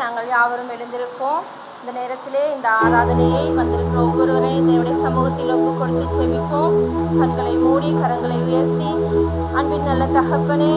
நாங்கள் யாவரும் எழுந்திருப்போம். இந்த நேரத்திலே இந்த ஆராதனையை வந்திருக்கிற ஒவ்வொருவரையும் தேவனுடைய சமூகத்தில் ஒப்பு கொடுத்து செபிப்போம். கண்களை மூடி கரங்களை உயர்த்தி, அன்பின் நல்ல தகப்பனே,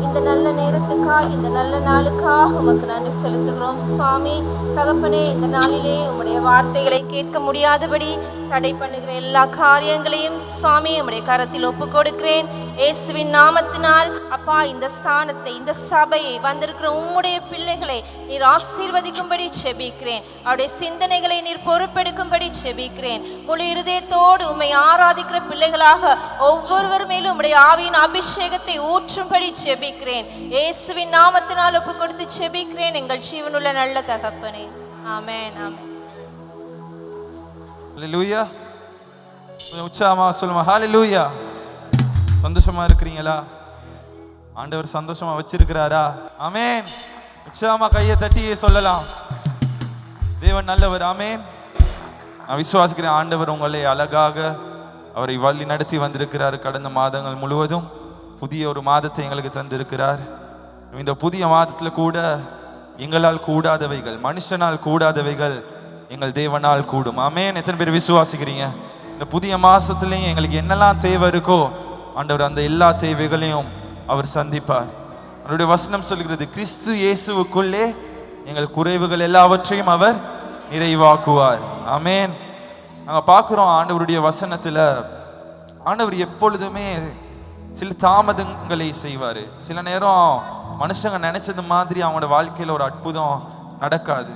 இந்த நல்ல நேரத்துக்காக, இந்த நல்ல நாளுக்காக உமக்கு நன்றி செலுத்துகிறோம். சுவாமி தகப்பனே, இந்த நாளிலே உம்முடைய வார்த்தைகளை கேட்க முடியாதபடி தடை பண்ணுகிற எல்லா காரியங்களையும் சுவாமி உம்முடைய கரத்தில் ஒப்பு கொடுக்கிறேன். இயேசுவின் நாமத்தினால் அப்பா, இந்த ஸ்தானத்தை, இந்த சபையை, வந்திருக்கிற உம்முடைய பிள்ளைகளை நீர் ஆசீர்வதிக்கும்படி செபிக்கிறேன். அவருடைய சிந்தனைகளை நீர் பொறுப்பெடுக்கும்படி செபிக்கிறேன். முழு இருதயத்தோடு உம்மை ஆராதிக்கிற பிள்ளைகளாக ஒவ்வொருவர் மேலும் உம்முடைய ஆவியின் அபிஷேகத்தை ஊற்றும்படி செபிக்கிறேன். இயேசுவின் நாமத்தினால் ஒப்பு கொடுத்து செபிக்கிறேன் எங்கள் ஜீவனுள்ள நல்ல தகப்பனே. ஆமென், ஆமென். ஹல்லேலூயா. உற்சாகமா சொல்லுமா ஹல்லேலூயா. சந்தோஷமா இருக்கிறீங்களா? ஆண்டவர் சந்தோஷமா வச்சிருக்கிறாரா? ஆமென். உற்சாகமா கையை தட்டி சொல்லலாம், தேவன் நல்லவர். ஆமென். நான் விசுவாசிக்கிறேன், ஆண்டவர் உங்களை அழகாக அவரை வழி நடத்தி வந்திருக்கிறார். கடந்த மாதங்கள் முழுவதும் புதிய ஒரு மாதத்தை எங்களுக்கு தந்திருக்கிறார். இந்த புதிய மாதத்தில் கூட எங்களால் கூடாதவைகள், மனுஷனால் கூடாதவைகள் எங்கள் தேவனால் கூடும். ஆமென். எத்தனை பேர் விசுவாசிக்கிறீங்க? இந்த புதிய மாசத்துலேயும் எங்களுக்கு என்னெல்லாம் தேவை இருக்கோ ஆண்டவர் அந்த எல்லா தேவைகளையும் அவர் சந்திப்பார். அவருடைய வசனம் சொல்கிறது, கிறிஸ்து இயேசுவுக்குள்ளே எங்கள் குறைவுகள் எல்லாவற்றையும் அவர் நிறைவாக்குவார். ஆமென். நாங்கள் பார்க்குறோம் ஆண்டவருடைய வசனத்தில் ஆண்டவர் எப்பொழுதுமே சில தாமதங்களை செய்வார். சில நேரம் மனுஷங்க நினைச்சது மாதிரி அவங்களோட வாழ்க்கையில் ஒரு அற்புதம் நடக்காது.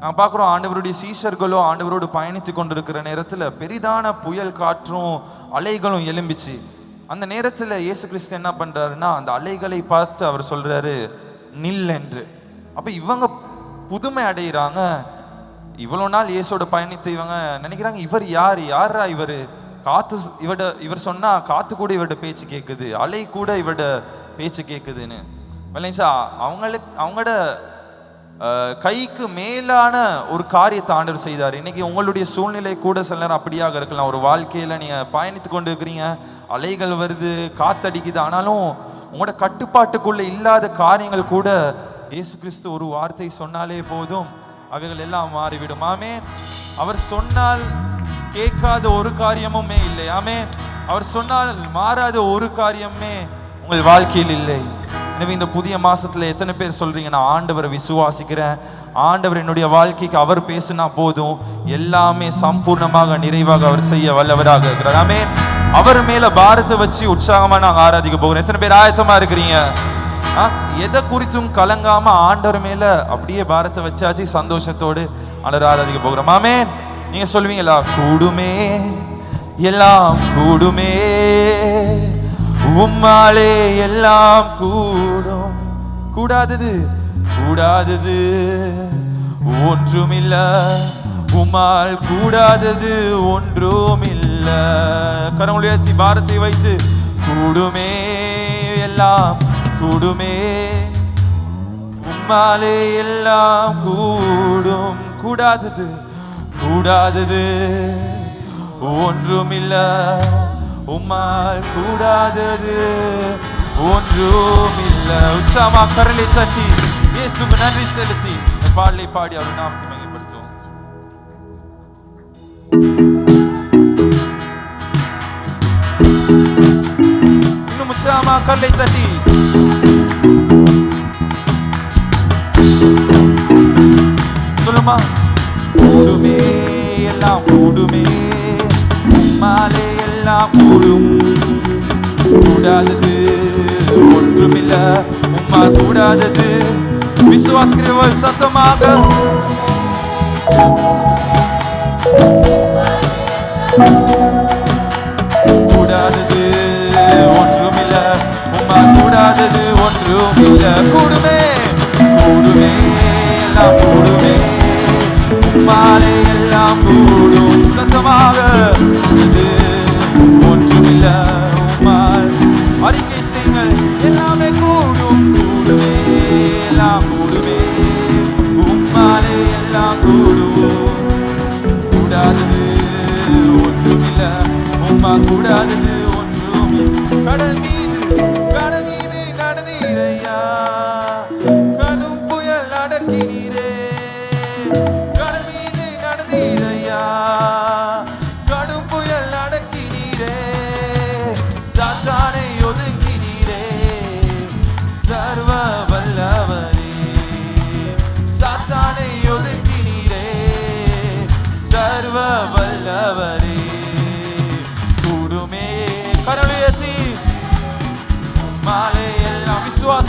நான் பார்க்குறோம் ஆண்டவருடைய சீஷர்களோ ஆண்டவரோடு பயணித்து கொண்டிருக்கிற நேரத்தில் பெரிதான புயல் காற்றும் அலைகளும் எழும்பிச்சு. அந்த நேரத்தில் இயேசு கிறிஸ்து என்ன பண்ணுறாருன்னா, அந்த அலைகளை பார்த்து அவர் சொல்கிறாரு நில் என்று. அப்போ இவங்க புதுமை அடைகிறாங்க. இவ்வளோ நாள் இயேசோட பயணித்து இவங்க நினைக்கிறாங்க, இவர் யாரா இவர்? காற்று இவர் சொன்னால் காற்று கூட இவரோட பேச்சு கேட்குது, அலை கூட இவரோட பேச்சு கேட்குதுன்னு. இல்லைங்களா? அவங்களோட கைக்கு மேலான ஒரு காரியத்தை ஆண்டவர் செய்தார். இன்னைக்கு உங்களுடைய சூழ்நிலை கூட சில நேரம் அப்படியாக இருக்கலாம். ஒரு வாழ்க்கையில் நீங்கள் பயணித்து கொண்டு இருக்கிறீங்க, அலைகள் வருது, காத்தடிக்குது, ஆனாலும் உங்களோட கட்டுப்பாட்டுக்குள்ளே இல்லாத காரியங்கள் கூட இயேசு கிறிஸ்து ஒரு வார்த்தை சொன்னாலே போதும், அவைகள் எல்லாம் மாறிவிடும். ஆமென். அவர் சொன்னால் கேட்காத ஒரு காரியமுமே இல்லை. ஆமென். அவர் சொன்னால் மாறாத ஒரு காரியமே உங்கள் வாழ்க்கையில் இல்லை. எனவே இந்த புதிய மாசத்துல எத்தனை பேர் சொல்றீங்க, நான் ஆண்டவரை விசுவாசிக்கிறேன், ஆண்டவர் என்னுடைய வாழ்க்கைக்கு அவர் பேசினா போதும், எல்லாமே சம்பூர்ணமாக நிறைவாக அவர் செய்ய வல்லவராக இருக்கிறார். ஆமென். அவர் மேல பாரத்தை வச்சு உற்சாகமா நாங்கள் ஆராதிக்க போகிறோம். எத்தனை பேர் ஆயத்தமா இருக்கிறீங்க? எதை குறித்தும் கலங்காம ஆண்டவர் மேல அப்படியே பாரத்தை வச்சாச்சு, சந்தோஷத்தோடு ஆண்டவர் ஆராதிக்க போகிறோம். ஆமென். நீங்க சொல்வீங்களா? கூடுமே, எல்லாம் கூடுமே, உம்மாலே எல்லாம் கூடும், கூடாதது ஒன்றுமில்ல, உம்மால் கூடாதது ஒன்றுமில்ல. கரங்களை உயர்த்தி பாரத்தை வைத்து, கூடுமே, எல்லாம் கூடுமே, உம்மாலே எல்லாம் கூடும், கூடாதது ஒன்றுமில்ல, உம்மால் கூடாதது ஒன்றுமில்ல. உற்சாகமா கரலை தட்டி இயேசுவுக்கு நன்றி செலுத்தி பாடலை பாடி அவர் நாமத்தை மகிமைப்படுத்துவோம். இன்னும் உற்சாகமா கரலை தட்டி சொல்லுமா, கூடுமே, எல்லாம் கூடுமே, உம்மாலே எல்லாம் கூடும், கூடாதது ஒன்றுமில்ல, உம்மா கூடாதது. விசுவாசிக்கிறவர்கள் சத்தமாக, கூடாதது ஒன்றுமில்ல, உம்மா கூடாதது ஒன்றுமில்ல, கூடுமே, எல்லாம் கூடுமே, உம்மாலே எல்லாம் கூடும். சத்தமாக, ஒன்றுமில்ல, உம்மால் அறிக்கை செய்யுங்கள், எல்லாமே கூடும், கூடுமே, எல்லாம் கூடுமே, உம்மாலே எல்லாம் கூடும், கூடாதது ஒன்றுமில்ல, உம்மா கூடாதது ஒன்றுமில்ல. கடல் மீது நடந்தீரையா, கடும் புயல் நடக்க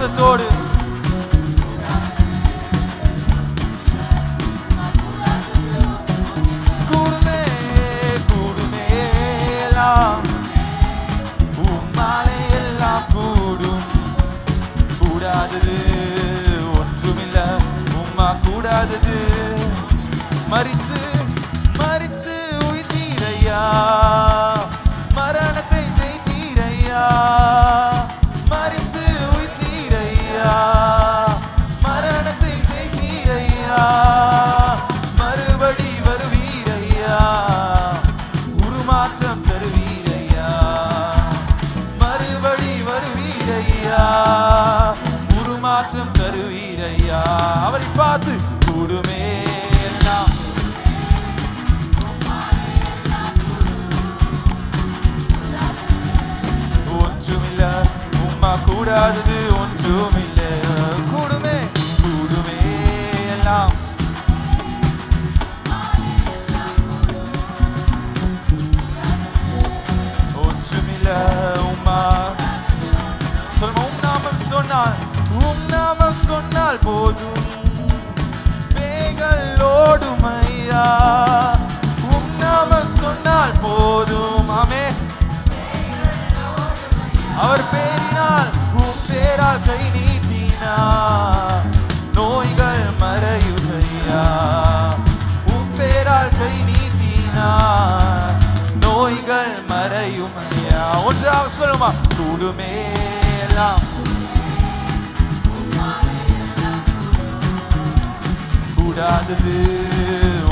சந்தோஷத்தோடு கூடுமே கூடுமே எல்லாம் உம்மாலே எல்லாம் கூடும். கூடாதது ஒன்றுமில்ல உம்மா கூடாதது. மரித்து மரித்து உயிர்த்தீரையா, மரணத்தை ஜெயித்தீரையா. மரித்து உயிர்த்தீரையா, மரணத்தை ஜெயித்தீரையா. மறுபடி வருவீரையா, உருமாற்றம் தருவீரையா. மறுபடி வருவீரையா, உருமாற்றம் தருவீரையா. அவரை பார்த்து கூடுமே எல்லாம் ஒன்றுமில்ல உம்மா கூடாதது ஒன்றுமில்ல. கூடுமே கூடுமே எல்லாம் ஒன்றுமில்ல உம்மா. சொல்லுமா, உம் நாமம் சொன்னால் உம் நாமம் சொன்னால் போதும், பேய்கள் ஓடும் ஐயா. உம் நாமம் சொன்னால் போதும். ஆமே. அவர் பேரினால் உம் பேரால் கை நீட்டினார், நோய்கள் மறையுதையா. உம் பேரால் கை நீட்டினார், நோய்கள் மறையுமையா. ஒன்றாக சொல்லுமா, கூடுமே எல்லாம் கூடாதது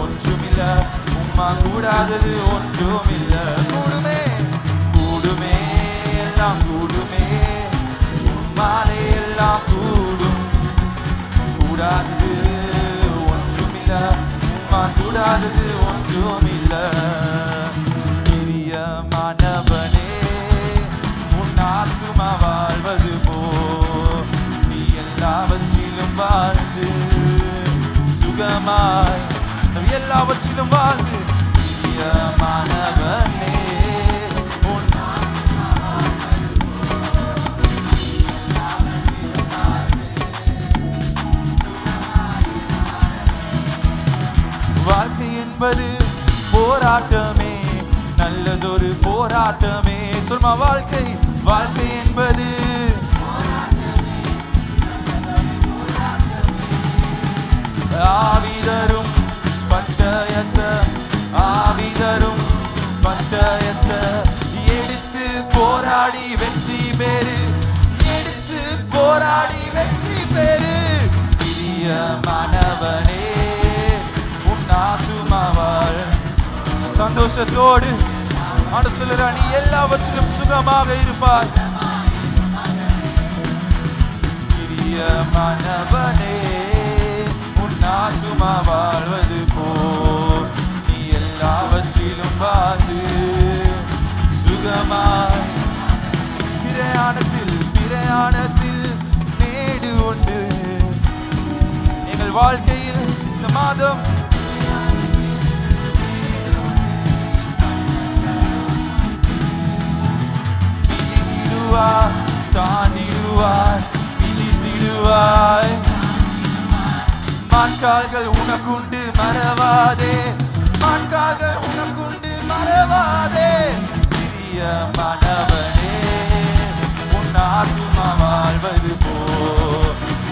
ஒன்றுமில்ல உம்மா கூடாதது ஒன்றுமில்ல. கூடுமே கூடுமே எல்லாம் கூடுமே உம்மாலே எல்லாம் கூடும். கூடாதது ஒன்றுமில்ல உம்மா கூடாதது ஒன்றுமில்ல. பிரியமானவனே, உன் ஆத்துமா வாழ்வது போ, நீ எல்லாவற்றிலும் வாழ்ந்து சுகமாய் எல்லாவற்றிலும் வாழ்ந்து. பிரியமானவனே, உன் வாழ்க்கை என்பது போராட்டமே, நல்லதொரு போராட்டமே. சொல்மா, வாழ்க்கை வாழ்க்கை என்பது ஆவிதரும் பட்டயத்த ஆவிதரும் பட்டயத்த எடுத்து போராடி வெற்றி பெறு, எடுத்து போராடி வெற்றி பெறு. பிரியமானவனே, உன் ஆத்துமாவால் சந்தோஷத்தோடு மனசுல நீ எல்லாவற்றிலும் சுகமாக இருப்பாய். பிரியமானவனே, ஆத்துமா வாழ்வது போல் நீ எல்லாவற்றிலும் வாழ்ந்து சுகமாய். பிரயாணத்தில் பிரயாணத்தில் மேடு உண்டு எங்கள் வாழ்க்கையில். இந்த மாதம் மிதித்திடுவாய், தாண்டிடுவாய், மிதித்திடுவாய். மான்கால்கள் உனக்குண்டு மறவாதே, மான்கால்கள் உனக்குண்டு மறவாதே. பிரியமானவனே, உன் ஆத்துமா வாழ்வது போ,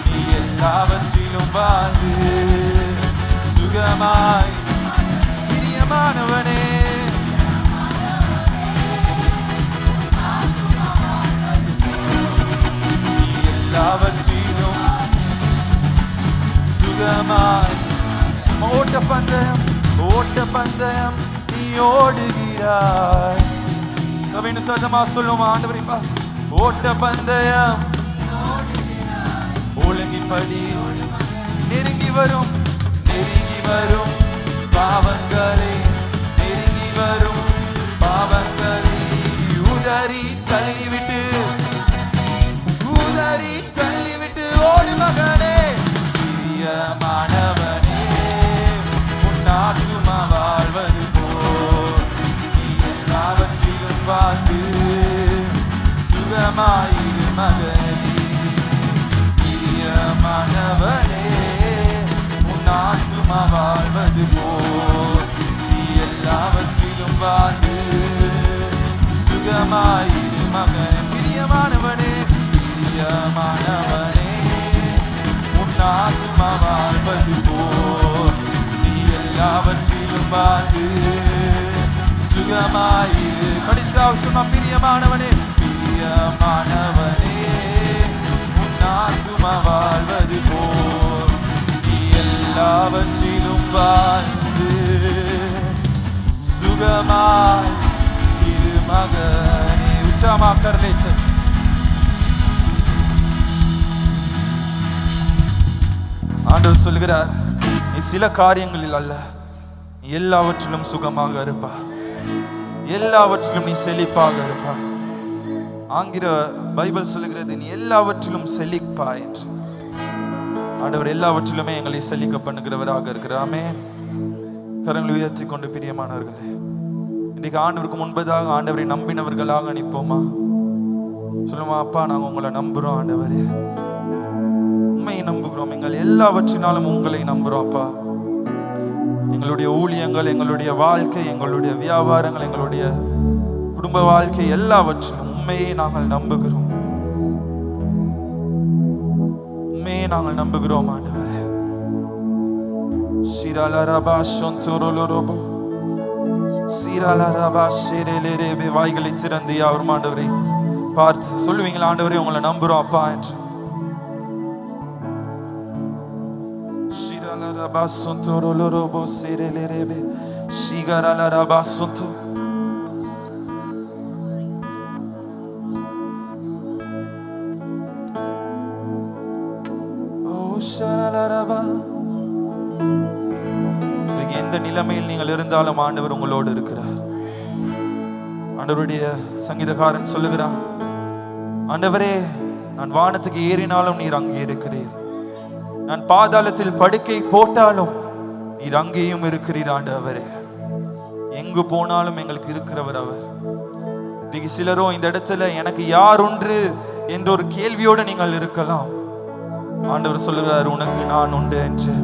நீ எல்லாவற்றிலும் வாழ்ந்து சுகமாய். பிரியமானவனே, நீ எல்லாவற்றிலும் சுகமாய். ஓட்ட பந்தயம் ஓட்ட பந்தயம் நீ ஓடுகிறாய். சபைன்னு சத்தமா சொல்லுமா, ஆண்டவரே, ஓட்ட பந்தயம் ஒழுங்கின்படி நெருங்கி வரும், நெருங்கி வரும் பாவங்களை, நெருங்கி வரும் பாவங்களை உதறி தள்ளிவிட்டு, உதறி தள்ளிவிட்டு ஓடு மகனே. பிரியமானவனே, உன் ஆத்துமா வாழ்வது போல் நீ எல்லாவற்றிலும் வாழ்ந்து சுகமாயிரு மகனே. சுகமானவனே உன் ஆத்துமா வாழ்வது போல் நீ எல்லாவற்றிலும் வாழ்ந்து சுகமாயிரு மகனே. பிரியமானவனே பிரியமானவனே உன் ஆத்துமா வாழ்வது போல் நீ எல்லாவற்றிலும் வாழ்ந்து சுகமாயிரு. கடைசியாக சும்மா பிரியமானவனே பிரியமானவனே உன் ஆத்துமா வாழ்வது போல் நீ எல்லாவற்றிலும் வாழ்ந்து சுகமாய் இரு மகனே. உற்சாகமா கர்லேச்ச ஆண்டவர் சொல்கிறார், நீ சில காரியங்களில் அல்ல, நீ எல்லாவற்றிலும் சுகமாக இருப்பா, எல்லாவற்றிலும் நீ செழிப்பாக இருப்பா. ஆங்கில பைபிள் சொல்லுகிறது நீ எல்லாவற்றிலும் செழிப்பா என்று. ஆண்டவர் எல்லாவற்றிலுமே எங்களை செழிக்க பண்ணுகிறவராக இருக்கிறார். ஆமென். கரங்களை உயர்த்தி கொண்டு பிரியமானவர்களே, இன்றைக்கு ஆண்டவருக்கு முன்பதாக ஆண்டவரை நம்பினவர்களாக நிற்போமா? சொல்லுமா, அப்பா நாங்கள் உங்களை நம்புறோம் ஆண்டவரே, உண்மையை நம்புகிறோம், எங்கள் எல்லாவற்றினாலும் உங்களை நம்புறோம் அப்பா. எங்களுடைய ஊழியங்கள், எங்களுடைய வாழ்க்கை, எங்களுடைய வியாபாரங்கள், எங்களுடைய குடும்ப வாழ்க்கை எல்லாவற்றிலும் உண்மையை நாங்கள் நம்புகிறோம், உண்மையை நாங்கள் நம்புகிறோம் ஆண்டவரே. வாய்களை திறந்து அவர் ஆண்டவரை பார்த்து சொல்லுவீங்களா, ஆண்டவரே உங்களை நம்புறோம் அப்பா என்று. எந்த நிலைமையில் நீங்கள் இருந்தாலும் ஆண்டவர் உங்களோடு இருக்கிறார். ஆண்டவருடைய சங்கீதக்காரன் சொல்லுகிறான், ஆண்டவரே நான் வானத்துக்கு ஏறினாலும் நீர் அங்கே இருக்கிறீர், நான் பாதாளத்தில் படுக்கை போட்டாலும் நீர் அங்கேயும் இருக்கிறீர் ஆண்டவரே. எங்கு போனாலும் எங்களுக்கு இருக்கிறவர் அவர். இன்னைக்கு சிலரோ இந்த இடத்துல எனக்கு யார் ஒன்று என்ற ஒரு கேள்வியோடு நீங்கள் இருக்கலாம். ஆண்டவர் சொல்லுகிறார், உனக்கு நான் உண்டு என்று.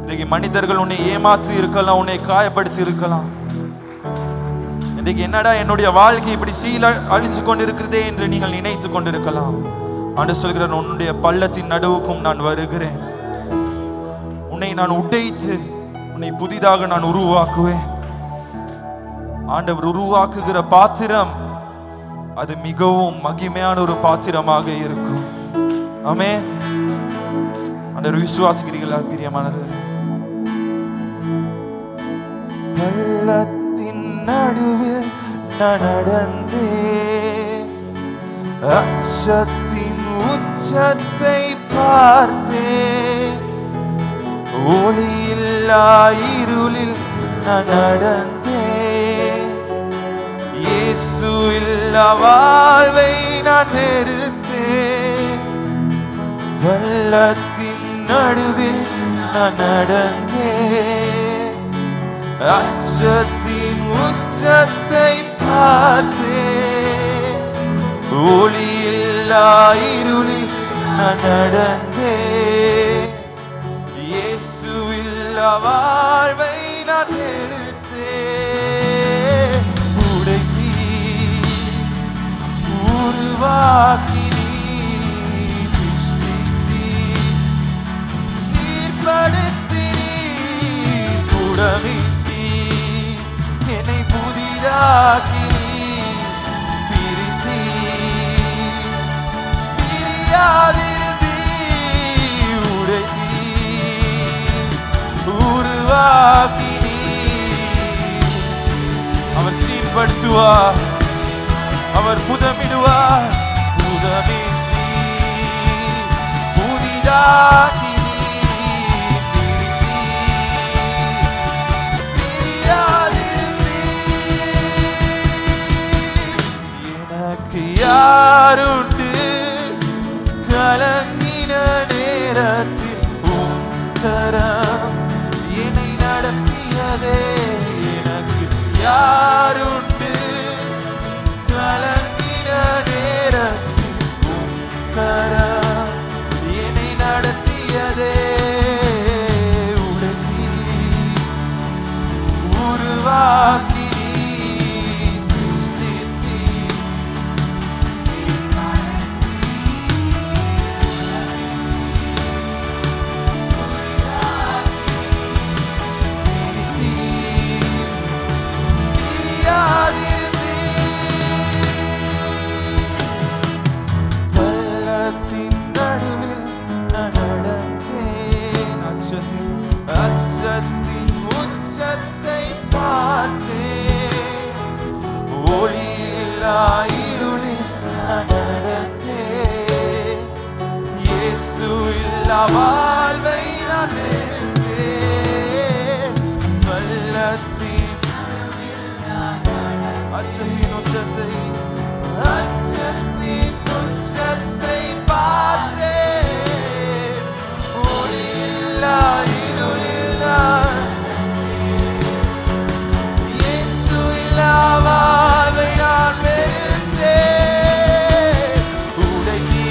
இன்றைக்கு மனிதர்கள் உன்னை ஏமாற்றி இருக்கலாம், உன்னை காயப்படுத்தி இருக்கலாம். இன்றைக்கு என்னடா என்னுடைய வாழ்க்கை இப்படி சீல அழிஞ்சு கொண்டிருக்கிறதே என்று நீங்கள் நினைத்து கொண்டிருக்கலாம். ஆண்டவர் சொல்கிறார், உன்னுடைய பள்ளத்தின் நடுவுக்கும் நான் வருகிறேன், உன்னை நான் உடைத்து உன்னை புதிதாக நான் உருவாக்குவேன். ஆண்டவர் உருவாக்குகிற பாத்திரம் அது மிகவும் மகிமையான ஒரு பாத்திரமாக இருக்கும். ஆமென். ஆண்டவர் விசுவாசிக்கிறீர்களா பிரியமானவர்களே? பள்ளத்தின் நடுவில் நான் நடந்தேன், அச்சத்தின் உச்சத்தை பார்த்தேன், ஒளியில்லா இருளில் நான் நடந்தேன், இயேசு இல்லா வாழ்வை நான் வெறுத்தேன். பள்ளத்தின் நடுவில் நான் நடந்தேன், அச்சத்தின் உச்சத்தை பார்த்தேன், ஒளியில்லா இருளில் நான் நடந்தேன், இயேசு இல்லா வாழ்வை நான் வெறுத்தேன். உடைத்தீ உருவாக்கினீ சிருஷ்டித்தீ சீர்படுத்தினீ புடமிட்டீ என்னை புதிதாக்கினீ பிரித்தீ பிரியாதிருந்தீ உடைத்தீ உருவாக்கினீ. அவர் சீர்படுத்துவார், அவர் புதமிடுவார், புதமிட்டீ புதிதாக்கினீ பிரித்தீ பிரியாதிருந்தீ. எனக்கு யாருண்டு கலங்கின நேரத்தில் உத்தரம் என்னை நடத்தியதே. எனக்கு யாருண்டு கலங்கின நேரத்தில் உத்தரம் என்னை நடத்தியதே. அச்சத்தின் உச்சத்தை பார்த்தேன். ஒளியில்லா இருளில் நடந்தேன். இயேசு இல்லா வாழ்வை நான் வெறுத்தேன். வல்லத்தின் அச்சத்தின் உச்சத்தை பார்த்தேன். ஒளியில்லா இருளில் இயேசு இல்லா வாழ்வை நான் வெறுத்தேன். உடைத்தீ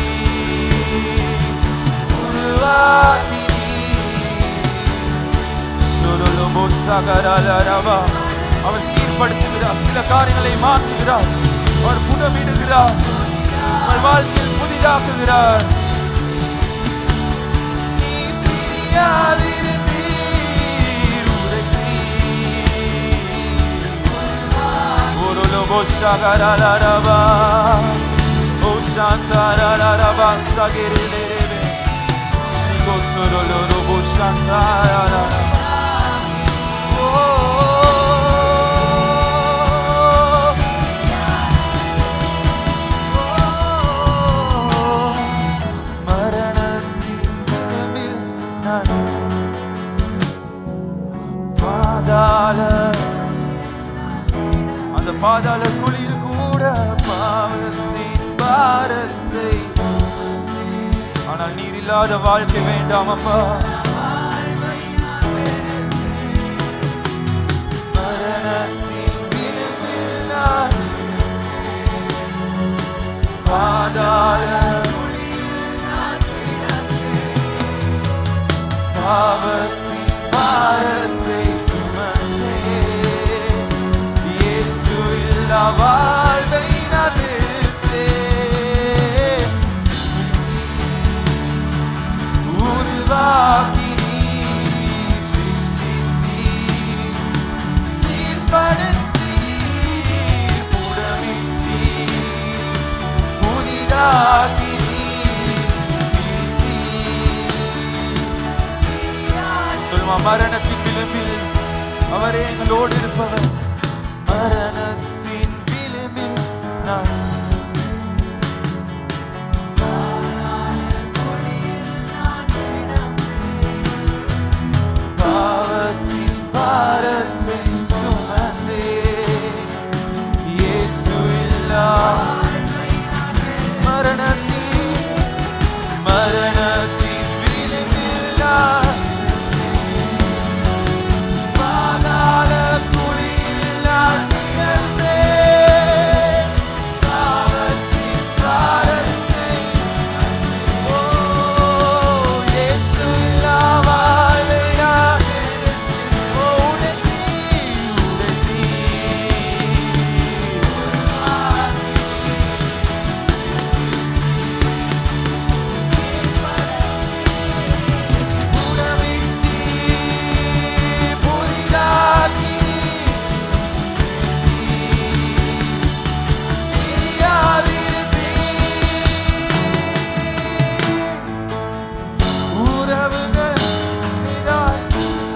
உருவாக்கினீ சொரலோபோ சகரலரவா. அவர் சீர்படுத்துகிறார், சில காரியங்களை மாற்றுகிறார், அவர் புடமிடுகிறார், உங்கள் வாழ்க்கையில் புதிதாக்குகிறார். நீ பிரியாதிருந்தீர் உரைத்தீர் ஒருலோபோ சகரலரவா. ஓ சாந்தாரலரவா சகிரிலேரே சிகோ சொரலோபோ சாந்தாரலரவா. அந்த பாதாள குழியில் கூட பாவத்தின் பாரத்தை, ஆனால் நீர் இல்லாத வாழ்க்கை வேண்டாம் அப்பா. மரணத்தின் விளிம்பில் நான் பாதாள பாவத்தின் பாரத்தை வாழ்வை நான் வெறுத்தேன். உருவாக்கி நீர் சிருஷ்டித்தீர், சீர்படுத்தீர், புடமிட்டீர், புதிதாக்கி நீர் பிரித்தீர். சொல்லுமா, மரணத்தின் விளிம்பில் அவரே எங்களோடு இருப்பவர். மரணத்தின் விளிம்பில் நான் பாவத்தின் பாரத்தை சுமந்தேன். இயேசு இல்லா மரணத்தின் விளிம்பில் நான் பாதாள குழியில் நான் கிடந்தேன். பாவத்தின் பாரத்தை இயேசு இல்லா வாழ்வை நான்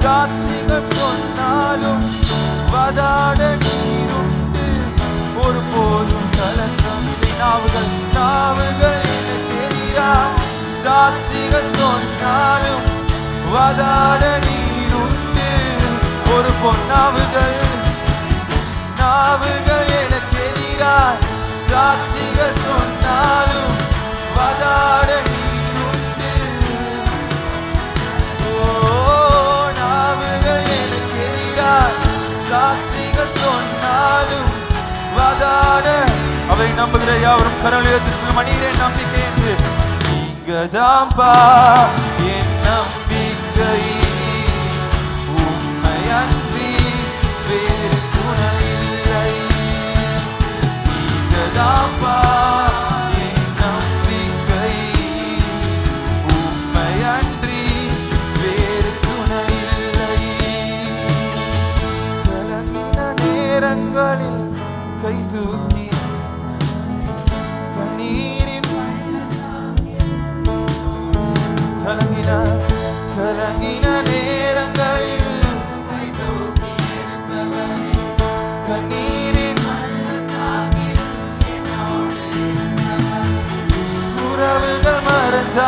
சாட்சிகள் சொன்னாலும் வாதாட நீருண்டு, ஒருபோதும் கலக்கமில்லை. நாவுகள் தெரியா. சாட்சிகள் சொன்னாலும் வாதாட நீருண்டு, ஒரு பொன்னாவுகள் எனக்கு எதிராய். சாட்சிகள் சொன்னாலும் வாதாட நீருண்டு. சாட்சிகள் சொன்னாலும் வாதாட அவரை நம்புகிற யாவரும் கரங்களை உயர்த்தி சொல்லுமா, நீரே நம்பிக்கை என்று. நீங்கதாம்பா என் நம்பிக்கை, உம்மை அன்றி வேறு துணை இல்லை. நீங்கதாம்பா என் நம்பிக்கை, உம்மை அன்றி வேறு துணை இல்லை. நேரங்களில் கை தூக்கி கண்ணீரின்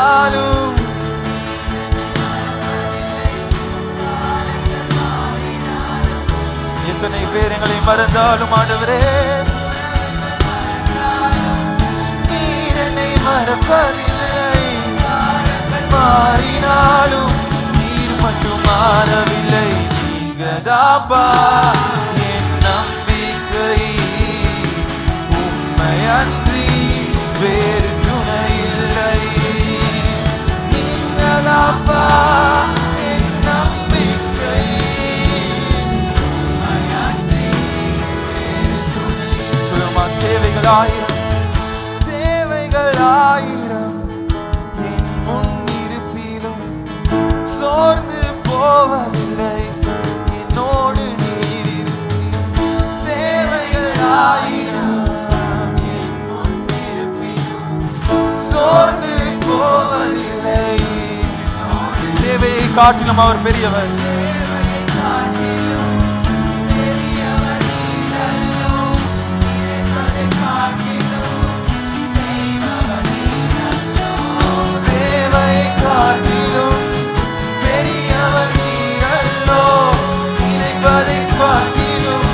மாறினாலும் எத்தனை பேர் எங்களை மறந்தாலும் ஆண்டவரே நீர் என்னை மறப்பதில்லை. மாறினாலும் நீர் மட்டும் மாறவில்லை. நீங்கதாப்பா என் நம்பிக்கை. உம்மை அன்றி வேறு துணை இல்லை. நீங்கதாப்பா என் நம்பிக்கை. சொல்லுமா, தேவைகள் ஆயிரம் என் முன்னிருப்பிலும் சோர்ந்து போவதில்லை. என்னோடு நீர் இருப்பிலும் தேவைகள் ஆயிரம் என் முன்னிருப்பிலும் சோர்ந்து போவதில்லை. தேவையை காட்டிலும் அவர் பெரியவர். காட்டிலும் பெரியவர் நீரல்லோ. நினைப்பதை காட்டிலும்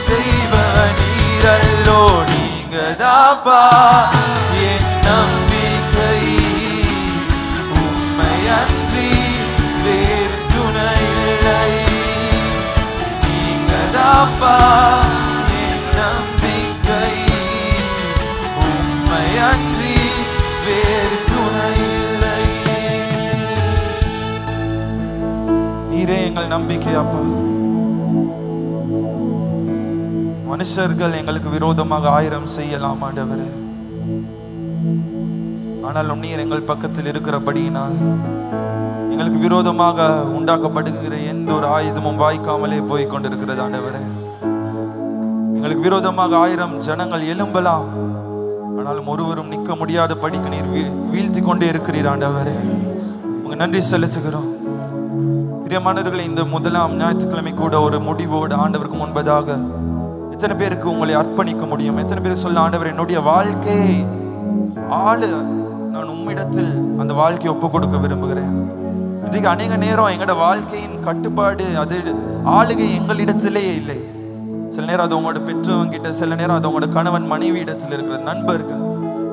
செய்பவர் நீரல்லோ. நீங்கதாப்பா என் நம்பிக்கை. உம்மை அன்றி வேறு துணை இல்லை. நீங்கதாப்பா என் நம்பிக்கை. உம்மை அன்றி வேறு துணை இல்லை. நீரே எங்கள் நம்பிக்கை அப்பா. மனுஷர்கள் எங்களுக்கு விரோதமாக 1000 செய்யலாம் ஆண்டவரே, ஆனாலும் நீர் எங்கள் பக்கத்தில் இருக்கிறபடியினால் எங்களுக்கு விரோதமாக உண்டாக்கப்படுகிற எந்த ஒரு ஆயுதமும் வாய்க்காமலே போய் கொண்டிருக்கிறது ஆண்டவரே. எங்களுக்கு விரோதமாக 1000 ஜனங்கள் எழும்பலாம், ஆனாலும் ஒருவரும் நிற்க முடியாத படிக்கு நீர் வீழ்த்தி கொண்டே இருக்கிறீர் ஆண்டவரே. உங்க நன்றி செலுத்துகிறோம். பிரியமானவர்களே, இந்த முதலாம் ஞாயிற்றுக்கிழமை கூட ஒரு முடிவோடு ஆண்டவருக்கு முன்பதாக எத்தனை பேருக்கு உங்களை அர்ப்பணிக்க முடியும்? எத்தனை பேர் சொல்ல, ஆண்டவர் என்னுடைய வாழ்க்கை நான் உம்மிடத்தில் அந்த வாழ்க்கையை ஒப்பு கொடுக்க விரும்புகிறேன். இன்றைக்கு அநேக நேரம் எங்களோட வாழ்க்கையின் கட்டுப்பாடு அது ஆளுகை எங்களிடத்திலேயே இல்லை. சில நேரம் அது உங்களோட பெற்றவங்க கிட்ட, சில நேரம் அது உங்களோட கணவன் மனைவி இடத்துல இருக்கிற நண்பர்கள்,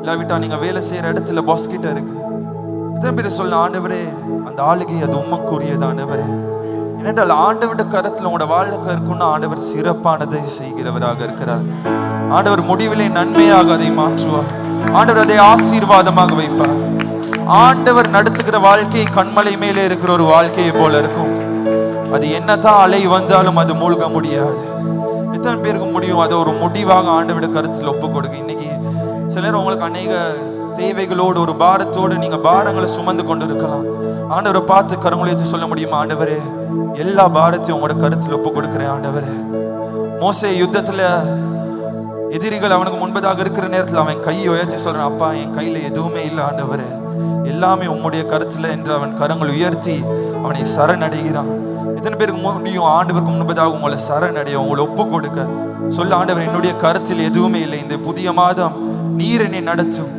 இல்லாவிட்டா நீங்க வேலை செய்யற இடத்துல பாஸ் கிட்ட இருக்கு. எத்தனை பேர் சொல்ல, ஆண்டவரே அந்த ஆளுகை அது உமக்குரியது ஆண்டவரே. ஏனென்றால் ஆண்டவருடைய கரத்துல உங்களோட வாழ்க்கை இருக்குன்னு ஆண்டவர் சிறப்பானதை செய்கிறவராக இருக்கிறார். ஆண்டவர் முடிவிலே நன்மையாக அதை மாற்றுவார். ஆண்டவர் அதை ஆசீர்வாதமாக வைப்பார். ஆண்டவர் நடத்துகிற வாழ்க்கை கண்மலை மேலே இருக்கிற ஒரு வாழ்க்கையை போல இருக்கும். அது என்னதான் அலை வந்தாலும் அது மூழ்க முடியாது. எத்தனை பேருக்கு முடியும்? அதை ஒரு முடிவாக ஆண்டவருடைய கருத்தில் ஒப்பு கொடுங்க. இன்னைக்கு சில நேரம் உங்களுக்கு அநேக தேவைகளோடு ஒரு பாரத்தோடு நீங்க பாரங்களை சுமந்து கொண்டு இருக்கலாம். ஆண்டவரை பார்த்து கரங்களை சொல்ல முடியுமா, ஆண்டவரே எல்லா பாரத்தையும் உங்களோட கருத்தில் ஒப்பு கொடுக்கிறேன் ஆண்டவரே. மோசே யுத்தத்துல எதிரிகள் அவனுக்கு முன்பதாக இருக்கிற நேரத்தில் அவன் கையை உயர்த்தி சொல்றான், அப்பா என் கையில எதுவுமே இல்லை ஆண்டவரே, எல்லாமே உம்முடைய கருத்துல என்று அவன் கரங்கள் உயர்த்தி அவனை சரணடைகிறான். எத்தனை பேருக்கு முடியும் ஆண்டவருக்கு முன்பதாக உங்களை சரணடைய, உங்களை ஒப்பு கொடுக்க சொல்ல, ஆண்டவர் என்னுடைய கருத்தில் எதுவுமே இல்லை, இந்த புதிய மாதம் நீர் என்னை நடத்தும்.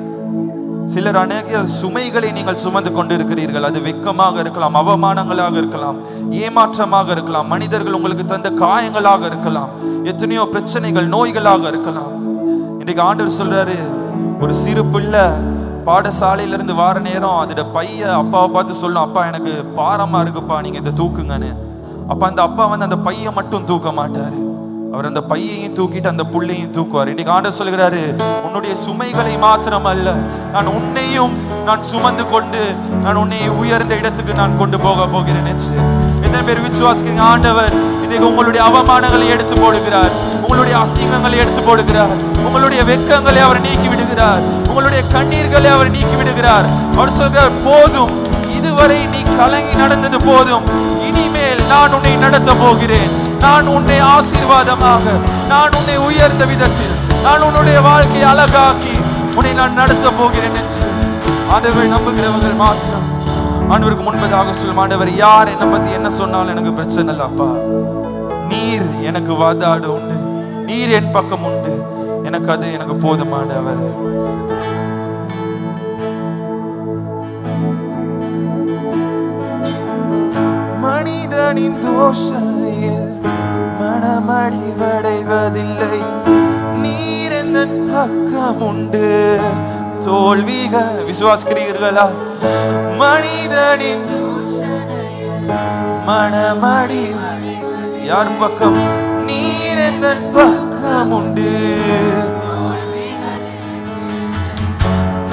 சிலர் அநேக சுமைகளை நீங்கள் சுமந்து கொண்டு இருக்கிறீர்கள். அது வெட்கமாக இருக்கலாம், அவமானங்களாக இருக்கலாம், ஏமாற்றமாக இருக்கலாம், மனிதர்கள் உங்களுக்கு தந்த காயங்களாக இருக்கலாம், எத்தனையோ பிரச்சனைகள் நோய்களாக இருக்கலாம். இன்னைக்கு ஆண்டவர் சொல்றாரு, ஒரு சிறு பிள்ளை பாடசாலையில இருந்து வார நேரம் அதோட பைய அப்பாவை பார்த்து சொல்லும், அப்பா எனக்கு பாரமா இருக்குப்பா, நீங்க இதை தூக்குங்கன்னு. அப்ப அந்த அப்பா வந்து அந்த பைய மட்டும் தூக்க மாட்டாரு, அவர் அந்த பையையும் தூக்கிட்டு அந்த புள்ளையும் தூக்குவார். இன்னைக்கு ஆண்டவர் சொல்கிறாரு, உன்னுடைய சுமைகளை மாத்திரம் அல்ல, நான் உன்னையும் நான் சுமந்து கொண்டு நான் உன்னை உயர்ந்த இடத்துக்கு நான் கொண்டு போக போகிறேன் என்று எத்தனை பேர் விசுவாசிக்கிறீங்க? ஆண்டவர் இன்னைக்கு உங்களுடைய அவமானங்களை எடுத்து போடுகிறார், உங்களுடைய அசிங்கங்களை எடுத்து போடுகிறார், உங்களுடைய வெட்கங்களை அவர் நீக்கி விடுகிறார், உங்களுடைய கண்ணீர்களை அவர் நீக்கி விடுகிறார். அவர் சொல்கிறார், போதும், இதுவரை நீ கலங்கி நடந்தது போதும், இனிமேல் நான் உன்னை நடத்த போகிறேன், நான் உன்னை ஆசீர்வாதமாக, நான் உன்னை உயர்ந்த விதத்தில், நான் உன்னுடைய வாழ்க்கையை அழகாக்கி உன்னை நான் நடத்த போகிறேன் என்று ஆண்டவரை நம்புகிறவர்கள் மாத்திரம் ஆண்டவருக்கு முன்பதாக சொல்லும், ஆண்டவர் யார் என்னை பத்தி என்ன சொன்னாலும் எனக்கு பிரச்சனை இல்லை அப்பா, நீர் எனக்கு வாதாடு உண்டு, நீர் என் பக்கம் உண்டு, எனக்கு அது எனக்கு போதுமானவர். மனிதனின் தோஷனையில் மனமடிவடைவதில்லை. நீர் எந்த பக்கம் உண்டு தோல்விகள் விசுவாசிக்கிறீர்களா? மனிதனின் மனமடி யார் பக்கம்? நீர் எந்த பக்கம் உண்டு.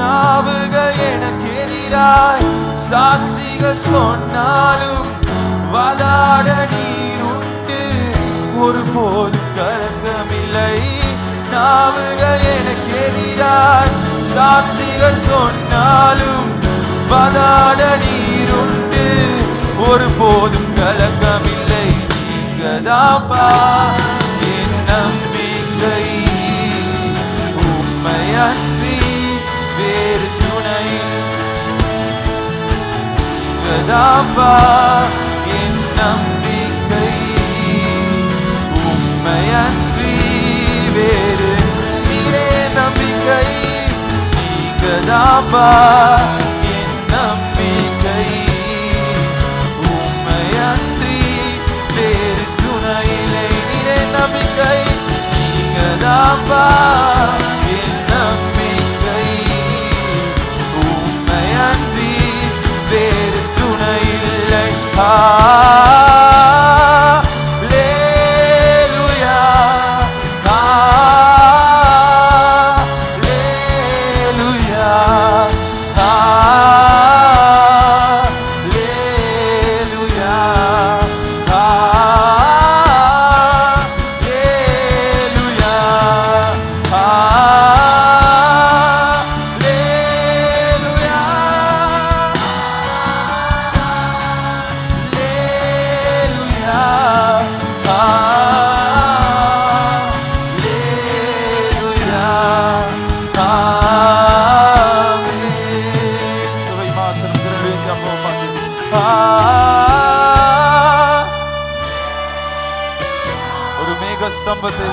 நாவுகள் எனக்கு எதிராய் சாட்சிகள் சொன்னாலும் வாதாட நீர் உண்டு, ஒருபோதும் கலக்கமில்லை. நாவுகள் எனக்கு எதிராய் சாட்சிகள் சொன்னாலும் வாதாட நீர் உண்டு, ஒருபோதும் கலக்கமில்லை. நீங்கதாப்பா என் நம்பிக்கை, உம்மையன்றி வேறு துணை. நீங்கதாப்பா என் நம்பிக்கை, உம்மையன்றி வேறு நீரே நம்பிக்கை. நீங்கதாப்பா என் நம்பிக்கை, உம்மையன்றி வேறு துணையில்லை. நீரே நம்பிக்கை. நீங்கதாப்பா என் நம்பிக்கை, உம்மையன்றி வேறு துணையில்லை. ஒரு மேக ஸ்தம்பத்தை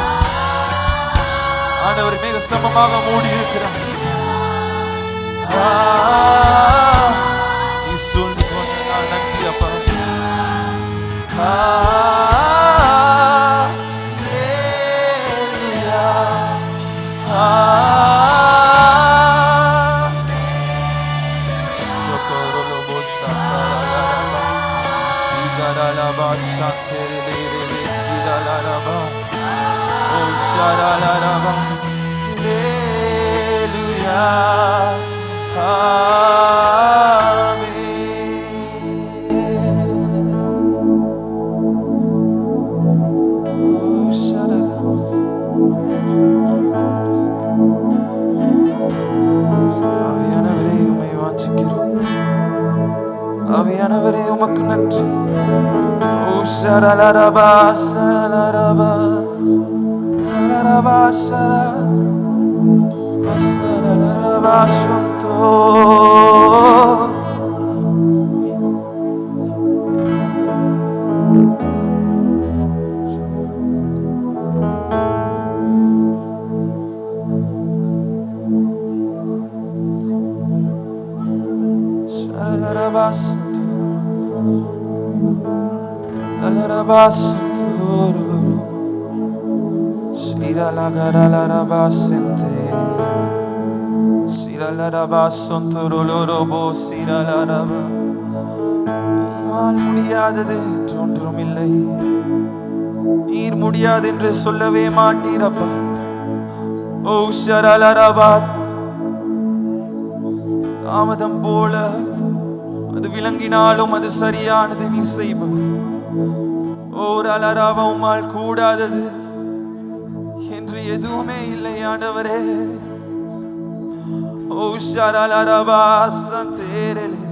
ஆண்டவர் மேக ஸ்தம்பமாக மூடி இருக்கிறார். நீ சொல்லி நான் நன்றி அப்பா. ஆவியானவரே உமக்கு நன்றி. ஓ ஷரலரபா ஷரலரபா ஷரலரபா ஷரலரபா ஷந்தோ. ஷரலரபா முடியாதது ஒன்றும் இல்லை. நீர் முடியாது என்று சொல்லவே மாட்டீரப்பா. ஓ ஷரலரபா, தாமதம் போல அது விளங்கினாலும் அது சரியானது நீர் செய்வார். ஓர் அலராவ உம்மால் கூடாதது என்று எதுவுமே இல்லை ஆண்டவரே. ஓ ஷரலரபா சந்தேரலே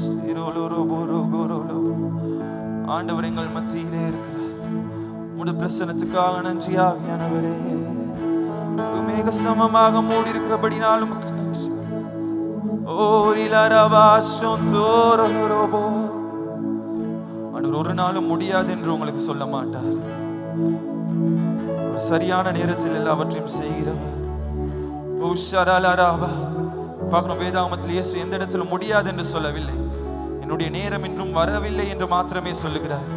சிரோலோரோபோரோகோரோலோ. ஆண்டவர் எங்கள் மத்தியிலே இருக்கிறார். உம்முடைய பிரசன்னத்துக்காக நன்றி ஆவியானவரே. மேக சமமாக மூடி இருக்கிறபடினாலும் நன்றி. ஒரு நாளும் முடியாது என்று உங்களுக்கு சொல்ல மாட்டார். ஒரு சரியான நேரத்தில் எல்லாவற்றையும் செய்கிறவர். பார்க்கணும், வேதாகமத்தில் இயேசு எந்த இடத்துல முடியாது என்று சொல்லவில்லை. என்னுடைய நேரம் இன்றும் வரவில்லை என்று மாத்திரமே சொல்லுகிறார்.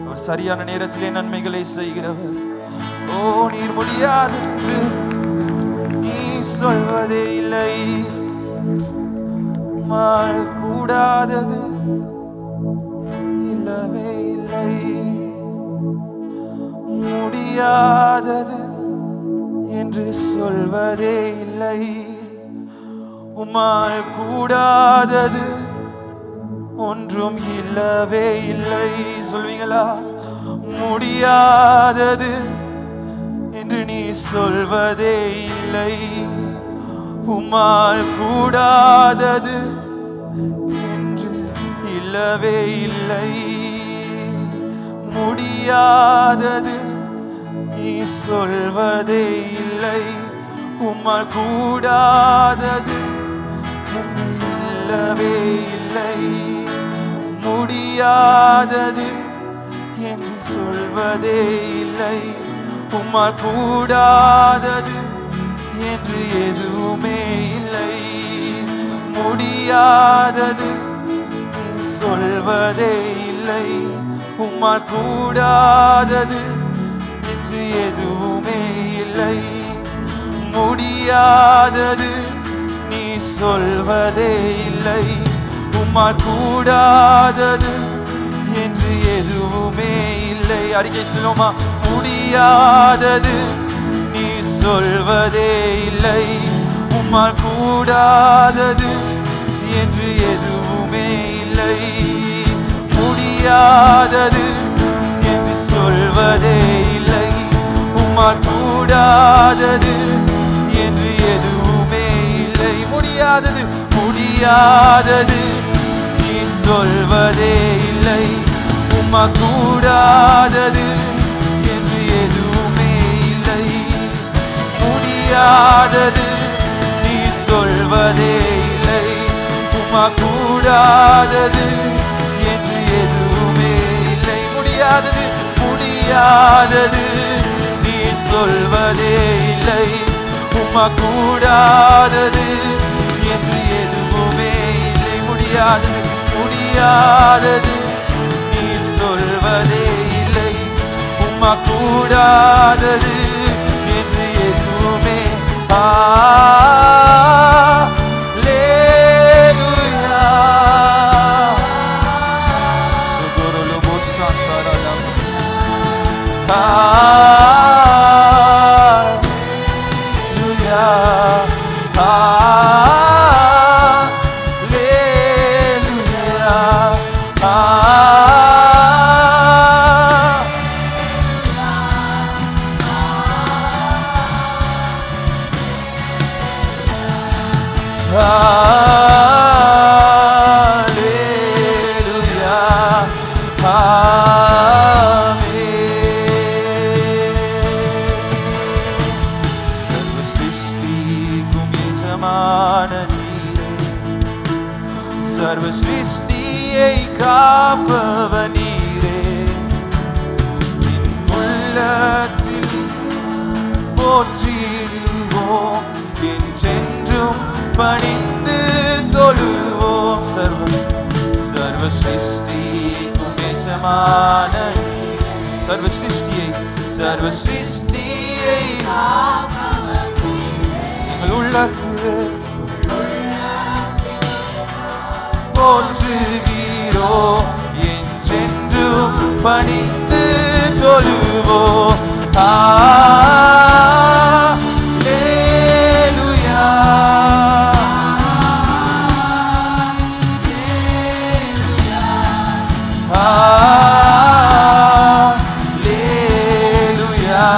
அவர் சரியான நேரத்திலே நன்மைகளை செய்கிறவர். ஓ, நீர் முடியாது என்று நீ சொல்வதே இல்லை, கூடாதது இல்லவே இல்லை, முடியாதது என்று சொல்வதே இல்லை, உம்மால் கூடாதது ஒன்றும் இல்லவே இல்லை. சொல்வீங்களா? முடியாதது என்று நீ சொல்வதே இல்லை, உம்மால் கூடாதது என்று இல்லவே இல்லை, முடியாதது நீ சொல்வதே இல்லை, உம்மால் கூடாதது இல்லவே இல்லை, முடியாதது என்று சொல்வதே இல்லை, உம்மால் கூடாதது என்று எதுவுமே இல்லை, முடியாதது சொல்வதே இல்லை, உம்மால் கூடாதது என்று எதுவுமே இல்லை, முடியாதது நீ சொல்வதே இல்லை, உம்மால் கூடாதது என்று எதுவுமே இல்லை. அறிக்கை சொல்லுமா? முடியாதது நீ சொல்வதே இல்லை, உம்மால் கூடாதது என்று எதுவுமே இல்லை, முடியாதது என்று சொல்வதே இல்லை, உம்மால் கூடாதது என்று எதுவுமே இல்லை, முடியாதது முடியாதது நீ சொல்வதே இல்லை, உம்மால் கூடாதது என்று எதுவுமே இல்லை, முடியாதது நீ சொல்வதே இல்லை, உம்மால் கூடாதது என்று எதுவுமே இல்லை, முடியாதது முடியாதது நீ சொல்வதே இல்லை, உம்மால் கூடாதது என்று எதுவுமே இல்லை, முடியாதது முடியாதது நீ சொல்வதே இல்லை, உம்மால் கூடாதது என்று எதுவுமே. சர்வ சிருஷ்டியை காப்பவர் நீரே, என் உள்ளத்தில் போற்றிடுவோம், என்றென்றும் பணிந்து தொழுவோம். சர்வ சிருஷ்டிக்கும் எஜமான சர்வ சிருஷ்டியை எங்கள் உள்ளத்தில் போற்றுகிறோம், என்றென்றும் பணிந்து தொழுவோம். அல்லேலூயா, அல்லேலூயா,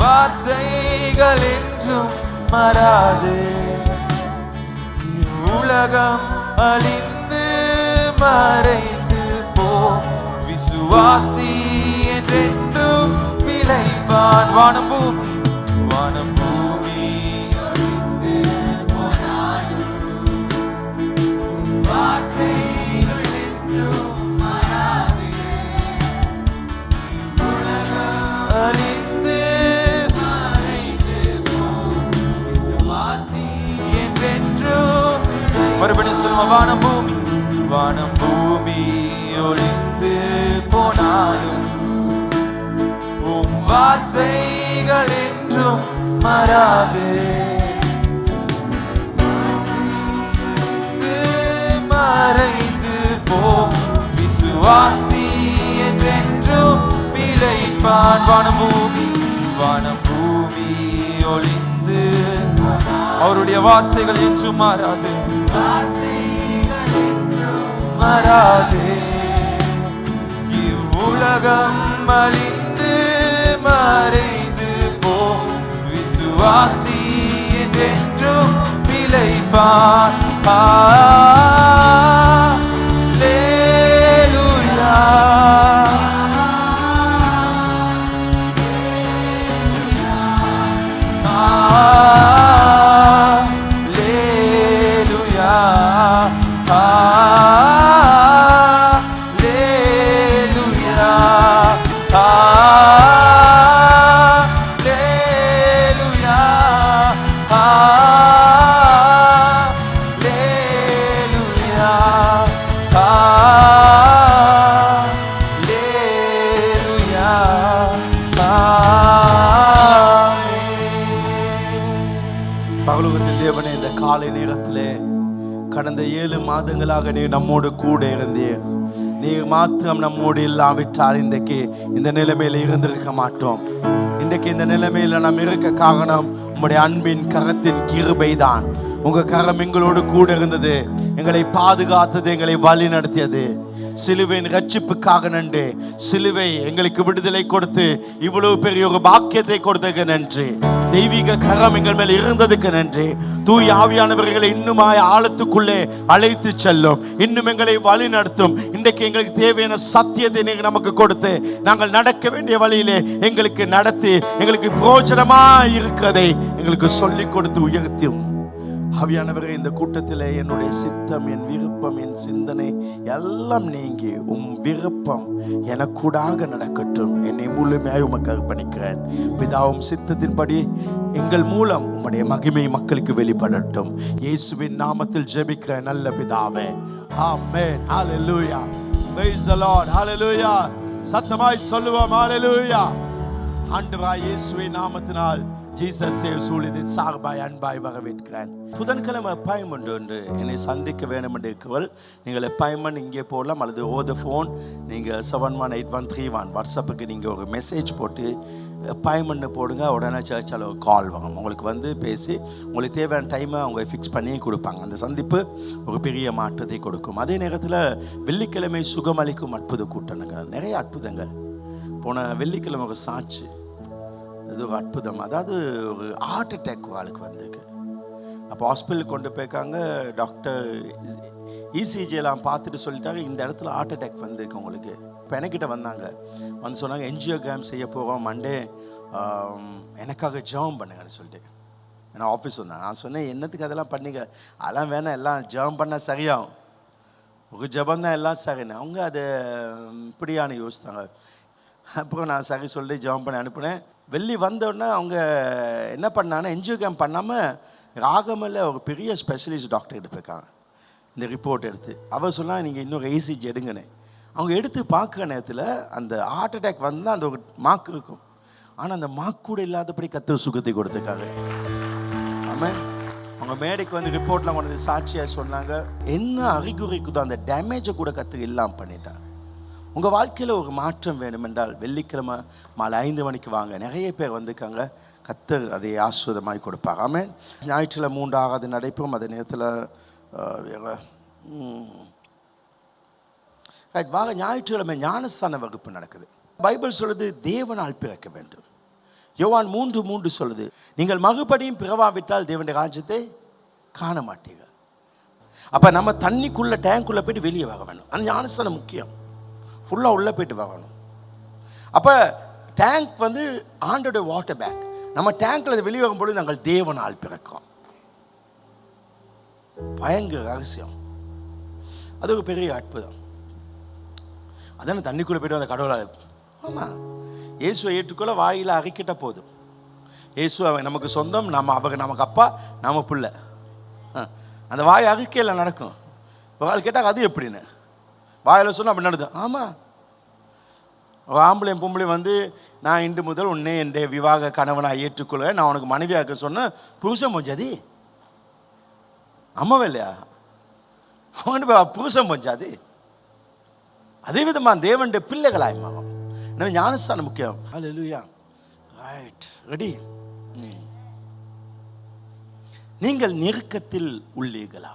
வார்த்தைகள் என்றும் மாறாது, உலகம் அழிந்து மறைந்து போம், விசுவாசி என்றென்றும் பிழைப்பான். வானம் பூமி அழிந்து போனாலும் வார்த்தைகள் என்றும் மாறாது. உலகம் அழிந்து மறைந்து போம், விசுவாசி என்றென்றும். மறுபடியும் சொல்லுவோம், வானம் பூமி ஒழிந்து போனாலும் உம் வார்த்தைகள் என்றும் மாறாது. மறைந்து போம், விசுவாசி என்றென்றும் பிழைப்பான். வானம் பூமி ஒழிந்து, அவருடைய வார்த்தைகள் என்றும் மாறாது, மாறாது. இவ்வுலகம் அழிந்து மறைந்து போம், விசுவாசி என்றென்றும் பிழைப்பான். அல்லேலூயா. பரலோகத்தின் தேவனே, இந்த காலை நேரத்திலே கடந்த 7 மாதங்களாக நீ நம்மோடு கூட இருந்தீர். நீர் மாத்திரம் நம்மோடு இல்லாவிட்டால் இன்றைக்கு இந்த நிலைமையில இருந்திருக்க மாட்டோம். இன்றைக்கு இந்த நிலைமையில நாம் இருக்க காரணம் உம்முடைய அன்பின் கரத்தின் கிருபை தான். உங்க கரம் எங்களோடு கூட இருந்தது, எங்களை பாதுகாத்தது, எங்களை வழி நடத்தியது. சிலுவையின் ரட்சிப்புக்காக நன்றி. சிலுவை எங்களுக்கு விடுதலை கொடுத்து இவ்வளவு பெரிய ஒரு பாக்கியத்தை கொடுத்ததுக்கு நன்றி. தெய்வீக கரம் எங்கள் மேல் இருந்ததுக்கு நன்றி. தூய் ஆவியானவர்களை இன்னுமாய் ஆழத்துக்குள்ளே அழைத்து செல்லும், இன்னும் எங்களை வழி நடத்தும். இன்றைக்கு எங்களுக்கு தேவையான சத்தியத்தை நீங்க நமக்கு கொடுத்து நாங்கள் நடக்க வேண்டிய வழியிலே எங்களுக்கு நடத்தி எங்களுக்கு பிரயோஜனமா இருக்கிறதை எங்களுக்கு சொல்லிக் கொடுத்து உயர்த்தும். ஆவியானவரே, இந்த கூட்டத்தில் என்னுடைய சித்தம், என் விருப்பம், என் சிந்தனை எல்லாம் நீங்கி உம் விருப்பம் எனக்கூடாக நடக்கட்டும். என்னை முழுமையாக உமக்கு அர்ப்பணிக்கிறேன். பிதாவும் சித்தத்தின்படி எங்கள் மூலம் உம்முடைய மகிமை மக்களுக்கு வெளிப்படட்டும். இயேசுவின் நாமத்தில் ஜெபிக்கிறேன் நல்ல பிதாவே, ஆமென். ஹல்லேலூயா. Praise the Lord. ஹல்லேலூயா. சத்தமாய் சொல்லுவோம் ஹல்லேலூயா. ஆண்டவராய் இயேசுவின் நாமத்தினால் ஜீசஸ் சேவ் சூழியத்தின் சார்பாய் அன்பாய் வரவேற்கிறேன். புதன்கிழமை அப்பாயின்மெண்ட் ஒன்று என்னை சந்திக்க வேண்டும் என்று இருக்கிறவர்கள் நீங்கள் அப்பாயின்மெண்ட் இங்கே போடலாம், அல்லது ஓத ஃபோன் நீங்கள் 718131 வாட்ஸ்அப்புக்கு நீங்கள் ஒரு மெசேஜ் போட்டு அப்பாயின்மெண்ட் போடுங்க. உடனே சர்ச்சில் ஒரு கால் வரும். உங்களுக்கு வந்து பேசி உங்களுக்கு தேவையான டைமை அவங்க ஃபிக்ஸ் பண்ணி கொடுப்பாங்க. அந்த சந்திப்பு ஒரு பெரிய மாற்றத்தை கொடுக்கும். அதே நேரத்தில் வெள்ளிக்கிழமை சுகமளிக்கும் அற்புத கூட்டங்கள், நிறைய அற்புதங்கள். போன வெள்ளிக்கிழமை ஒரு சாட்சி, அது ஒரு அற்புதம். அதாவது ஒரு ஹார்ட் அட்டாக் ஆளுக்கு வந்திருக்கு. அப்போ ஹாஸ்பிட்டலுக்கு கொண்டு போயிருக்காங்க. டாக்டர் இசிஜியெல்லாம் பார்த்துட்டு சொல்லிட்டாங்க, இந்த இடத்துல ஹார்ட் அட்டாக் வந்திருக்கு உங்களுக்கு. இப்போ எனக்கிட்ட வந்தாங்க, வந்து சொன்னாங்க என்ஜியோகிராம் செய்ய போகிறோம் மண்டே, எனக்காக ஜெபம் பண்ணுங்கன்னு சொல்லிட்டு. ஏன்னா ஆஃபீஸ் வந்தேன். நான் சொன்னேன், என்னத்துக்கு அதெல்லாம் பண்ணிக்க, அதெல்லாம் வேணாம், எல்லாம் ஜெபம் பண்ணால் சரியாகும், ஒரு ஜெபம் தான் எல்லாம் சரின்னு. அவங்க அதை இப்படியான யோசித்தாங்க. அப்புறம் நான் சரி சொல்லி ஜெபம் பண்ணி அனுப்புனேன். வெள்ளி வந்தோடனே அவங்க என்ன பண்ணாங்கன்னா, என்ஜியோகிராம் பண்ணாமல் ராகமில் ஒரு பெரிய ஸ்பெஷலிஸ்ட் டாக்டர்கிட்ட போயிருக்காங்க. இந்த ரிப்போர்ட் எடுத்து அவர் சொன்னால் நீங்கள் இன்னொரு ஏசிஜி எடுங்கன்னு. அவங்க எடுத்து பார்க்குற நேரத்தில் அந்த ஹார்ட் அட்டாக் வந்தால் அந்த ஒரு மார்க் இருக்கும். ஆனால் அந்த மார்க் கூட இல்லாதபடி கர்த்தர் சுகத்தை கொடுத்துருக்காங்க. ஆமாம். அவங்க மேடைக்கு வந்து ரிப்போர்ட்லாம் கொண்டு வந்து சாட்சியாக சொன்னாங்க, என்ன அறிகுறிக்குதோ அந்த டேமேஜை கூட கர்த்தர் இல்லாமல் பண்ணிட்டாங்க. உங்கள் வாழ்க்கையில் ஒரு மாற்றம் வேணும் என்றால் வெள்ளிக்கிழமை மாலை 5 மணிக்கு வாங்க. நிறைய பேர் வந்துருக்காங்க. கர்த்தர் அதை ஆசீர்வாதமாய் கொடுப்பார். ஆமென். ஞாயிற்றுல 3 ஆராதனை நடைபெறும். அதே நேரத்தில் வார ஞாயிற்றுக்கிழமை ஞானஸ்தான வகுப்பு நடக்குது. பைபிள் சொல்லுது தேவனால் பிறக்க வேண்டும். யோவான் 3:3 சொல்லுது, நீங்கள் மறுபடியும் பிறவாவிட்டால் தேவனுடைய ராஜ்யத்தை காண மாட்டீர்கள். அப்போ நம்ம தண்ணிக்குள்ளே டேங்க்குள்ளே போயிட்டு வெளியே வாங்க வேணும். அந்த ஞானஸ்தானம் முக்கியம். ஃபுல்லாக உள்ளே போயிட்டு வாங்கணும். அப்போ டேங்க் வந்து ஆண்டோட வாட்டர் பேக். நம்ம டேங்க்கில் வெளியே வரும்பொழுது நாங்கள் தேவனால் பிறக்கிறோம். பயங்கர ரகசியம். அது ஒரு பெரிய அற்புதம். அதான தண்ணிக்குள்ளே போய்ட்டு அந்த கடவுளால். ஆமாம், இயேசுவை ஏற்றுக்கொள்ள வாயில் அறிக்கிட்ட போதும். இயேசு அவன் நமக்கு சொந்தம், நம்ம அவங்க நமக்கு அப்பா, நம்ம பிள்ளை. அந்த வாய் அறிக்கையில் நடக்கும். ஒரு ஆள் கேட்டால் அது எப்படின்னு வாயில் சொன்னால் அப்படி நடக்குது. ஆமாம், ஆம்பளையும் பொம்பளையும் வந்து நான் இன்று முதல் உன்னை என் விவாக கணவனாக ஏற்றுக்கொள்ள, நான் உனக்கு மனைவியாக்க சொன்ன புருஷன் பொஞ்சாதி அம்மாவே இல்லையா? அவங்க புருஷன் பொஞ்சாதி. அதே விதமாக தேவனுடைய பிள்ளைகளாய் மாறும். எனவே ஞானஸ்தானம் முக்கியம். ஹல்லேலூயா. Right, ready. நீங்கள் நெருக்கத்தில் உள்ளீர்களா?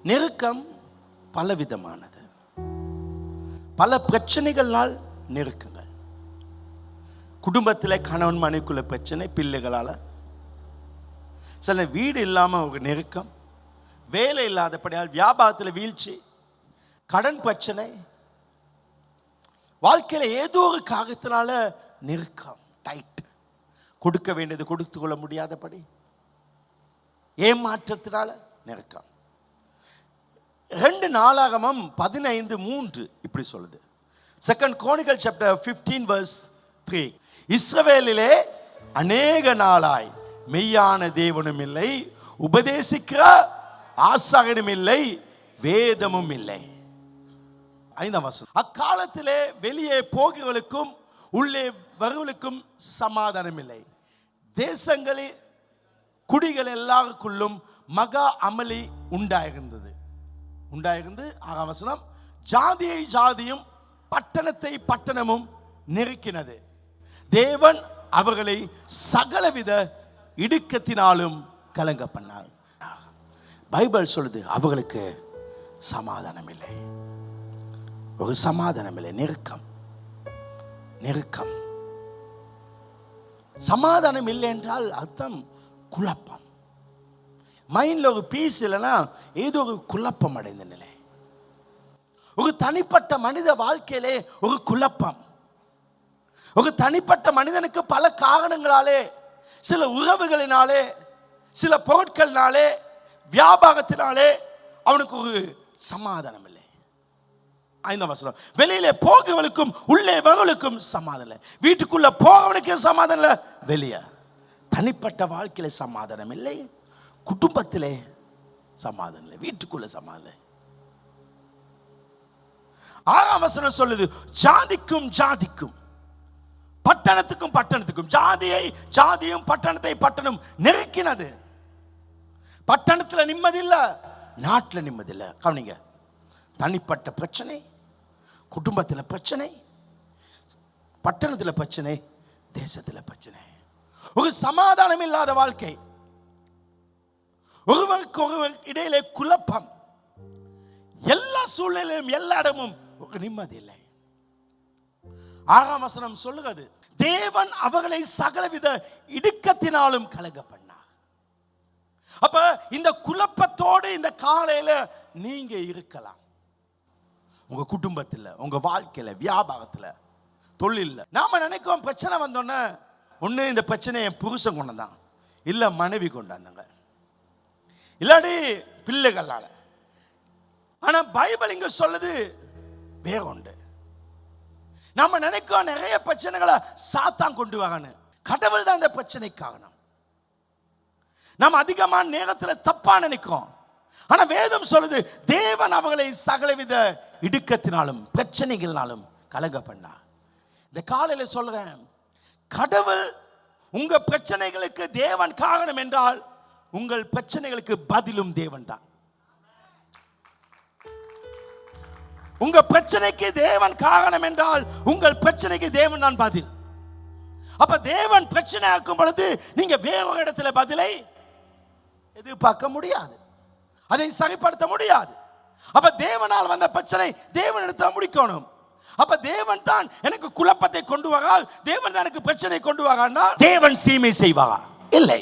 நெருக்கம் பலவிதமானது. பல பிரச்சனைகளால் நெருக்கங்கள். குடும்பத்தில் கணவன் மனைவிக்குள்ள பிரச்சனை, பிள்ளைகளால், சில வீடு இல்லாமல் ஒரு நெருக்கம், வேலை இல்லாதபடியால் வியாபாரத்தில் வீழ்ச்சி, கடன் பிரச்சனை, வாழ்க்கையில் ஏதோ ஒரு காரணத்தினால நெருக்கம், டைட், கொடுக்க வேண்டியது கொடுத்து கொள்ள முடியாதபடி, ஏமாற்றத்தினால நெருக்கம். 2 நாளாகமம் 15:3 இப்படி சொல்லுது. 2 Chronicles chapter 15 verse 3. இஸ்ரவேலிலே அநேக நாளாய் மெய்யான தேவனும் இல்லை, உபதேசிக்கிற ஆசாரியனும் இல்லை, வேதமும் இல்லை. 5ஆம் வசனம். அக்காலத்திலே வெளியே போகிறவர்களுக்கும் உள்ளே வருவர்களுக்கும் சமாதானம் இல்லை. தேசங்களில் குடிகள் எல்லாருக்குள்ளும் மகா அமளி உண்டாயிருந்து 6ஆம் வசனம். ஜாதியை ஜாதியும் பட்டணத்தை பட்டணமும் நெருக்கினது. தேவன் அவர்களை சகலவித இடுக்கத்தினாலும் கலங்க பண்ணார். பைபிள் சொல்லுது அவர்களுக்கு சமாதானம் இல்லை. ஒரு சமாதானம் இல்லை, நெருக்கம். நெருக்கம், சமாதானம் இல்லை என்றால் அர்த்தம் குழப்பம். மைண்ட்ல ஒரு பீஸ் இல்லைன்னா ஏதோ ஒரு குழப்பம் அடைந்த நிலை. ஒரு தனிப்பட்ட மனித வாழ்க்கையிலே ஒரு குழப்பம். ஒரு தனிப்பட்ட மனிதனுக்கு பல காரணங்களாலே, சில உறவுகளினாலே, சில பொருட்களினாலே, வியாபாரத்தினாலே அவனுக்கு ஒரு சமாதானம் இல்லை. 5ஆம் வசனம். வெளியிலே போகிறவனுக்கும் உள்ளே வரவனுக்கும் சமாதானம் இல்லை. வீட்டுக்குள்ள போகிறவனுக்கு சமாதானம் இல்லை, வெளியே தனிப்பட்ட வாழ்க்கையில சமாதானம் இல்லை, குடும்பத்திலே சமாதானம் இல்லை, வீட்டுக்குள்ள சமாதானம் இல்லை. 6ஆம் வசனம் சொல்லுது ஜாதிக்கும் ஜாதிக்கும் பட்டணத்துக்கும் பட்டணத்துக்கும், ஜாதியை ஜாதியும் பட்டணத்தை பட்டணம் நெருக்கினது. பட்டணத்தில் நிம்மதி இல்லை, நாட்டில் நிம்மதி இல்லை. கவனிங்க, தனிப்பட்ட பிரச்சனை, குடும்பத்தில் பிரச்சனை, பட்டணத்தில் பிரச்சனை, தேசத்தில் பிரச்சனை, ஒரு சமாதானம் இல்லாத வாழ்க்கை, ஒருவருக்கு ஒருவர் இடையிலே குழப்பம், எல்லா சூழ்நிலையிலும் எல்லா இடமும் ஒரு நிம்மதி இல்லை. 6ஆம் வசனம் சொல்லுகிறது தேவன் அவர்களை சகலவித இடுக்கத்தினாலும் கலங்க பண்ணார். அப்ப இந்த குழப்பத்தோடு இந்த காலையில நீங்க இருக்கலாம். உங்க குடும்பத்தில், உங்க வாழ்க்கையில, வியாபாரத்தில், தொழில். நாம நினைக்கிறோம் பிரச்சனை வந்தோன்னே ஒண்ணு இந்த பிரச்சனையை புருஷன் கொண்டான், இல்ல மனைவி கொண்டாந்தாங்க, இல்லாடி பிள்ளைகளால. ஆனா பைபிள் இங்க சொல்லுது வேற உண்டு. நம்ம நினைக்கிறோம் நிறைய பிரச்சனைகளை சாத்தான் கொண்டு வரான்னு. கடவுள் தான் இந்த பிரச்சனை காரணம். நம்ம அதிகமான நேரத்தில் தப்பா நினைக்கிறோம். ஆனா வேதம் சொல்லுது தேவன் அவர்களை சகலவித இடுக்கத்தினாலும் பிரச்சனைகளாலும் கலங்க பண்ணார். இந்த காலையில சொல்றேன், கடவுள் உங்க பிரச்சனைகளுக்கு தேவன் காரணம் என்றால் உங்கள் பிரச்சனைகளுக்கு பதிலும் தேவன் தான். உங்க பிரச்சனைக்கு தேவன் காரணம் என்றால் உங்கள் பிரச்சனைக்கு தேவன் தான் பதில். அப்ப தேவன் பிரச்சனை ஆக்கும் பொழுது நீங்க வேறொரு இடத்துல பதிலை எதிர்பார்க்க முடியாது, அதை சரிப்படுத்த முடியாது. அப்ப தேவனால் வந்த பிரச்சனை தேவனிடத்தில் முடிக்கணும். அப்ப தேவன் தான் எனக்கு குழப்பத்தை கொண்டு வரார், தேவன் தான் எனக்கு பிரச்சனை கொண்டு வரான்னா தேவன் சீமை செய்வாரா? இல்லை.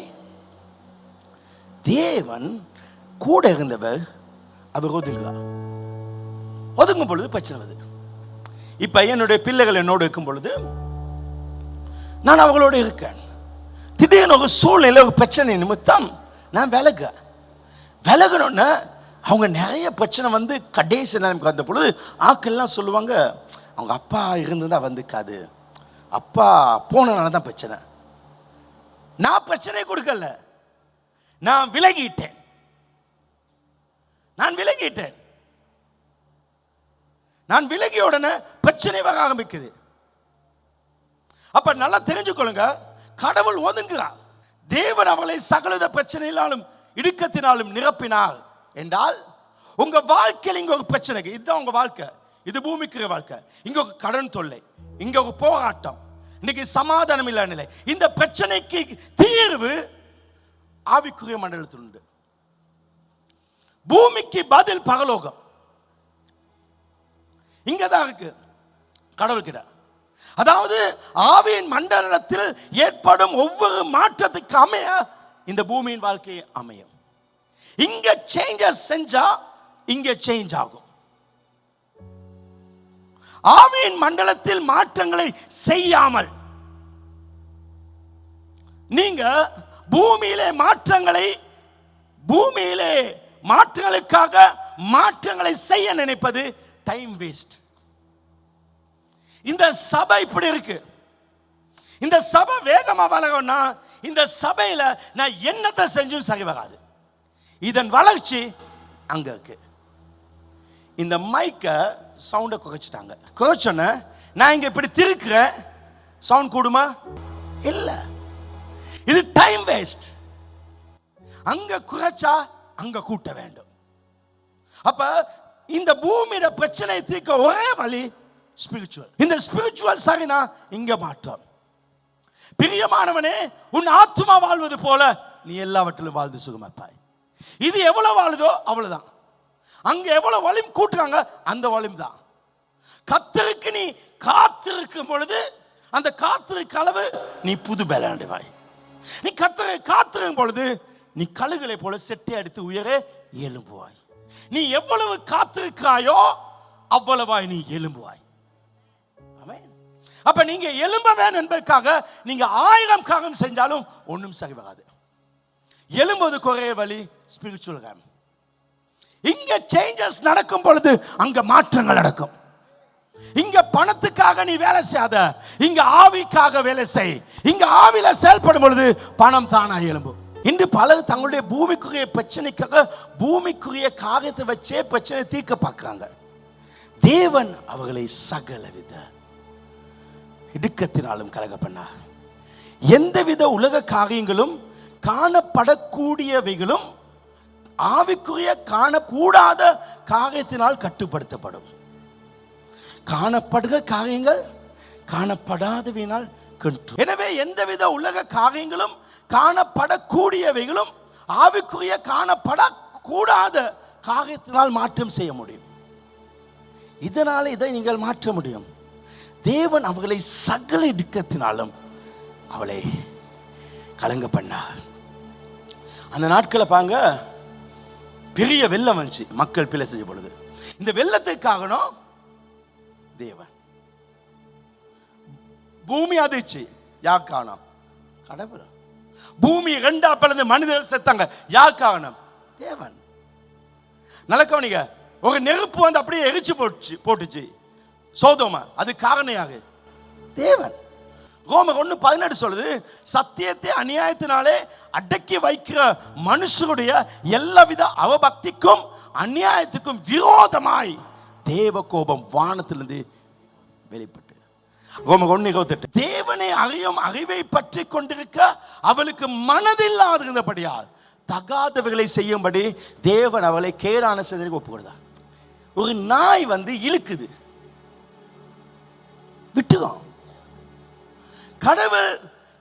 தேவன் கூட இருந்தவர் அவர் ஒதுங்கும் பொழுது பிரச்சனை வருது. இப்ப என்னுடைய பிள்ளைகள் என்னோடு இருக்கும் பொழுது நான் அவங்களோட இருக்கேன். திடீர்னு ஒரு சூழ்நிலை, ஒரு பிரச்சனை நிமித்தம் நான் விலகணும்னு அவங்க நிறைய பிரச்சனை வந்து கடைசி நிலைமைக்கு வந்த பொழுது ஆக்கள்லாம் சொல்லுவாங்க, அவங்க அப்பா இருந்ததா வந்துக்காது, அப்பா போனதுனால தான் பிரச்சனை. நான் பிரச்சனையை கொடுக்கல, நான் விலகிட்டேன். நான் விலகிய உடனே பிரச்சனை வர ஆரம்பிக்குது. அப்ப நல்லா தெரிஞ்சுக்கொள்ளுங்க, கடவுள் ஒதுங்குகிறார். தேவன் அவளை சகலவித பிரச்சனையினாலும் இடுக்கத்தினாலும் நிரப்பினார் என்றால் உங்க வாழ்க்கையில் இங்க ஒரு பிரச்சனை, இதுதான் உங்க வாழ்க்கை, இது பூமிக்குரிய வாழ்க்கை. இங்க ஒரு கடன் தொல்லை, இங்க ஒரு போராட்டம், இன்னைக்கு சமாதானம் இல்ல நிலை. இந்த பிரச்சனைக்கு தீர்வு ஆவிக்குரிய மண்டலத்தில் உண்டு. பூமிக்கு பதில் பரலோகம் இங்கதான் இருக்கு, கடவுள் கிட்ட. அதாவது ஆவியின் மண்டலத்தில் ஏற்படும் ஒவ்வொரு மாற்றத்துக்கு அமைய இந்த பூமியின் வாழ்க்கை அமையும். இங்க சேஞ்சஸ் செஞ்சா இங்க சேஞ்ச் ஆகும். ஆவியின் மண்டலத்தில் மாற்றங்களை செய்யாமல் நீங்க பூமியிலே மாற்றங்களுக்காக மாற்றங்களை செய்ய நினைப்பது டைம் வேஸ்ட். இந்த சபை இப்படி இருக்கு. இந்த சபை வேகமா வளரணும்னா இந்த சபையில நான் என்னத்தை செஞ்சும் சரி வராது. இதன் வளர்ச்சி அங்க இருக்கு. இந்த மைக்க சவுண்டை குறைச்சிட்டாங்க. குறைச்சோன்னு நான் இங்க இப்படி திருக்கிறேன், சவுண்ட் கூடுமா? இல்ல, இது டைம் வேஸ்ட். அங்க குறைச்சா அங்க கூட்ட வேண்டும். அப்ப இந்த பூமியோட பிரச்சனை தீர்க்க ஒரே வழி ஸ்பிரிச்சுவல். இந்த ஸ்பிரிச்சுவல் சரினா இங்க மாற்றம். பிரியமானவனே, உன் ஆத்மா வாழ்வது போல நீ எல்லாவற்றிலும் வாழ்ந்து சுகமாப்பாய். இது எவ்வளவு வாழுதோ அவ்வளவுதான். அங்க எவ்வளவு வலிம் கூட்டுறாங்க அந்த வலிம் தான். கர்த்தருக்கு நீ காத்திருக்கும் பொழுது அந்த காத்திருக்க அளவு நீ புது பலன் அடைவாய். நீ கர்த்தரை காத்திருக்கும் பொழுது நீ கழுகுகளை போல செட்டை அடித்து உயரே எழும்புவாய். நீ எவ்வளவு காத்திருக்காயோ அவ்வளவாய் நீ எழும்புவாய். அப்ப நீங்க எழும்ப வேணும் என்பதற்காக நீங்க 1000 காரியம் செஞ்சாலும் ஒன்றும் சரி வராது. எழும்புவது குறைய வழி ஸ்பிரிச்சுவல் காம். இங்க சேஞ்சஸ் நடக்கும் பொழுது அங்க மாற்றங்கள் நடக்கும். இங்க பணத்துக்காக நீ வேலை செய்யாத, இங்க ஆவிக்காக வேலை செய். இங்க ஆவில செயல்படும் பொழுது பணம் தானா எழும்பும். இன்று பலர் தங்களுடைய பூமிக்குரிய பிரச்சனைக்காக பூமிக்குரிய காரியத்தை வச்சே பிரச்சனை தீர்க்க பார்க்கிறாங்க. தேவன் அவர்களை சகலவித இடுக்கத்தினாலும் கலங்க பண்ணார். எந்தவித உலக காரியங்களும் காணப்படக்கூடியவைகளும் ஆவிக்குரிய காணக்கூடாத காரியத்தினால் கட்டுப்படுத்தப்படும். காணப்படுகிற காரியங்கள் காணப்படாதவையினால் கட்டு. எனவே எந்தவித உலக காரியங்களும் காணப்படக்கூடியவைகளும் ஆவிக்குரிய காணப்படக்கூடாத காரியத்தினால் மாற்றம் செய்ய முடியும். இதனால இதை நீங்கள் மாற்ற முடியும். தேவன் அவர்களை சகல இடுக்கத்தினாலும் அவளை கலங்க பண்ணார். அந்த நாட்களை பாங்க, பெரிய வெள்ளம் வந்துச்சு, மக்கள் பிழை செய்ய பொழுது. இந்த வெள்ளத்துக்காக தேவன் பூமி அதிர்ச்சி. யார் காரணம்? கடவுள். பூமி 2 பிளந்து மனிதர்கள் செத்தாங்க. யார் காரணம்? தேவன். நடக்கவனிங்க, ஒரு நெருப்பு வந்து அப்படியே எரிச்சு போட்டுச்சு சோதோம. அது காரணியாக தேவன். ரோமர் 1:18 சொல்லுது, சத்தியத்தை அநியாயத்தினாலே அடக்கி வைக்கிற மனுஷருடைய எல்லாவித அவபக்திக்கும் அநியாயத்துக்கும் விரோதமாய் தேவ கோபம் வானத்திலிருந்து வெளிப்பட்டு. ரோமர் 1:28 தேவனை அறியும் அறிவை பற்றி கொண்டிருக்க அவளுக்கு மனதில்லாது இருந்தபடியால் தகாதவைகளை செய்யும்படி தேவன் அவளை கேடான சிந்தனைக்கு ஒப்புக்கொடுத்தார். ஒரு நாய் வந்து இழுக்குது, விட்டுதான். கடவுள்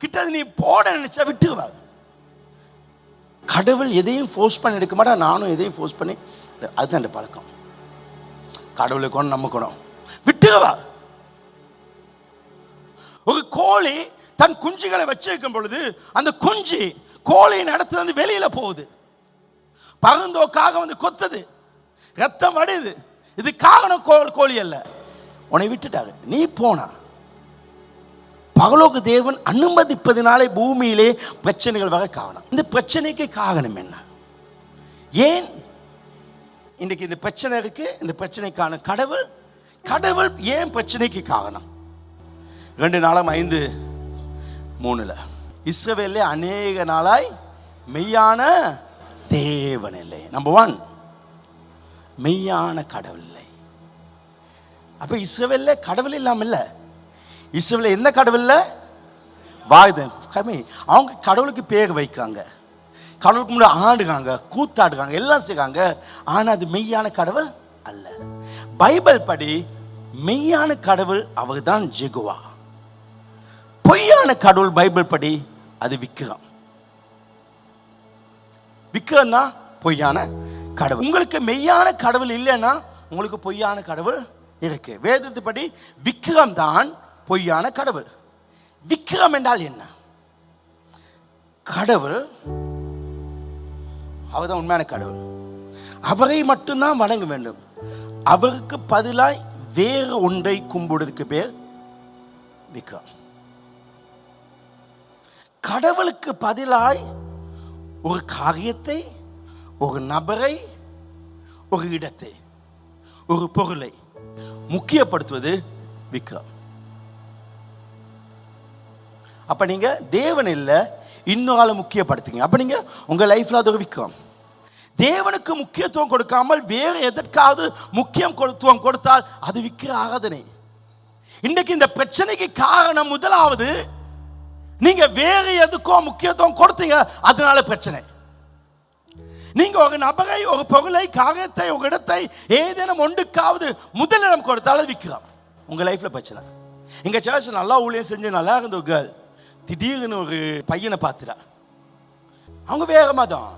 கிட்ட நீ போட நினைச்சா விட்டுவார். கடவுள் எதையும் ஃபோர்ஸ் பண்ணி எடுக்க மாட்டா, நானும் எதையும் ஃபோர்ஸ் பண்ணி, அதுதான் இந்த பழக்கம். கடவுளை கொண்டு நம்பக்கணும், விட்டுவா. ஒரு கோழி தன் குஞ்சுகளை வச்சிருக்கும் பொழுது அந்த குஞ்சு கோழியின் இடத்துல வந்து வெளியில போகுது, பருந்தோக்காக வந்து கொத்துது. ரத்தம் வடியுது. இது காரணம் கோழி அல்ல, உன்னை விட்டுட்டாங்க, நீ போனா. பரலோக தேவன் அனுமதிப்பதினாலே பூமியிலே பிரச்சனைகள் வர காரணம். இந்த பிரச்சனைக்கு காரணம் என்ன? ஏன் இன்றைக்கு இந்த பிரச்சனை இருக்கு? இந்த பிரச்சனைக்கான கடவுள் ஏன் பிரச்சனைக்கு காரணம்? 2 இஸ்ரவேலிலே அநேக நாளாய் மெய்யான தேவன் இல்லை. நம்பர் 1, மெய்யான கடவுள் இல்லை. அப்ப இஸ்ரவேல்ல கடவுள் இல்லாம இல்ல. இஸ்ரவேல்ல எந்த கடவுள் இல்ல? வாய்தம் கம்மி. அவங்க கடவுளுக்கு பேர் வைக்காங்க, கடவுளுக்கு முன்னாடி ஆடுறாங்க, கூத்தாடுறாங்க, எல்லாம் செய்றாங்க. ஆனா அது மெய்யான கடவுள் அல்ல. பைபிள் படி மெய்யான கடவுள் அவர் தான் ஜெகோவா. பொய்யான கடவுள் பைபிள் படி அது விக்கிரம். விக்கிரம் தான் பொய்யான கடவுள். உங்களுக்கு மெய்யான கடவுள் இல்லைன்னா உங்களுக்கு பொய்யான கடவுள் இருக்கு. வேதத்து படி விக்கிரம் தான் பொய்யான கடவுள். விக்கிரம் என்றால் என்ன? கடவுள் அவர்தான் உண்மையான கடவுள். அவரை மட்டும்தான் வணங்க வேண்டும். அவருக்கு பதிலாய் வேறு ஒன்றை கும்பிடுறதுக்கு பேர் விக்கிரம். கடவுளுக்கு பதிலாய் ஒரு காரியத்தை, ஒரு நபரை, ஒரு இடத்தை, ஒரு பொருளை முக்கியப்படுத்துவது விக்கிரம். அப்ப நீங்க தேவன் இல்ல, இன்னொரு ஆளை முக்கியப்படுத்துங்க. அப்ப நீங்க உங்க லைஃப்ல அது ஒரு விக்கிரம். தேவனுக்கு முக்கியத்துவம் கொடுக்காமல் வேறு எதற்காவது முக்கியத்துவம் கொடுத்தால் அது விக்கிர ஆராதனை. இன்னைக்கு இந்த பிரச்சனைக்கு காரணம் முதலாவது, நீங்க வேறு எதுக்கோ முக்கியத்துவம் கொடுத்தீங்க, அதனால பிரச்சனை. நீங்க ஒரு நபரை, ஒரு பொருளை, காரியத்தை, ஒரு இடத்தை, ஏதேனும் ஒன்றுக்காவது முதலிடம் கொடுத்தாலும் விற்கிறோம். உங்க லைஃப்ல பிரச்சனை. எங்க சர்ச் நல்லா ஊழியம் செஞ்சு நல்லா இருந்த ஒரு கேர்ள் திடீர்னு ஒரு பையனை பார்த்துட்டா. அவங்க வேற மதம்,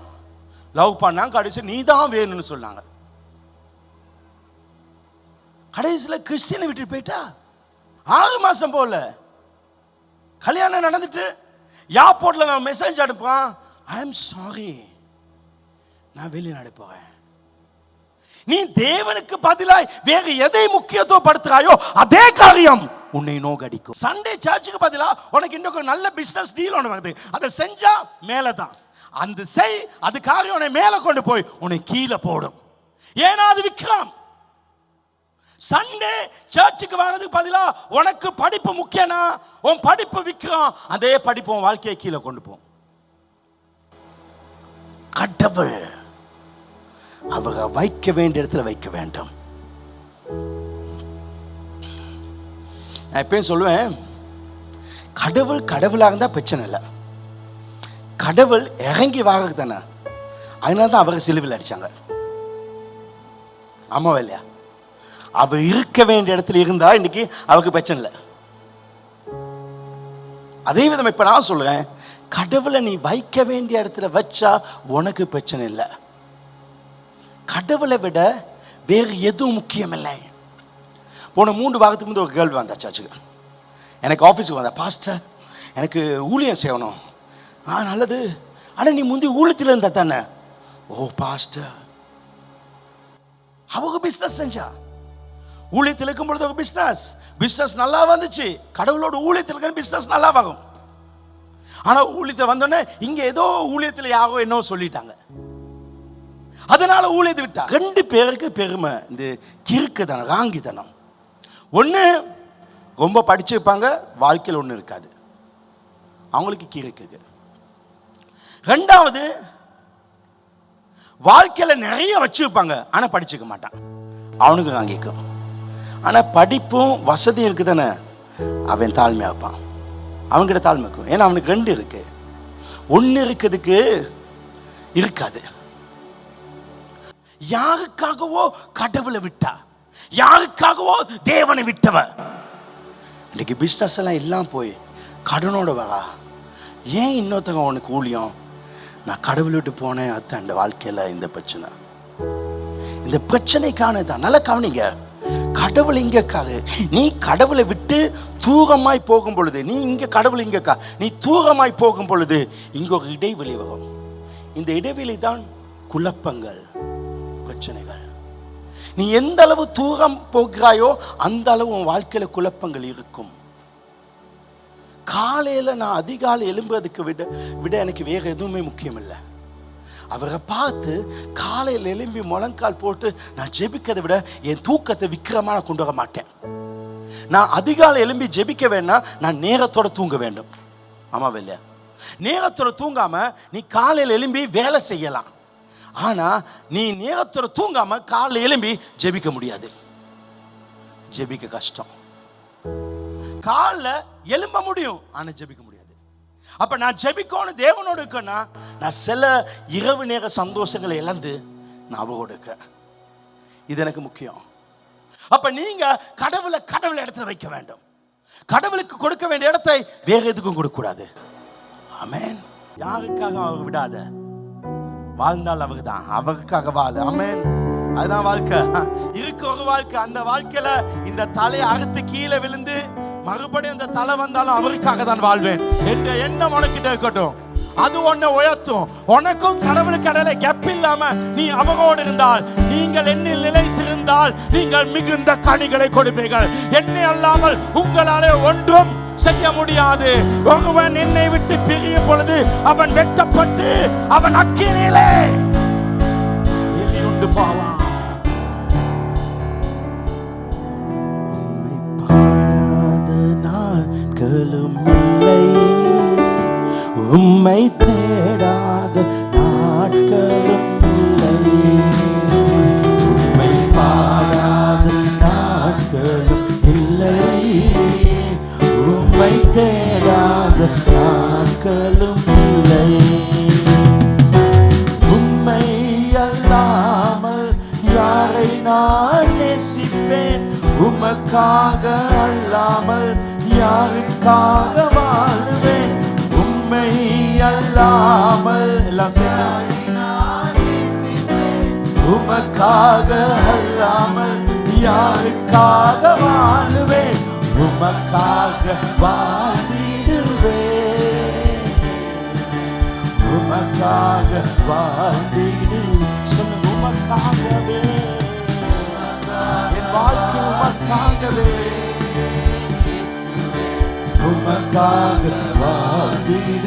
லவ் பண்ணாங்க, கடைசி நீ தான் வேணும்னு சொன்னாங்க. கடைசியில் கிறிஸ்டியனை விட்டு போயிட்டா. 6 மாசம் போல கல்யாணம் நடந்துட்டு ஏர்போர்ட்ல நான் மெசேஜ் அனுப்புறான், ஐ எம் சாரி, நான் வெளிநாடு போறேன். நீ தேவனுக்கு பதிலாய் வேறு எதை முக்கியத்துவப்படுத்துறாயோ அதே காரியம் உன்னை நோக்கடிக்கும். சண்டே சர்ச்சுக்கு பதிலா உனக்கு இன்னும் நல்ல பிசினஸ் டீல் ஒன்று வருது, அதை செஞ்சா மேலதான் அந்த செய், அது காரியம் உன்னை மேல கொண்டு போய் உன்னை கீழே போடும். ஏன்னா அது விக்ரம். சண்டே சர்ச்சுக்கு வர்றதுக்கு பதிலா உனக்கு படிப்பு முக்கியம்னா உன் படிப்பு விக்ரம், அதே படிப்பு உன் வாழ்க்கையை கீழே கொண்டு போகும். கடவுள் அவங்க வைக்க வேண்டிய இடத்துல வைக்க வேண்டும். நான் எப்பயும் சொல்லுவேன், கடவுள் கடவுளாக இருந்தா பிரச்சனை இல்லை. கடவுள் இறங்கி வாங்க தானே, அதனால தான் அவரை சிலுவையில் அடிச்சாங்க. ஆமாவா இல்லையா? அவர் இருக்க வேண்டிய இடத்துல இருந்தா இன்னைக்கு அவருக்கு பிரச்சனை இல்லை. அதே விதம் இப்ப நான் சொல்றேன், கடவுளை நீ வைக்க வேண்டிய இடத்துல வச்சா உனக்கு பிரச்சனை இல்லை. கடவுளை விட வேறு எதுவும் முக்கியம் இல்லை. போன 3 வாரத்துக்கு முந்தைய ஒரு கேள்வி வந்தா சர்ச்சுக்கு. எனக்கு ஆஃபீஸுக்கு வந்தா, பாஸ்டர் எனக்கு ஊழியம் செய்யணும். நல்லது, ஆனால் நீ முந்தி ஊழியத்தில் இருந்தா தானே. ஓ பாஸ்டர், அவங்க பிஸ்னஸ் செஞ்சா, ஊழியத்தில் இருக்கும் பொழுது ஒரு பிஸ்னஸ் நல்லா வந்துச்சு. கடவுளோட ஊழியத்தில் இருக்க பிஸ்னஸ் நல்லா வரும். ஆனால் ஊழியத்தை வந்தோடனே இங்கே ஏதோ ஊழியத்தில் யாரோ என்னோ சொல்லிட்டாங்க, அதனால ஊழியத்தை விட்டா. 2 பேருக்கு பெருமை இந்த கிறுக்குதனம், ராங்கித்தனம். ஒன்று ரொம்ப படிச்சிருப்பாங்க, வாழ்க்கையில் ஒன்று இருக்காது, அவங்களுக்கு கிறுக்கு. 2வது வாழ்க்கையில் நிறைய வச்சிருப்பாங்க, ஆனால் படிச்சுக்க மாட்டான், அவனுக்கு வாங்கிக்கும். ஆனால் படிப்பும் வசதியும் இருக்கு தானே, அவன் தாழ்மையாக இருப்பான், அவன்கிட்ட தாழ்மை இருக்கும். ஏன்னா அவனுக்கு 2 இருக்கு, 1 இருக்கிறதுக்கு இருக்காது. யாருக்காகவோ கடவுளை விட்டா, யாருக்காகவோ தேவனை விட்டவ. இன்னைக்கு பிஸ்னஸ் எல்லாம் எல்லாம் போய் கடனோட வரா. ஏன் இன்னொருத்தவங்க உனக்கு ஊழியம்? நான் கடவுளை விட்டு போனேன், அதுதான் அந்த வாழ்க்கையில் இந்த பிரச்சனை. இந்த பிரச்சனைக்கான தான். நல்லா கவனிங்க, கடவுள் இங்க இருக்காரு. நீ கடவுளை விட்டு தூரமாய் போகும் பொழுது, நீ இங்க கடவுள் இங்க இருக்கா, நீ தூரமாய் போகும் பொழுது இங்க ஒரு இடைவெளி வரும். இந்த இடைவெளி தான் குழப்பங்கள், பிரச்சனைகள். நீ எந்த அளவு தூரம் போகிறாயோ அந்த அளவு உன் வாழ்க்கையில குழப்பங்கள் இருக்கும். காலையில நான் அதிகாலை எழும்புறதுக்கு விட எனக்கு வேற எதுவுமே முக்கியம் இல்லை. அவரை பார்த்து காலையில் எழும்பி முழங்கால் போட்டு நான் ஜெபிக்கிறதை விட என் தூக்கத்தை விக்கிரமா கொண்டு வர மாட்டேன். நான் அதிகாலை எழும்பி ஜெபிக்க வேண்டாம், நான் நேரத்தோட தூங்க வேண்டும். ஆமாம் இல்லையா? நேரத்தோட தூங்காம நீ காலையில் எழும்பி வேலை செய்யலாம், ஆனா நீ நேரத்தோட தூங்காம காலையில் எழும்பி ஜெபிக்க முடியாது. ஜெபிக்க கஷ்டம். காலைல எழும்ப முடியும், ஆனா ஜெபிக்க முடியாது. அப்ப நான் ஜெபிக்கணும் தேவனோடு இருக்கேன்னா நான் சில இரவு நேர சந்தோஷங்களை இழந்து நான் அவரோடு இருக்க. இது எனக்கு முக்கியம். அப்ப நீங்க கடவுளை இடத்துல வைக்க வேண்டும். கடவுளுக்கு கொடுக்க வேண்டிய இடத்தை வேற எதுக்கும் கொடுக்க கூடாது. ஆமென். யாருக்காக அவர் விடாத, வாழ்ந்தால் அவருக்கு தான், அவருக்காக வாழ. ஆமென். அதுதான் வாழ்க்கை. இருக்கு ஒரு வாழ்க்கை. அந்த வாழ்க்கையில இந்த தலையை அறுத்து கீழே விழுந்து மறுபடியும் அந்த தலை வந்தாலும் அவருக்காக தான் வாழ்வேன் என்ற எண்ணம் உனக்கிட்ட இருக்கட்டும். அது உன்னை உயர்த்தும். உனக்கும் கடவுளுக்கு இடையில கேப் இல்லாம நீ அவரோடு இருந்தால், நீங்கள் என்னில் நிலைத்திருந்தால் நீங்கள் மிகுந்த கனிகளை கொடுப்பீர்கள். என்னை அல்லாமல் உங்களாலே ஒன்றும் செய்ய முடியாது. ஒருவன் என்னை விட்டு பிரியும் பொழுது அவன் வெட்டப்பட்டு அவன் அக்கினியிலே எரியுண்டு போவான். உம்மை தேடாத நாட்களும் இல்லை, உம்மை பாடாத நாட்களும் இல்லை, உம்மை தேடாத நாட்களும் இல்லை. உம்மை அல்லாமல் யாரை நான் நேசிப்பேன்? உமக்காக அல்லாமல் யாருக்காக வாழுவேன்? உம்மை அல்லாமல் உமக்காக அல்லாமல் யாருக்காக வாழுவேன்? உமக்காக வாழ்ந்திடுவேன், உமக்காக வாழ்ந்திடுவேன். சொல்லுங்க, உமக்காகவே என் வாழ்க்கை, உமக்காகவே உமக்காக வாழ்ந்திடுவேன்.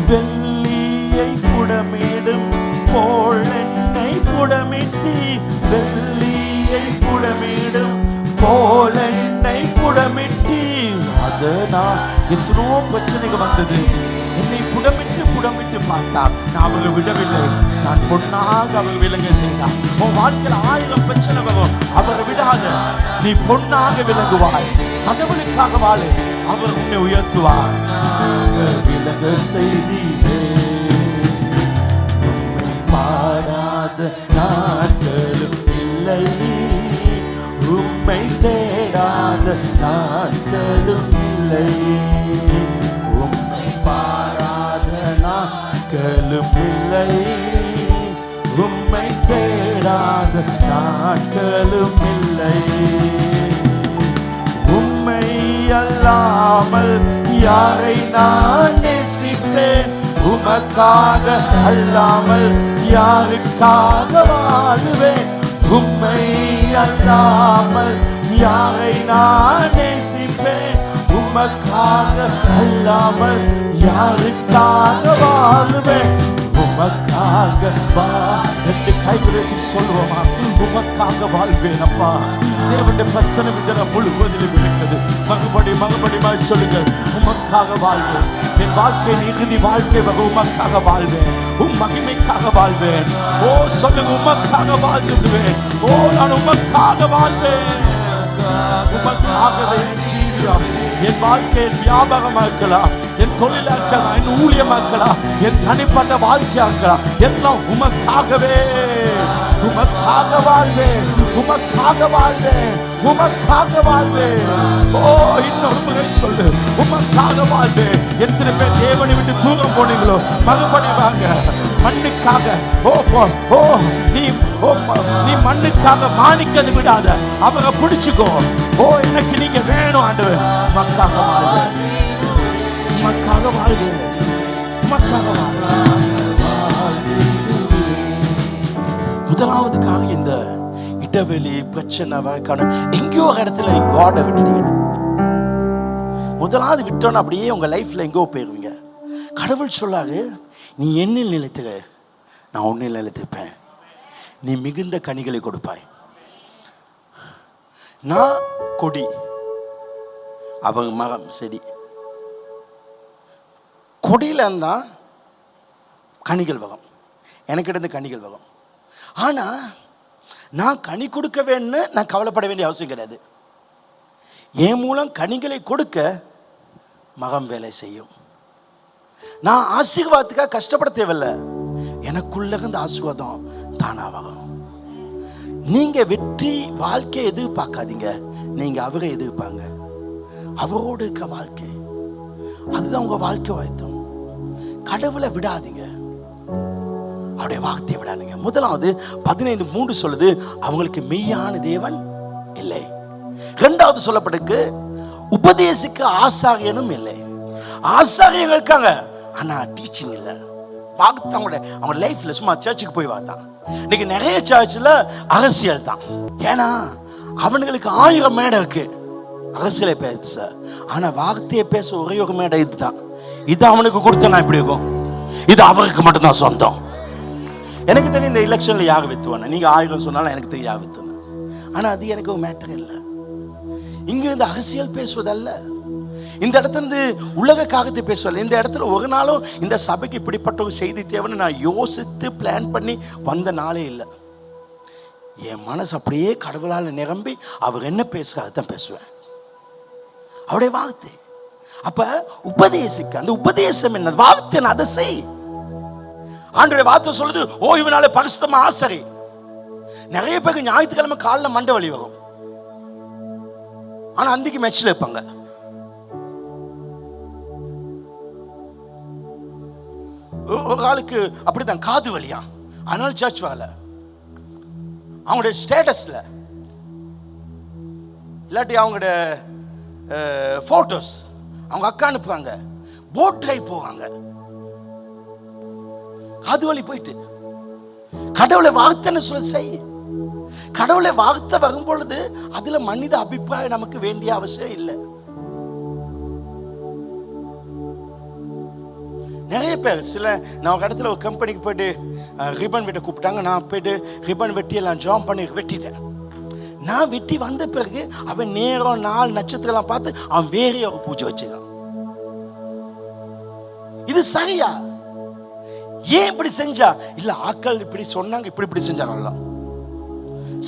வெள்ளியை புடமிடும் போல் என்னை புடமிட்டி, வெள்ளியை புடமிடும் போல் என்னை புடமிட்டி. அது நான் எத்தனோ பிரச்சனைக்கு வந்தது. என்னை புடமிட்டு பார்த்தார், நான் அவங்க விடவில்லை. நான் பொன்னாக அவர் விளங்க செய்தார். உன் வாழ்க்கையில் 1000 பிரச்சனை வரும், அவரை விடாத. நீ பொன்னாக விளங்குவாய். கடவுளுக்காக வாழு, அவர் உன்னை உயர்த்துவார். விளங்க செய்தீரே, பாடாத நாட்களும் இல்லை, உம்மை தேடாத நாட்களும் இல்லை, உம்மை பாடாத நாட்களும் இல்லை, உம்மை தேடாத நாட்களும் இல்லை. உம்மை அல்லாமல் யாரை நான் நேசிப்பேன்? உமக்காக அல்லாமல் யாருக்காக வாழுவேன்? உம்மை அல்லாமல் யாரை நான் நேசிப்பேன்? உமக்காக அல்லாமல் யாருக்காக வாழுவேன்? உமக்காக வா என்று கைவிடி சொல்லுவோமா? உமக்காக வாழ்வேன் அப்பா. தேவனுடைய பிரசனம் இதர முழுவதிலும் இருக்கிறது. மறுபடி சொல்லுங்க, உமக்காக வாழ்வேன். என் வாழ்க்கையின் இறுதி வாழ்க்கை வர உமக்காக வாழ்வேன், உம் மகிமைக்காக வாழ்வேன். ஓ சொல்லுங்க, உமக்காக வாழ்ந்துடுவேன். ஓ நான் உமக்காக வாழ்வேன். உமக்காகவே ஜீவியம். என் வாழ்க்கையின் வியாபாரமாக்கலாம், என் தொழிலாக்கலாம், என் ஊழியமாக்கலாம், என் தனிப்பட்ட வாழ்க்கையாக்கலாம், எல்லாம் உமக்காகவே. உமக்காக வாழ்வேன், உமக்காக வாழ்வேன், உமக்காக வாழ்வேன். ஓ இன்னொரு முறை சொல்லு, உமக்காக வாழ்வேன். எத்தனை பேர் தேவனை விட்டு தூரம் போனீங்களோ மறுபடி வாங்க. மண்ணுக்காக நீ மண்ணுக்காக மாணிக்கது விடாத, அவரை பிடிச்சுக்கோ. ஓ எனக்கு நீங்க வேணும் ஆண்டவர். உமக்காக வாழ்வேன், உமக்காக வாழ்வேன், உமக்காக வாழ்வேன். முதலாவதுக்காக இந்த இடைவெளி பிரச்சனை வரைக்கான எங்கேயோ ஒரு இடத்துல நீ காடை விட்டுட்டீங்க. முதலாவது விட்டோன்னு அப்படியே உங்க லைஃப்ல எங்கோ போயிருவீங்க. கடவுள் சொல்லாரு, நீ என்னில் நிலைத்துக, நான் உன்னில் நிலைத்திருப்பேன், நீ மிகுந்த கனிகளை கொடுப்பாய். நான் கொடி, அவங்க மரம் செடி. கொடியில இருந்தா கனிகள் வரும், எனக்கு இருந்து கனிகள் வரும். ஆனா நான் கனி கொடுக்க வேணும்னு நான் கவலைப்பட வேண்டிய அவசியம் கிடையாது. என் மூலம் கனிகளை கொடுக்க மகம் வேலை செய்யும். நான் ஆசீர்வாதத்துக்காக கஷ்டப்பட தேவையில்லை, எனக்குள்ள இருந்த ஆசீர்வாதம் தானா வரும். நீங்க வெற்றி வாழ்க்கையை எதிர்பார்க்காதீங்க, நீங்க அவரை எதிர்ப்பாங்க. அவரோடு இருக்க வாழ்க்கை, அதுதான் உங்க வாழ்க்கை வாய்த்தம். கடவுளை விடாதீங்க, அவருடைய வார்த்தையை விடாதீங்க. முதலாவது 15:3 சொல்லுது, அவங்களுக்கு மெய்யான தேவன் இல்லை. இரண்டாவது சொல்லப்பட்டிருக்கு, உபதேசிக்க ஆசாரியனும் இல்லை. ஆசாரியங்க இருக்காங்க, ஆனா டீச்சிங் இல்லை. வார்த்தை அவங்க லைஃப்ல சும்மா சர்ச்சுக்கு போய் வார்த்தான். இன்னைக்கு நிறைய சர்ச்சில் அரசியல் தான். ஏன்னா அவனுங்களுக்கு 1000 மேடை இருக்கு அரசியலை பேச, ஆனா வார்த்தையை பேச ஒரே ஒரு மேடை இதுதான். இது அவனுக்கு கொடுத்தனா இப்படி இருக்கும், இது அவருக்கு மட்டும்தான் சொந்தம். எனக்கு தெரியும் இந்த எலெக்ஷன்ல யார் வித்துவானு, நீங்க 1000 சொன்னாலும் எனக்கு தெரியும் யார் வித்துவானு. ஆனா அது எனக்கு ஒரு மேட்டர் இல்லை. இங்க இந்த அரசியல் பேசுவதல்ல, இந்த இடத்துல இருந்து உலக காகத்தை பேசுவதில்லை. இந்த இடத்துல ஒரு நாளும் இந்த சபைக்கு இப்படிப்பட்ட ஒரு செய்தி தேவைன்னு நான் யோசித்து பிளான் பண்ணி வந்த நாளே இல்லை. என் மனசு அப்படியே கடவுளால் நிரம்பி அவர் என்ன பேசுறாரு தான் பேசுவேன், அவருடைய வார்த்தை. அப்ப உபதேசிக்க, அந்த உபதேசம் என்ன, வார்த்தை அதை செய். ஆண்டோடைய வார்த்தை சொல்லுது, ஓய்வு நாளை பரிசுத்தமா ஆசரி. நிறைய பேருக்கு ஞாயிற்றுக்கிழமை காலில் மண்டை வலி வரும், ஆனா அன்றைக்கு மெச்சில் இருப்பாங்க. ஒரு ஆளுக்கு அப்படித்தான் காது வலியா, அதனால சர்ச் வரல. அவங்களுடைய ஸ்டேட்டஸ்ல இல்லாட்டி அவங்களுடைய போட்டோஸ் அவங்க அக்கா அனுப்புவாங்க, போட் ட்ரைவ் போவாங்க, காது வலி போயிட்டு. கடவுளை வார்த்தைன்னு சொல்ல செய். கடவுளை வார்த்தை வரும் பொழுது அதுல மனித அபிப்பிராயம் நமக்கு வேண்டிய அவசியம் இல்லை. நிறைய பேர் நான் ஒரு இடத்துல ஒரு கம்பெனிக்கு போயிட்டு ரிப்பன் வெட்ட கூப்பிட்டாங்க. நான் போயிட்டு ரிப்பன் வெட்டியெல்லாம் ஜாம் பண்ணி வெட்டிட்டேன். நான் வெட்டி வந்த பிறகு அவன் நேரம் நாள் நட்சத்திரம் பார்த்து அவன் வேற ஒரு பூஜை வச்சுக்கான். இது சரியா? ஏன் இப்படி செஞ்சா? இல்ல ஆக்கள் இப்படி சொன்னாங்க, இப்படி செஞ்சாங்க.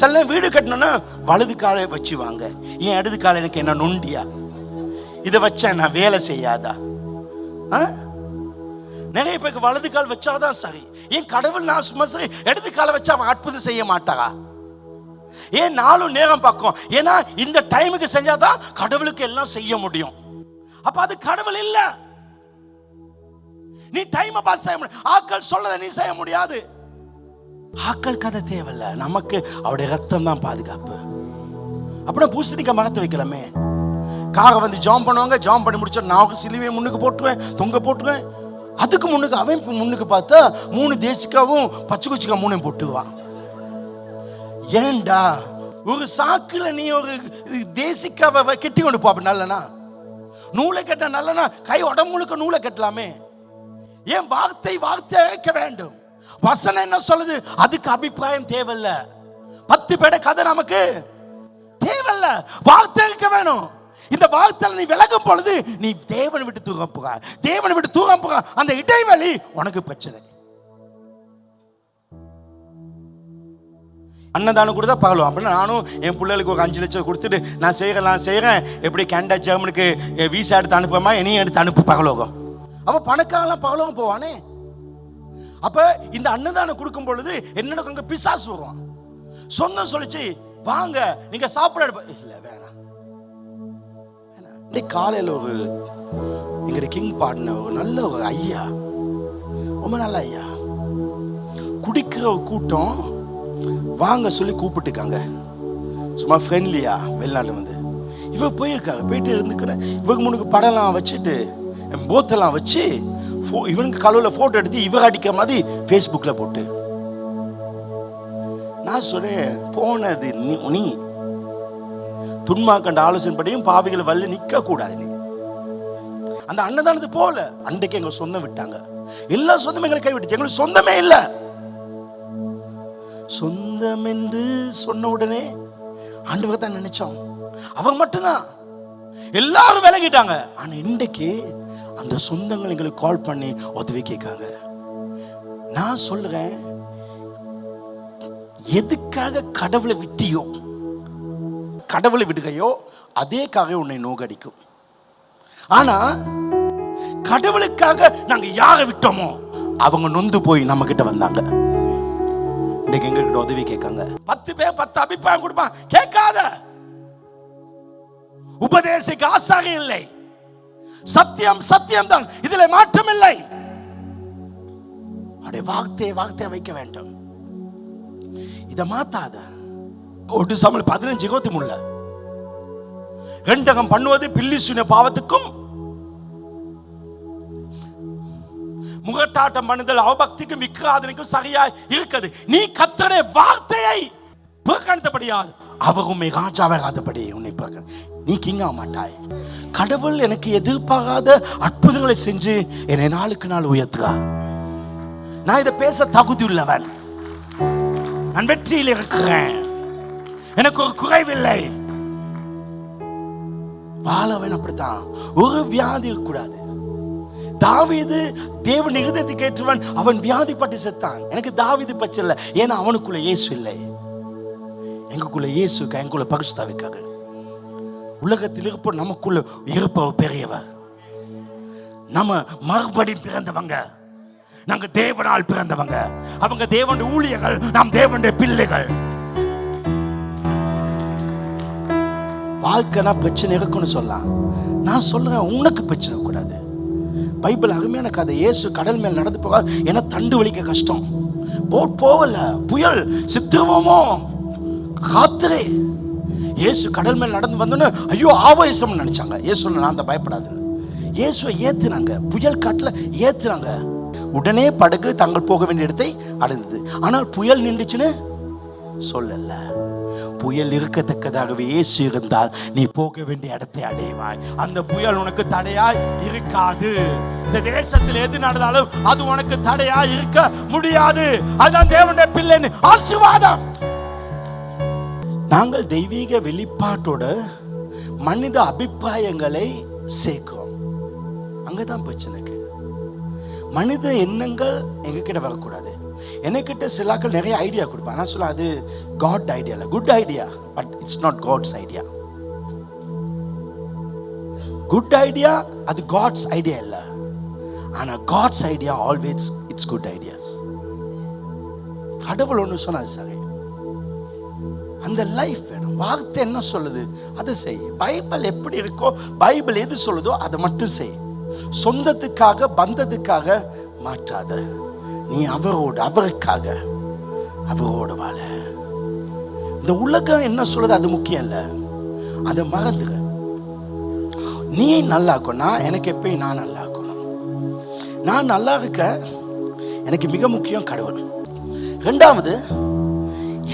சில வீடு கட்டணும்னா வலது காலை வச்சு வாங்க, ஏன் இடது காலை எனக்கு என்ன நொண்டியா, இதை வச்சா நான் வேலை செய்யாதா? நிறைய பேருக்கு வலது கால் வச்சாதான் சரி. ஏன் கடவுள் நான் சும்மா சரி இடது காலை வச்சா அவன் அற்புதம் செய்ய மாட்டாரா? ஏன் நாளும் நேரம் பார்க்கும்? ஏன்னா இந்த டைமுக்கு செஞ்சாதான் கடவுளுக்கு எல்லாம் செய்ய முடியும். அப்ப அது கடவுள் இல்ல. நீ டைமை பார்த்து செய்ய முடியும், ஆக்கள் சொல்லதை நீ செய்ய முடியாது. ஆக்கள் கதை தேவையில்ல, நமக்கு அவருடைய ரத்தம் தான் பாதுகாப்பு. அப்படின்னா பூசணிக்காய் மரத்தை வைக்கலாமே. காக வந்து ஜாம் பண்ணுவாங்க, ஜாம் பண்ணி முடிச்சா நான் சிலுவையை முன்னுக்கு போட்டுருவேன், தொங்க போட்டுருவேன். அதுக்கு முன்னுக்கு அவன் முன்னுக்கு பார்த்தா 3 தேசிக்காவும் பச்சை குச்சிக்கா 3 போட்டுவான். ஏண்டா ஒரு சாக்குல நீ ஒரு தேசிக்காவை கெட்டி கொண்டு போ. நல்லனா நூலை கட்ட நல்லனா கை உடம்பு முழுக்க நூலை கட்டலாமே. ஏன் வார்த்தை அழைக்க வேண்டும்? வசனம் என்ன சொல்லுது? அதுக்கு அபிப்பிராயம் தேவையில்ல. 10 பேட கதை நமக்கு தேவையில்ல. வார்த்தை இருக்க வேணும். இந்த வார்த்தையில நீ விலகும் பொழுது நீ தேவனை விட்டு தூரம் போக, தேவனை விட்டு தூரம் போக, அந்த இடைவெளி உனக்கு பிரச்சனை. அன்னதானம் கொடுத்தா பகலும். அப்படின்னா நானும் என் பிள்ளைகளுக்கு ஒரு 5 லட்சம் கொடுத்துட்டு நான் செய்கிறேன். எப்படி கனடா ஜெர்மனுக்கு வீசா எடுத்து அனுப்புமா, என்னையும் எடுத்து அனுப்பு பகலோகம். அப்ப பணக்காரலாம் பகலோகம் போவானே. அப்ப இந்த அன்னதானம் கொடுக்கும் பொழுது என்னோட அங்க பிசாசு வருவான். சொந்தம் சொல்லிச்சு, வாங்க நீங்க சாப்பிட இல்ல வேணாம். இன்னைக்கு காலையில் ஒரு எங்கட கிங் பாடின ஒரு நல்ல ஒரு ஐயா, ரொம்ப நல்ல ஐயா, குடிக்கிற ஒரு கூட்டம் வாங்க சொல்லி கூப்பிட்டுருக்காங்க. சும்மா ஃப்ரெண்ட்லியா வெளிநாட்டில் வந்து இவ போயிருக்காங்க. போயிட்டு இருந்துக்கிறேன். இவங்க முன்னுக்கு படம்லாம் வச்சுட்டு போத்தெல்லாம் வச்சு இவனுக்கு கழுவில் ஃபோட்டோ எடுத்து இவங்க அடிக்கிற மாதிரி ஃபேஸ்புக்கில் போட்டு நான் சொல்றேன், போனது நீ துன்மா கண்ட ஆலோசனைப்படியும் பாவிகளை வல்ல நிக்க கூடாது. நீ அந்த அன்னதானது போல அன்றைக்கு எங்க சொந்தம் விட்டாங்க. எல்லா சொந்தமும் எங்களை கைவிட்டுச்சு. எங்களுக்கு சொந்தமே இல்ல. சொந்தம் என்று சொன்ன உடனே ஆண்டவர் தான் நினைச்சோம். அவங்க மட்டும்தான் எல்லாரும் விலகிட்டாங்க. ஆனா இன்றைக்கு அந்த சொந்தங்கள் எங்களுக்கு கால் பண்ணி உதவி கேட்காங்க. நான் சொல்றேன், எதுக்காக கடவுளை விட்டியோ, கடவுளை விடுகையோ அதேக்காக உன்னை நோகடிக்கும். ஆனா கடவுளுக்காக நாங்க யாரை விட்டோமோ அவங்க நொந்து போய் நம்ம கிட்ட வந்தாங்க. இன்னைக்கு எங்க கிட்ட உதவி கேட்காங்க. 10 பேர் 10 அபிப்பிராயம் கொடுப்பான், கேட்காத. உபதேசிக்க ஆசாரி இல்லை. சத்தியம் சத்தியம் தான், இதுல மாற்றம் இல்லை. அப்படியே வார்த்தையை வைக்க வேண்டும். இத மாத்தாத. 1 சாமுவேல் 15:23 ரெண்டகம் பண்ணுவது பில்லிசூனிய பாவத்துக்கும் முகட்டாட்டம் பண்ணுதல் அவபக்திக்கும் விக்கிராதனைக்கும் சரியா இருக்குது. நீ கர்த்தருடைய வார்த்தையை புறக்கணித்தபடியால் அவர் உண்மை ராஜாவாகாதபடி உன்னை நீ கிங் ஆக மாட்டாய். கடவுள் எனக்கு எதிர்பாராத அற்புதங்களை செஞ்சு என்னை நாளுக்கு நாள் உயர்த்துறார். நான் இதை பேச தகுதி உள்ளவன். நான் வெற்றியில் இருக்கிறேன். எனக்கு ஒரு குறைவில்லை. வாழவன் அப்படித்தான். ஒரு வியாதி இருக்கக்கூடாது. தாவீது தேவன் இருதயத்துக்கு ஏற்றவன். அவன் வியாதிப்பட்டு செத்தான். எனக்கு தாவீது பச்சை இல்லை, ஏன்னா அவனுக்குள்ள இயேசு இல்லை. எங்களுக்குள்ள இயேசு, எங்களுக்குள்ள பரிசுத்தாவிக்காக. உலகத்தில் இருப்ப நமக்குள்ள இருப்பவர் பெரியவர். நம்ம மறுபடி பிறந்தவங்க. நாங்க தேவனால் பிறந்தவங்க. அவங்க தேவனுடைய ஊழியர்கள், நாம் தேவனுடைய பிள்ளைகள். வாழ்க்கைனா பிரச்சனை இருக்குன்னு சொல்லலாம். நான் சொல்றேன், உனக்கு பிரச்சனை கூடாது. பைபிள் அருமையான கதை. இயேசு கடல் மேல் நடந்து போக, ஏன்னா தண்டு வலிக்க கஷ்டம். போட் போகல, புயல், சித்திரமோ, காத்திரே. இயேசு கடல் மேல் நடந்து வந்தோன்னு ஐயோ ஆவேசம் நினைச்சாங்க. இயேசு நான் தான் பயப்படாதுன்னு இயேசுவை ஏத்துனாங்க. புயல் காட்டுல ஏத்துனாங்க. உடனே படகு தாங்கள் போக வேண்டிய இடத்தை அடைந்தது. ஆனால் புயல் நின்றுச்சுன்னு சொல்லல. புயல் இருக்கத்தக்கதாகவே இயேசு இருந்தால் நீ போக வேண்டிய இடத்தை அடைவாய். அந்த புயல் உனக்கு தடையாய் இருக்காது. இந்த தேசத்தில் எது நடந்தாலும் அது உனக்கு தடையாய் இருக்க முடியாது. அதுதான் தேவனுடைய பிள்ளைன்னு ஆசீர்வாதம். நாங்கள் தெய்வீக வெளிப்பாட்டோட மனித அபிப்பிராயங்களை சேர்க்கிறோம். அங்கதான் பிரச்சனைக்கு. மனித எண்ணங்கள் எங்ககிட்ட வரக்கூடாது. என்கிட்ட சிலாக்கள் நிறைய ஐடியா கொடுப்பாங்க. நான் சொல்ல, அது காட் ஐடியா இல்லை, good idea, but it's not God's idea. Good idea அது காட்ஸ் ஐடியா இல்லை. ஆனா God's idea always it's good ideas. கடவுள் ஒன்று சொன்னா சரி, அந்த லைஃப் வேணும். வார்த்தை என்ன சொல்லுது அதை செய். பைபிள் எப்படி இருக்கோ, பைபிள் எது சொல்லுதோ அதை மட்டும் செய். சொந்தத்துக்காக பந்தத்துக்காக மாற்றாத. நீ அவரோடு, அவருக்காக, அவரோடு வாழ. இந்த உலகம் என்ன சொல்லுது அது முக்கியம் இல்ல, அதை மறந்துக. நீ நல்லா இருக்கணும். எனக்கு எப்பயும் நான் நல்லா இருக்கணும். நான் நல்லா இருக்க எனக்கு மிக முக்கியம் கடவுள். ரெண்டாவது,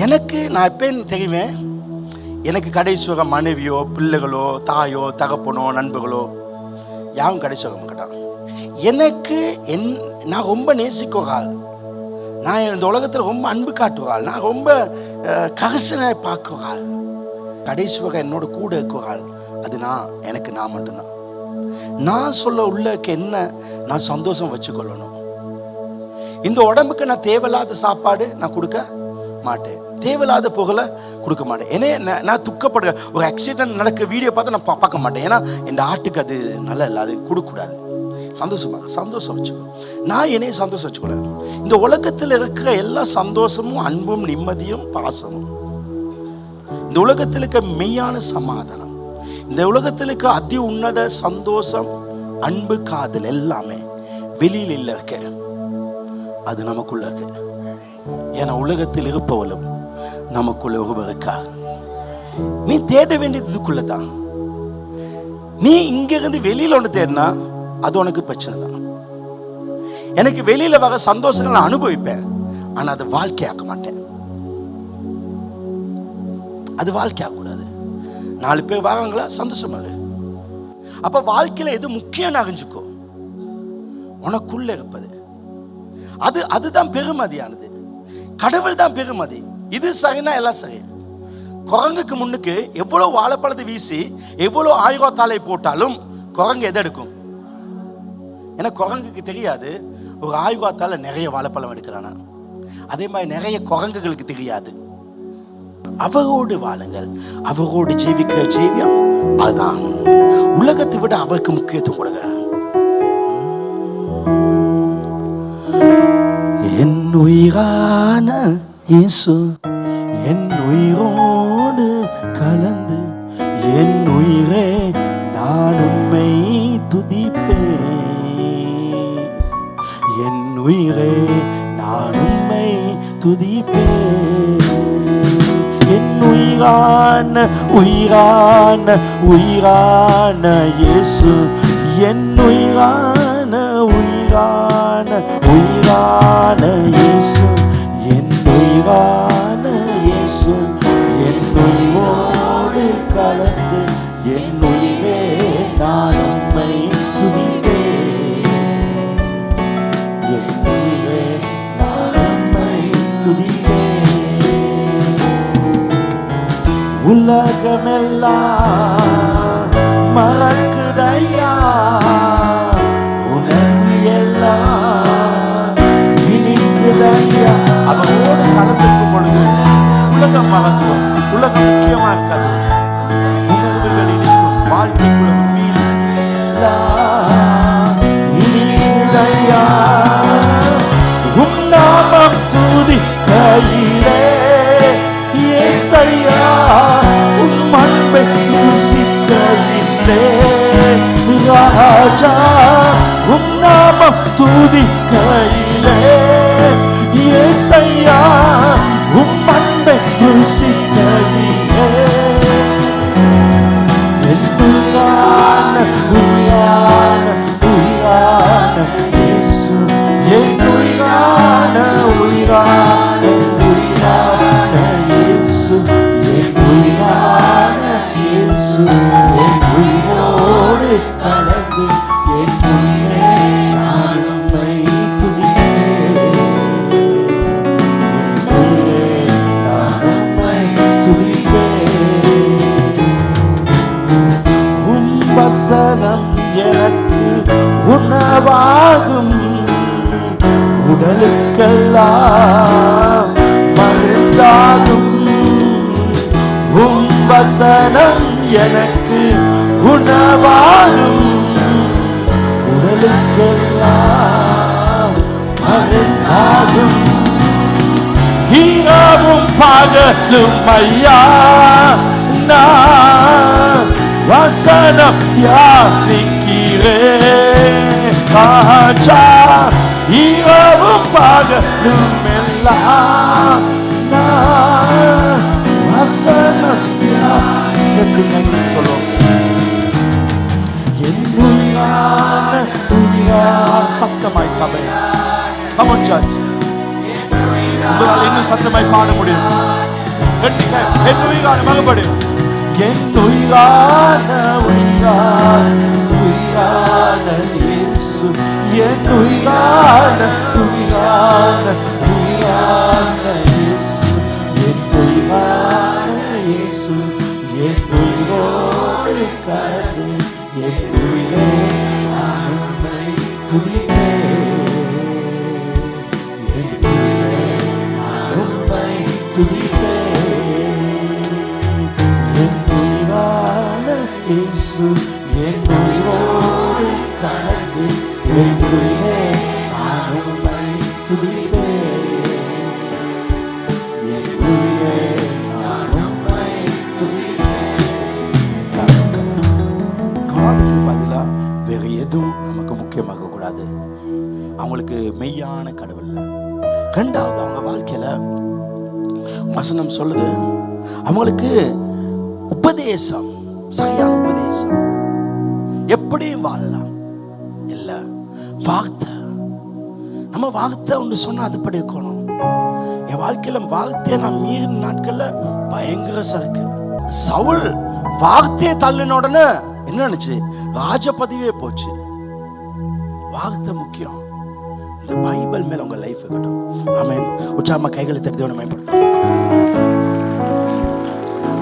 எனக்கு நான் எப்பயும் தெரியுவேன், எனக்கு கடைசி வர மனைவியோ பிள்ளைகளோ தாயோ தகப்பனோ நண்பர்களோ யாரும் கடைசி வர மாட்டான். எனக்கு நான் ரொம்ப நேசிக்கிறாள். நான் இந்த உலகத்தில் ரொம்ப அன்பு காட்டுவாள். நான் ரொம்ப கரிசனை பார்க்கிறாள். கடைசி வகை என்னோட கூட இருக்கிறாள். அது எனக்கு நான் மட்டும்தான். நான் சொல்ல உள்ளக்கு என்ன, நான் சந்தோஷம் வச்சுக்கொள்ளணும். இந்த உடம்புக்கு நான் தேவையில்லாத சாப்பாடு நான் கொடுக்க மாட்டேன். தேவையில்லாத புகழை கொடுக்க மாட்டேன். ஏன்னா நான் துக்கப்படுற ஒரு ஆக்சிடென்ட் நடக்க வீடியோ பார்த்து நான் பார்க்க மாட்டேன். ஏன்னா என் ஆட்டுக்கு அது நல்லா இல்லை, அது கொடுக்கக்கூடாது. சந்தோஷம் வச்சுக்கோ. நான் என்னைய சந்தோஷம் வச்சுக்கொள்ள. இந்த உலகத்தில் இருக்கிற எல்லா சந்தோஷமும் அன்பும் நிம்மதியும் பாசமும், இந்த உலகத்தில் இருக்க மெய்யான சமாதானம், இந்த உலகத்தில் இருக்க அதி உன்னத சந்தோஷம், அன்பு, காதல் எல்லாமே வெளியில் இல்லை இருக்க, அது நமக்குள்ள இருக்கு. ஏன்னா உலகத்தில் இருப்பவளும் நமக்குள்ள ஒருவருக்கா. நீ தேட வேண்டியது இதுக்குள்ளதான். நீ இங்க இருந்து வெளியில ஒன்று தேடினா அது உனக்கு பிரச்சனை தான். எனக்கு வெளியில வர சந்தோஷங்களை நான் அனுபவிப்பேன், ஆனா அதை வாழ்க்கையாக்க மாட்டேன். அது வாழ்க்கையாக கூடாது. 4 பேர் வராங்களா, சந்தோஷமாக. அப்ப வாழ்க்கையில எது முக்கியம் அறிஞ்சுக்கோ. உனக்குள்ள இருப்பது அதுதான் பெருமதியானது. கடவுள் தான் பெருமதி. இது சரினா எல்லாம் சரி. குரங்குக்கு முன்னுக்கு எவ்வளவு வாழைப்பழத்தை வீசி எவ்வளவு ஆயுர்வேதாலை போட்டாலும் குரங்கு எதை எடுக்கும்? ஏன்னா குரங்குக்கு தெரியாது ஒரு ஆயுர்வேதால நிறைய வாழைப்பழம் எடுக்கிறானா. அதே மாதிரி நிறைய குரங்குகளுக்கு தெரியாது. அவரோடு வாழுங்கள், அவரோடு ஜீவிக்கிற ஜீவியம் அதுதான். உலகத்தை விட அவருக்கு முக்கியத்துவம் கொடுங்க. என் உயிரான இயேசு என் உயிரோடு கலந்து, என் உயிரே நான் உம்மை துதிப்பேன். என் உயிரே நான் உம்மை துதிப்பேன். என் உயிரான உயிரான உயிரான இயேசு, என் உயிரான உயிரான உயிரான இயேசு, என் உயிரான இயேசு, என் உயிரோடு கலந்து, என் உயிரே நான் உம்மை துதிப்பேன். என் உயிரே நான் உம்மை துதிப்பேன். உலகமெல்லாம் மறக்குதையா, உணர்வு எல்லாம் இனிக்குதையா. அவரோடு கலந்திருக்கும் பொழுது உலகம் மறக்கும். உலகம் முக்கியமா இருக்காது. உணர்வுகள் இனிக்கும். வாழ்க்கைக்குள்ள ஃபீல் இனிக்குதையா. உம் நாமம் துதிக்கையிலே ஏசையா, உம் அன்பை ருசிக்கையிலே ராஜா, உம் நாமம் துதிக்கையிலே ஏசையா, உம் அன்பை ருசிக்கையிலே. என் உயிரான உயிரான உயிரான இயேசு, என் உயிரான உயிரான உயிரான இயேசு, என் உயிரான இயேசு, என் உயிரோடு கலந்து, என் உயிரே நான் உம்மை துதிப்பேன். என் உயிரே நான் உம்மை துதிப்பேன். உம் வசனம் எனக்கு உணவாகும், உடலுக்கெல்லாம் மருந்தாகும். உம் வசனம் எனக்கு உணவாகும், உடலுக்கெல்லாம் மருந்தாகும். இரவும் பகலும் ஐயா நான் வசனம் தியானிக்கிறேன் ராஜா. இரவும் பகலும் எல்லாம் நான் வசனம் தியானிக்கிறேன். சொல்லுவோம். என் உயிரான உயிரான சத்தமாய் சபை. Come on church. உங்களால் இன்னும் சத்தமாய் பாட முடியும். என் உயிரான மகப்படு. என் உயிரான உயிரான உயிரான இயேசு, என் உயிரான உயிரான உயிரான இயேசு, என் உயிரான இயேசு, என் உயிரோடு கலந்து, என் உயிரே நான் உம்மை துதிப்பேன். என் உயிரே நான் உம்மை துதிப்பேன். என் உயிரான இயேசு, என் உயிரோடு கலந்து, என் உயிரே நான் உம்மை துதிப்பேன். என் உயிரே நான் உம்மை துதிப்பேன். காடுக்கு பதிலா வேற எதுவும் நமக்கு முக்கியமாக கூடாது. அவங்களுக்கு மெய்யான கடவுள். ரெண்டாவது, அவங்க வாழ்க்கையில வசனம் சொல்லுது, அவங்களுக்கு உபதேசம், சரியான உபதேசம். எப்படியும் வாழலாம் இல்ல, வார்த்தை. நம்ம வார்த்தை ஒன்று சொன்னா அதுபடி இருக்கணும். என் வாழ்க்கையில வார்த்தையை நான் மீறின நாட்கள்ல பயங்கர சறுக்கு. சவுல் வார்த்தையை தள்ளின உடனே என்ன நினைச்சு? ராஜ பதவியே போச்சு. வார்த்தை முக்கியம். இந்த பைபிள் மேல உங்க லைஃப் இருக்கட்டும். ஆமென். உற்சாகமா கைகளை தட்டி தேவனை மேம்படுத்தும்.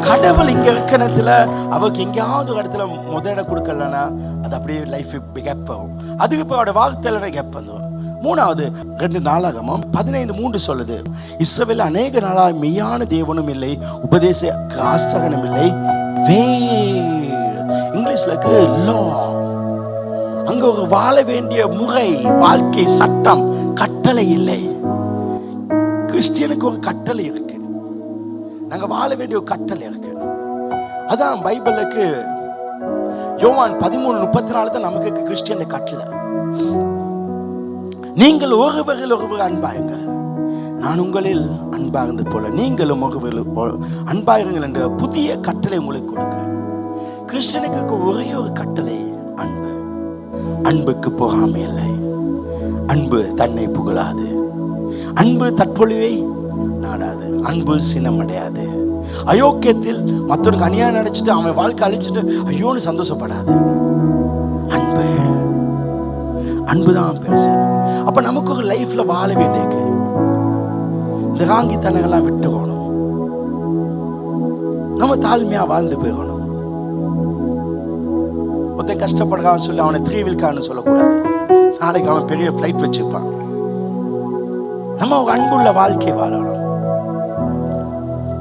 கடவுள் இங்க இருக்கணத்துல அவருக்கு எங்கேயாவது ஒரு இடத்துல முதலிடம் கொடுக்கலன்னா அது அப்படியே லைஃப் கேப் ஆகும். அதுக்கு இப்போ அவருடைய வார்த்தையில கேப் வந்துடும். மூணாவது 2 நாளாகமம் 15:3 சொல்லுது, இஸ்ரவேல் அநேக நாளாக மெய்யான தேவனும் இல்லை, உபதேச ஆசகனும் இல்லை, இங்கிலீஷ்ல இருக்கு லா. அங்க ஒரு வாழ வேண்டிய முறை, வாழ்க்கை சட்டம், கட்டளை இல்லை. கிறிஸ்டியனுக்கு ஒரு கட்டளை இருக்கு. நாங்க வாழ வேண்டிய ஒரு கட்டளை இருக்கு. அதான் பைபிளுக்கு யோவான் 13:34 தான் நமக்கு கிறிஸ்டியன் கட்டளை. நீங்கள் ஒருவர் அன்பாயுங்கள், நான் உங்களில் அன்பார்ந்தது போல நீங்களும் ஒருவர் அன்பாயுங்கள் என்ற புதிய கட்டளை உங்களுக்கு கொடுக்கிறேன். கிறிஸ்டியனுக்கு ஒரே ஒரு கட்டளை, அன்பு. அன்புக்கு பொறாமை இல்லை. அன்பு தன்னை புகழாது. அன்பு தற்பொழிவை நாடாது. அன்பு சினமடையாது. அயோக்கியத்தில் மற்றவனுக்கு அநியாயம் நடிச்சுட்டு அவன் வாழ்க்கை அழிச்சிட்டு ஐயோன்னு சந்தோஷப்படாது. அன்பு, அன்புதான் பெருசு. அப்ப நமக்கு ஒரு லைஃப்ல வாழ வேண்டியிருக்கு. இந்த ராங்கித்தனங்கள்லாம் விட்டுக்கணும். நம்ம தாழ்மையா வாழ்ந்து போயிடணும். ஒருத்தன் கஷ்டப்படுறான்னு சொல்லி அவனை 3 வீல்கான்னு சொல்லக்கூடாது. நாளைக்கு அவன் பெரிய ஃபிளைட் வச்சிருப்பான். நம்ம ஒரு அன்புள்ள வாழ்க்கை வாழணும்.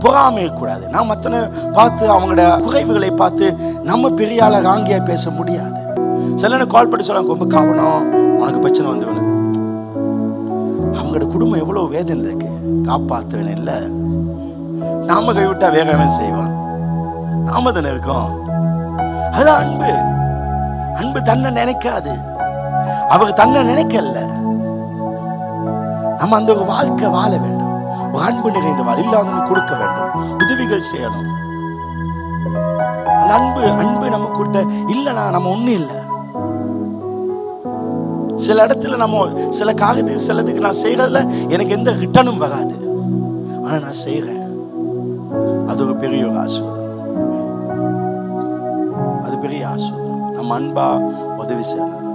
பொறாமை இருக்கக்கூடாது. நான் மத்தனை பார்த்து அவங்களோட குறைவுகளை பார்த்து நம்ம பெரிய ஆள ராங்கியா பேச முடியாது. சில கால் பண்ணி சொல்ல, ரொம்ப கவனம், உனக்கு பிரச்சனை வந்து அவங்களோட குடும்பம் எவ்வளவு வேதனை இருக்கு, காப்பாற்றுவேன் இல்லை. நாம கைவிட்டா வேகவே செய்வான். நாம தானே இருக்கோம். அதுதான் அன்பு. அன்பு தன்னை நினைக்காது. அவர் தன்னை நினைக்கல. நம்ம அந்த ஒரு வாழ்க்கை வாழ வேண்டும். ஒரு அன்பு நிறைந்த வாழ், இல்லாதவனுக்கு கொடுக்க வேண்டும், உதவிகள் செய்யணும். அந்த அன்பு நம்ம கிட்ட இல்லைன்னா நம்ம ஒண்ணும் இல்லை. சில இடத்துல நம்ம சில காரியத்துக்கு சிலதுக்கு நான் செய்யறதுல எனக்கு எந்த ரிட்டர்னும் வராது. ஆனா நான் செய்யறேன். அது ஒரு பெரிய ஒரு ஆசீர்வாதம். அது பெரிய ஆசீர்வாதம். நம்ம அன்பா உதவி செய்யணும்.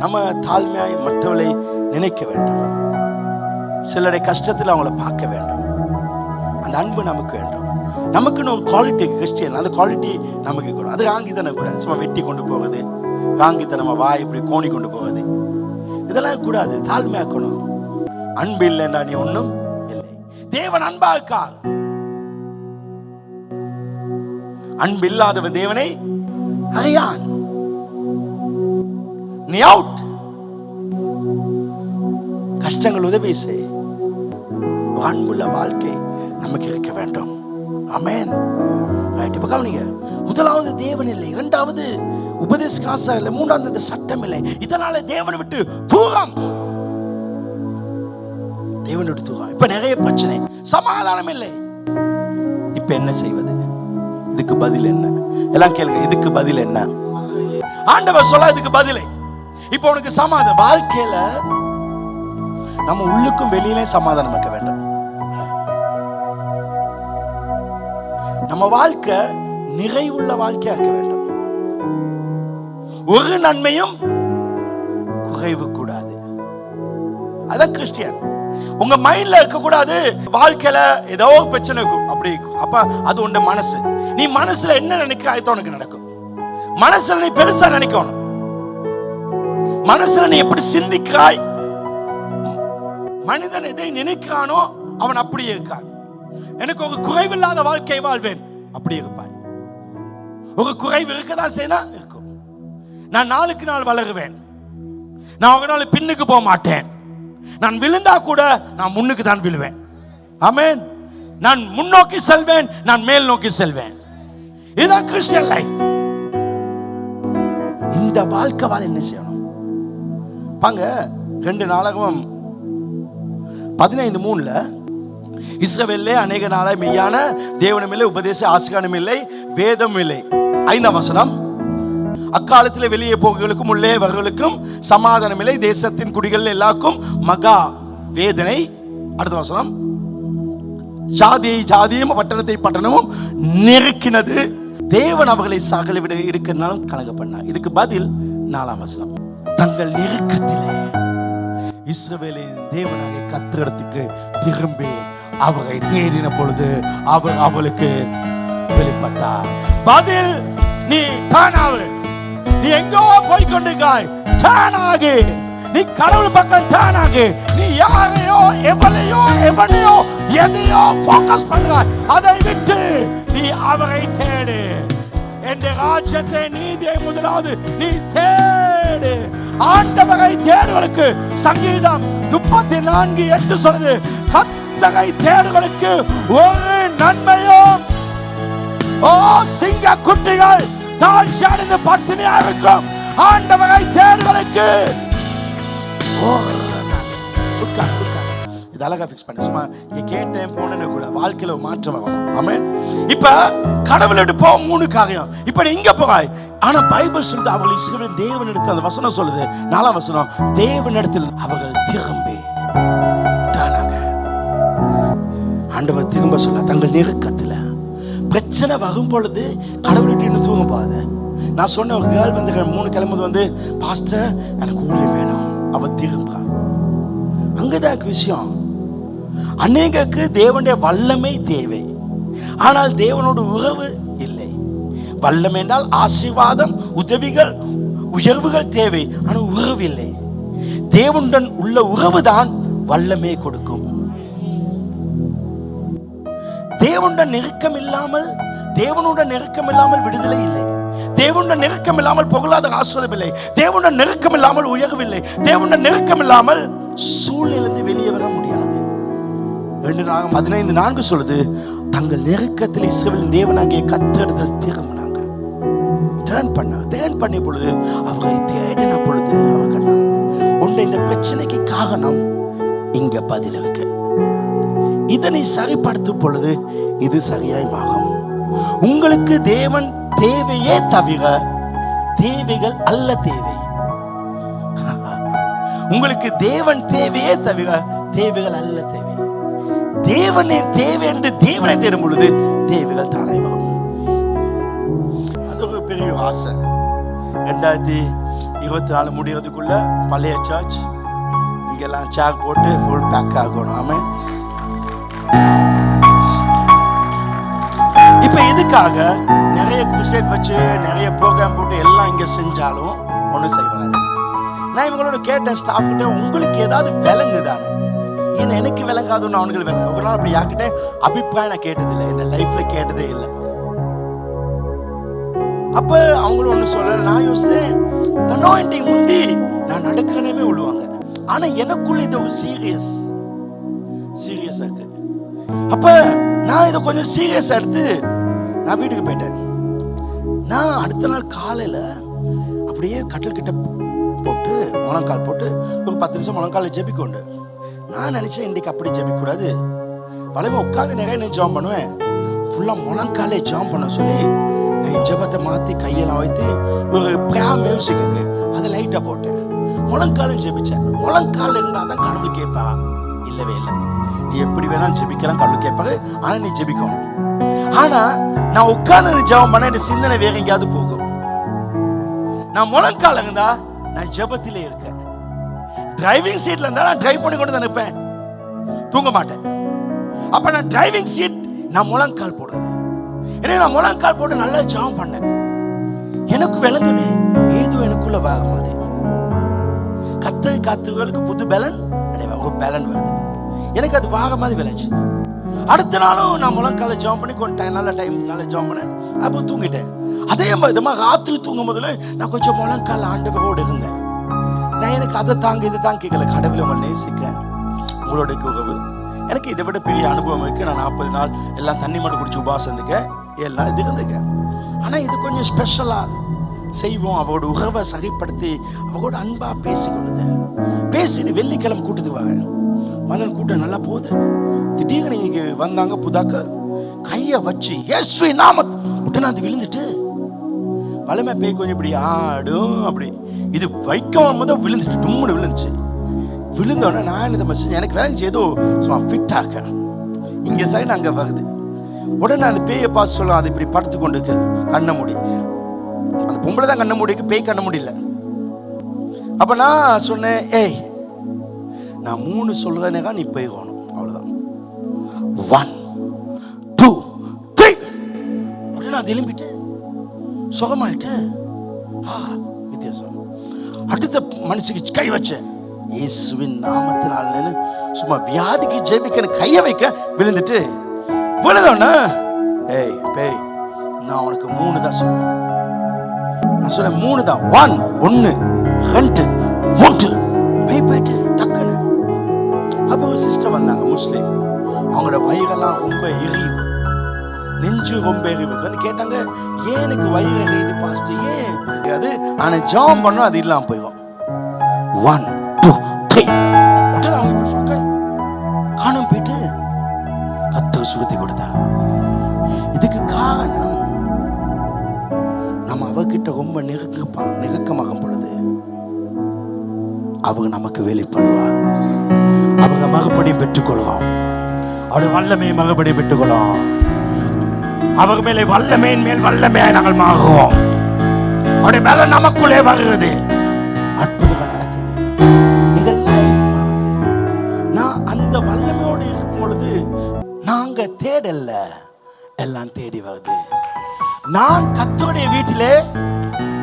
நம்ம தாழ்மையாய் மற்றவர்களை நினைக்க வேண்டும். சிலருடைய கஷ்டத்தில் அவங்கள பார்க்க வேண்டும். அந்த அன்பு நமக்கு வேண்டும். நமக்குன்னு ஒரு குவாலிட்டி கிறிஸ்டியன், அந்த குவாலிட்டி நமக்கு கூடும். அது ஆங்கித்தனம் கூடாது. சும்மா வெட்டி கொண்டு போவது, ஆங்கித்தனமா வாய் இப்படி கோணி கொண்டு போவது, இதெல்லாம் கூடாது. தாழ்மையாக்கணும். அன்பு இல்லைன்னா நீ ஒன்றும் இல்லை. தேவன் அன்பா இருக்கார். அன்பு இல்லாதவன் தேவனை அறியான். நீ அவுட். கஷ்டங்கள் உதவி செய். அன்புள்ள வாழ்க்கை நமக்கு இருக்க வேண்டும். ஆமென். இப்ப கவனிங்க, முதலாவது தேவன் இல்லை, இரண்டாவது உபதேச இல்லை, மூன்றாவது சட்டம் இல்லை. இதனால தேவனை விட்டு தூரம். தேவனை விட்டு தூரம். இப்ப நிறைய பிரச்சனை, சமாதானம் இல்லை. இப்ப என்ன செய்வது? இதுக்கு பதில் என்ன? எல்லாம் கேளுங்க. இதுக்கு பதில் என்ன? ஆண்டவர் சொல்ல இதுக்கு பதிலை. இப்ப உனக்கு சமாதானம் வாழ்க்கையில நம்ம உள்ளுக்கும் வெளியிலே சமாதானம் வைக்க வேண்டும். நம்ம வாழ்க்கை நிறைவுள்ள வாழ்க்கையாக்க வேண்டும். ஒரு நன்மையும் குறைவு கூடாது. அதான் கிறிஸ்டியன். உங்க மைண்ட்ல இருக்க கூடாது வாழ்க்கையில ஏதோ பிரச்சனை இருக்கும் அப்படி இருக்கும். அப்ப அது உண்ட மனசு. நீ மனசுல என்ன நினைக்க அது உனக்கு நடக்கும். மனசுல நீ பெருசா நினைக்கணும். மனசுல நீ எப்படி சிந்திக்கிறாய், மனிதன் எதை நினைக்கிறானோ அவன் அப்படியே இருக்கான். எனக்கு ஒரு குறைவில்லாத வாழ்க்கை வாழ்வேன், அப்படி இருப்பாய். ஒரு குறைவு இருக்கதான் செய்யணும், இருக்கும். நான் நாளுக்கு நாள் வளருவேன். நான் ஒரு நாள் பின்னுக்கு போக மாட்டேன். நான் விழுந்தா கூட நான் முன்னுக்கு தான் விழுவேன். ஆமென். நான் முன்னோக்கி செல்வேன், நான் மேல் நோக்கி செல்வேன். இதுதான் கிறிஸ்டியன் லைஃப். இந்த வாழ்க்கை வாழ என்ன செய்யணும் பாங்க. 2 நாளாகமம் 15:3 இஸ்ரவேலிலே அநேக நாளாய் மெய்யான தேவனும் இல்லை, உபதேச ஆசிரியனும் இல்லை, வேதம் இல்லை. 5ஆம் வசனம், அக்காலத்தில் வெளியே போகிறவர்களுக்கும் உள்ளே வருவர்களுக்கும் சமாதானம் இல்லை, தேசத்தின் குடிகள் எல்லாருக்கும் மகா வேதனை அடுத்த வசனம், ஜாதியை ஜாதியும் பட்டணத்தை பட்டணமும் நெருக்கினது, தேவன் அவர்களை சகல விட எடுக்கனாலும் கலங்க பண்ணார். இதுக்கு பதில் 4ஆம் வசனம், தங்கள் நெருக்கத்திலே இஸ்ரவேலின் தேவனாகிய கர்த்தருக்கு திரும்பி அவரை தேடின பொழுது அவர் அவளுக்கு வெளிப்பட்டார். பதில், நீ தானாவு, நீ எங்கோ போய் கொண்டிருக்காய், தானாகு, நீ கடவுள் பக்கம் தானாகு. நீ யாரையோ எவளையோ எவனையோ எதையோ போக்கஸ் பண்ணுறாய், அதை விட்டு நீ அவரை தேடு. என்ற ராஜ்யத்தை நீதியை முதலாவது நீ தேடு. ஆண்டவரை தேடுகளுக்கு சங்கீதம் 34:8 சொல்லுது, கர்த்தரை தேடுகளுக்கு ஒரு நன்மையும், ஓ சிங்க குட்டிகள் தாழ்ச்சி அடைந்து பட்டினியா இருக்கும் ஆண்டவரை தேடுகளுக்கு இது அழகா ஃபிக்ஸ் பண்ணி சும்மா இங்க கேட்டேன் போனேன்னு கூட வாழ்க்கையில மாற்றம் வரணும். ஆமென். இப்ப கடவுளோட போ 3 காரியம். இப்ப இங்க போகாய். ஆனா பைபிள் சொல்லுது அவர்கள் இஸ்ரவேல் தேவனிடத்தில், அந்த வசனம் சொல்லுது 4ஆம் வசனம், தேவனிடத்தில் அவர்கள் திரும்பி தானாக. ஆண்டவர் திரும்ப சொல்ல, தங்கள் நெருக்கத்துல பிரச்சனை வரும் பொழுது கடவுள்கிட்ட தூங்க போகாது. நான் சொன்ன ஒரு கேர்ள் வந்து 3 கிழமை வந்து, பாஸ்டர் எனக்கு ஊழியம் வேணும், அவ திரும்பா. அங்கதான் விஷயம். அநேகருக்கு தேவனுடைய வல்லமை தேவை, ஆனால் தேவனோட உறவு இல்லை. வல்லமை என்றால் ஆசீர்வாதம், உதவிகள், உயர்வுகள் தேவை, ஆனால் உறவு இல்லை. தேவனுடன் உள்ள உறவு தான் வல்லமை கொடுக்கும். தேவனுடன் நெருக்கம் இல்லாமல், தேவனுடன் நெருக்கம் இல்லாமல் விடுதலை இல்லை. தேவனுடன் நெருக்கம் இல்லாமல் பொருளாதார ஆசீர்வாதம் இல்லை. தேவனுடன் நெருக்கம் இல்லாமல் உயர்வில்லை. தேவனுடன் நெருக்கம் இல்லாமல் சூழ்நிலையிலிருந்து வெளியே வர முடியாது. 2:15 சொல்லுது, தங்கள் நெருக்கத்தில் இஸ்ரவேலின் தேவனாகிய கர்த்தரிடத்தில் திரும்பினாங்க. டர்ன் பண்ணிய பொழுது, அவரை தேடின பொழுது அவர் கண்டார். உன்னை இந்த பிரச்சனைக்கு காரணம் இங்க பதில் இருக்கு. இதனை சரிப்படுத்தும் பொழுது இது சரியாய் மாறும். உங்களுக்கு தேவன் தேவையே தவிர தேவைகள் அல்ல தேவை. உங்களுக்கு தேவன் தேவையே தவிர தேவைகள் அல்ல தேவை. தேவனே தேவை என்று தேவனை தேடும் பொழுது தேவைகள் தானாய் வரும். அது ஒரு பெரிய ஆசை. 2024 முடிகிறதுக்குள்ள பழைய சர்ச் இங்கெல்லாம் சேர் போட்டு ஃபுல் பேக் ஆகணும். ஆமென். இப்ப இதுக்காக நிறைய குருசேட் வச்சு நிறைய ப்ரோக்ராம் போட்டு எல்லாம் இங்க செஞ்சாலும் ஒன்றும் செய்வாங்க. நான் இவங்களோட கேட்டேன், ஸ்டாஃப் கிட்ட, உங்களுக்கு ஏதாவது விளங்குதானே? ஏன்னா எனக்கு விளங்காதுன்னு அவனுக்கு விளங்க. ஒரு நாள் அப்படி யார்கிட்ட அபிப்பிராயம் நான் கேட்டதில்லை, என் லைஃப்ல கேட்டதே இல்லை. அப்ப அவங்களும் ஒண்ணு சொல்ல, நான் யோசிச்சேன், அனாயிண்டிங் முந்தி நான் நடக்கணுமே விழுவாங்க, ஆனா எனக்குள்ள இது ஒரு சீரியஸா இருக்கு. அப்ப நான் இதை கொஞ்சம் சீரியஸா எடுத்து நான் வீட்டுக்கு போயிட்டேன். நான் அடுத்த நாள் காலையில அப்படியே கட்டில் கிட்ட போட்டு முழங்கால் போட்டு ஒரு 10 நிமிஷம் முழங்கால ஜெபிக்கொண்டு, நான் நினைச்சேன் இன்றைக்கு அப்படி ஜெபிக்க கூடாது, வளைமை உட்காந்து நிறைய ஜாம் பண்ணுவேன், ஃபுல்லா முழங்காலே ஜாம் பண்ண சொல்லி நான் ஜெபத்தை மாத்தி கையெல்லாம் வைத்து ஒரு பிரேயர் மியூசிக் இருக்கு அதை லைட்டா போட்டேன். முழங்காலும் ஜெபிச்சேன். முழங்கால் இருந்தால் தான் கடவுள் கேட்பா? இல்லவே இல்லை. நீ எப்படி வேணாலும் ஜெபிக்கலாம், கடவுள் கேட்பாரு, ஆனா நீ ஜெபிக்கணும். ஆனா நான் உட்கார்ந்து ஜெபம் பண்ண இந்த சிந்தனை வேற எங்கேயாவது போகும். நான் முழங்கால் இருந்தா நான் ஜெபத்திலே இருக்கேன். டிரைவிங் சீட்ல இருந்தா நான் டிரைவ் பண்ணி கொண்டு தான் இருப்பேன், தூங்க மாட்டேன். அப்ப நான் டிரைவிங் சீட் நான் முழங்கால் போடுறது. ஏன்னா நான் முழங்கால் போட்டு நல்லா ஜெபம் பண்ணேன். எனக்கு விளங்குது ஏதோ எனக்குள்ள வர மாதிரி. கத்துகளுக்கு புது பேலன் ஒரு பேலன் வருது. எனக்கு அது வாக மாதிரி விளைச்சு. அடுத்த நாளும் நான் முழங்கால ஜாம் பண்ணி கொஞ்சம் நல்ல டைம் நல்லா ஜாம் பண்ணேன். அப்போ தூங்கிட்டேன். அதே மாதிரி ராத்திரி தூங்கும் போதுல நான் கொஞ்சம் முழங்கால ஆண்டவரோடு இருந்தேன். நான் எனக்கு அதை தாங்க இதை தாங்க கேட்கல. கடவுளை உங்களை நேசிக்கிறேன், உங்களோட உறவு எனக்கு இதை விட பெரிய அனுபவம் இருக்கு. நான் 40 நாள் எல்லாம் தண்ணி மட்டும் குடிச்சு உபாசம் இருந்துக்கேன், 7 நாள் இது இருந்துக்கேன். ஆனா இது கொஞ்சம் ஸ்பெஷலா செய்வோம். அவரோட உறவை சரிப்படுத்தி அவரோட அன்பா பேசி கொள்ளுது. பேசி வெள்ளிக்கிழமை கூட்டத்துக்கு வாங்க. மதன் கூட்டம் நல்லா போகுது. திடீர்னு இங்க வந்தாங்க புதாக்கள், கைய வச்சு இயேசு நாமத் உடனே விழுந்துட்டு வளமை பேய் கொஞ்சம் இப்படி ஆடும். அப்படி இது வைக்கும் போது விழுந்துட்டு டும்முன்னு விழுந்துச்சு. விழுந்தோடனே நான் என்ன செஞ்சேன், எனக்கு விளைஞ்சி ஏதோ சும்மா ஃபிட்டாக இங்கே சைடு அங்கே வருது. உடனே அந்த பேயை பார்த்து சொல்ல, அது இப்படி படுத்து கொண்டு இருக்கு, கண்ண மூடி. அந்த பொம்பளை தான் கண்ண மூடிக்கு, பேய் கண்ண முடியல. அப்போ நான் சொன்னேன், ஏய் நான் 3 சொல்கிறேனேக்கா நீ போய்க்கணும், அவ்வளோதான். 1 2 3 உடனே நான் திரும்பிட்டு சுகமாயிட்டு. வித்தியாசம். அடுத்த மனுஷுக்கு கை வச்சேன், இயேசுவின் நாமத்தினால சும்மா வியாதிக்கு ஜெபிக்கணும் கையை வைக்க விழுந்துட்டு விழுதோன்னா, ஏய் பேய் நான் உனக்கு 3 தான் சொல்லுவேன். நான் சொன்னேன் 3 தான். 1 2 3 பேய் போயிட்டு டக்குன்னு. அப்போ ஒரு சிஸ்டர் வந்தாங்க, முஸ்லீம். அவங்களோட வயிறெல்லாம் ரொம்ப எரிவு, நெஞ்சு ரொம்ப எரிவு. வந்து கேட்டாங்க, ஏன் எனக்கு வயிறு எரியுது பாஸ்டர், ஏன் அது? ஆனால் ஜாம் பண்ணோம் அது இல்லாமல் போயிடும். 1 2 3 உடனே அவங்க இப்படி சொக்க காணாம போயிட்டு கர்த்தர் சுகத்தை கொடுத்தா. இதுக்கு காரணம் நம்ம அவகிட்ட ரொம்ப நெருக்கமாகும் பொழுது அவங்க நமக்கு வெளிப்படுவா. அவங்க மறுபடியும் பெற்றுக்கொள்ளும், அவருடைய வல்லமையை மறுபடியும் பெற்றுக்கொள்ளும். அவர் மேலே வல்லமையின் மேல் வல்லமையாய் நாங்கள் மாறுவோம். அவருடைய மேல நமக்குள்ளே வருகிறது, அற்புதங்கள் நடக்குது, எங்கள் லைஃப் மாறுது. நான் அந்த வல்லமையோடு இருக்கும் பொழுது நாங்க தேடல, எல்லாம் தேடி வருது. நான் கர்த்தருடைய வீட்டிலே